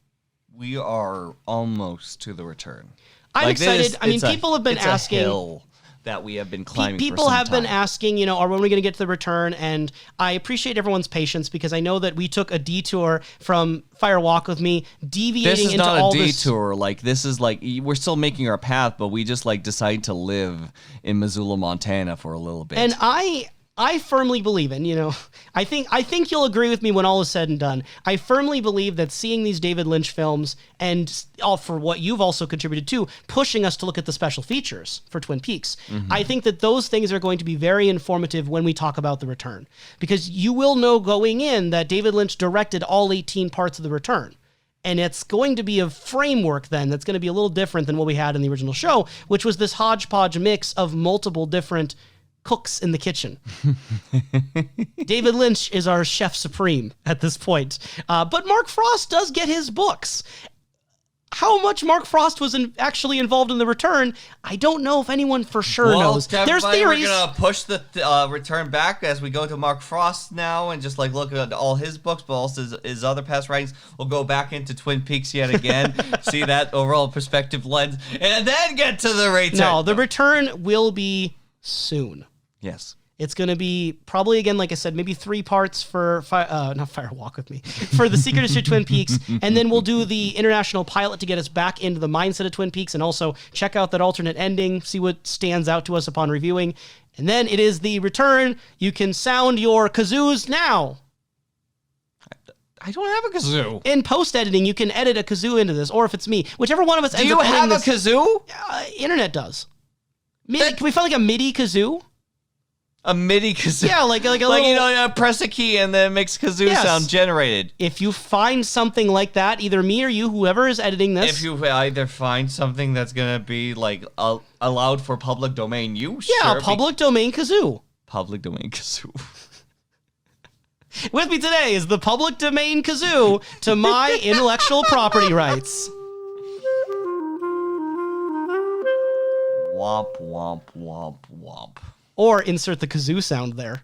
we are almost to The Return? I'm excited. People have been asking. It's a hill that we have been climbing for some time. People have been asking, are when we going to get to The Return? And I appreciate everyone's patience, because I know that we took a detour from Fire Walk with Me, deviating into all this. This is not a detour. Like, this is like, we're still making our path, but we just like decided to live in Missoula, Montana for a little bit. And I firmly believe, and I think you'll agree with me when all is said and done. I firmly believe that seeing these David Lynch films, and all for what you've also contributed to, pushing us to look at the special features for Twin Peaks, I think that those things are going to be very informative when we talk about The Return. Because you will know going in that David Lynch directed all 18 parts of The Return. And it's going to be a framework then that's going to be a little different than what we had in the original show, which was this hodgepodge mix of multiple different cooks in the kitchen. David Lynch is our chef supreme at this point. But Mark Frost does get his books. how much Mark Frost was actually involved in the return, I don't know if anyone for sure knows. There's theories. We're gonna push the return back as we go to Mark Frost now, and just like look at all his books, but also his other past writings. We'll go back into Twin Peaks yet again, see that overall perspective lens, and then get to the return. No, the return will be soon. Yes. It's going to be probably, again, like I said, maybe 3 parts for not Fire Walk with Me, for The Secret History of Twin Peaks. And then we'll do the international pilot to get us back into the mindset of Twin Peaks and also check out that alternate ending, see what stands out to us upon reviewing. And then it is the return. You can sound your kazoos now. I don't have a kazoo. In post-editing, you can edit a kazoo into this, or if it's me, whichever one of us Do ends you up editing have a this, kazoo? Internet does. Can we find like a MIDI kazoo? A MIDI kazoo? Yeah, like a little... you press a key and then it makes kazoo sound generated. If you find something like that, either me or you, whoever is editing this... If you either find something that's going to be like allowed for public domain use. Yeah, a public domain kazoo. Public domain kazoo. With me today is the public domain kazoo to my intellectual property rights. Womp, womp, womp, womp. Or insert the kazoo sound there.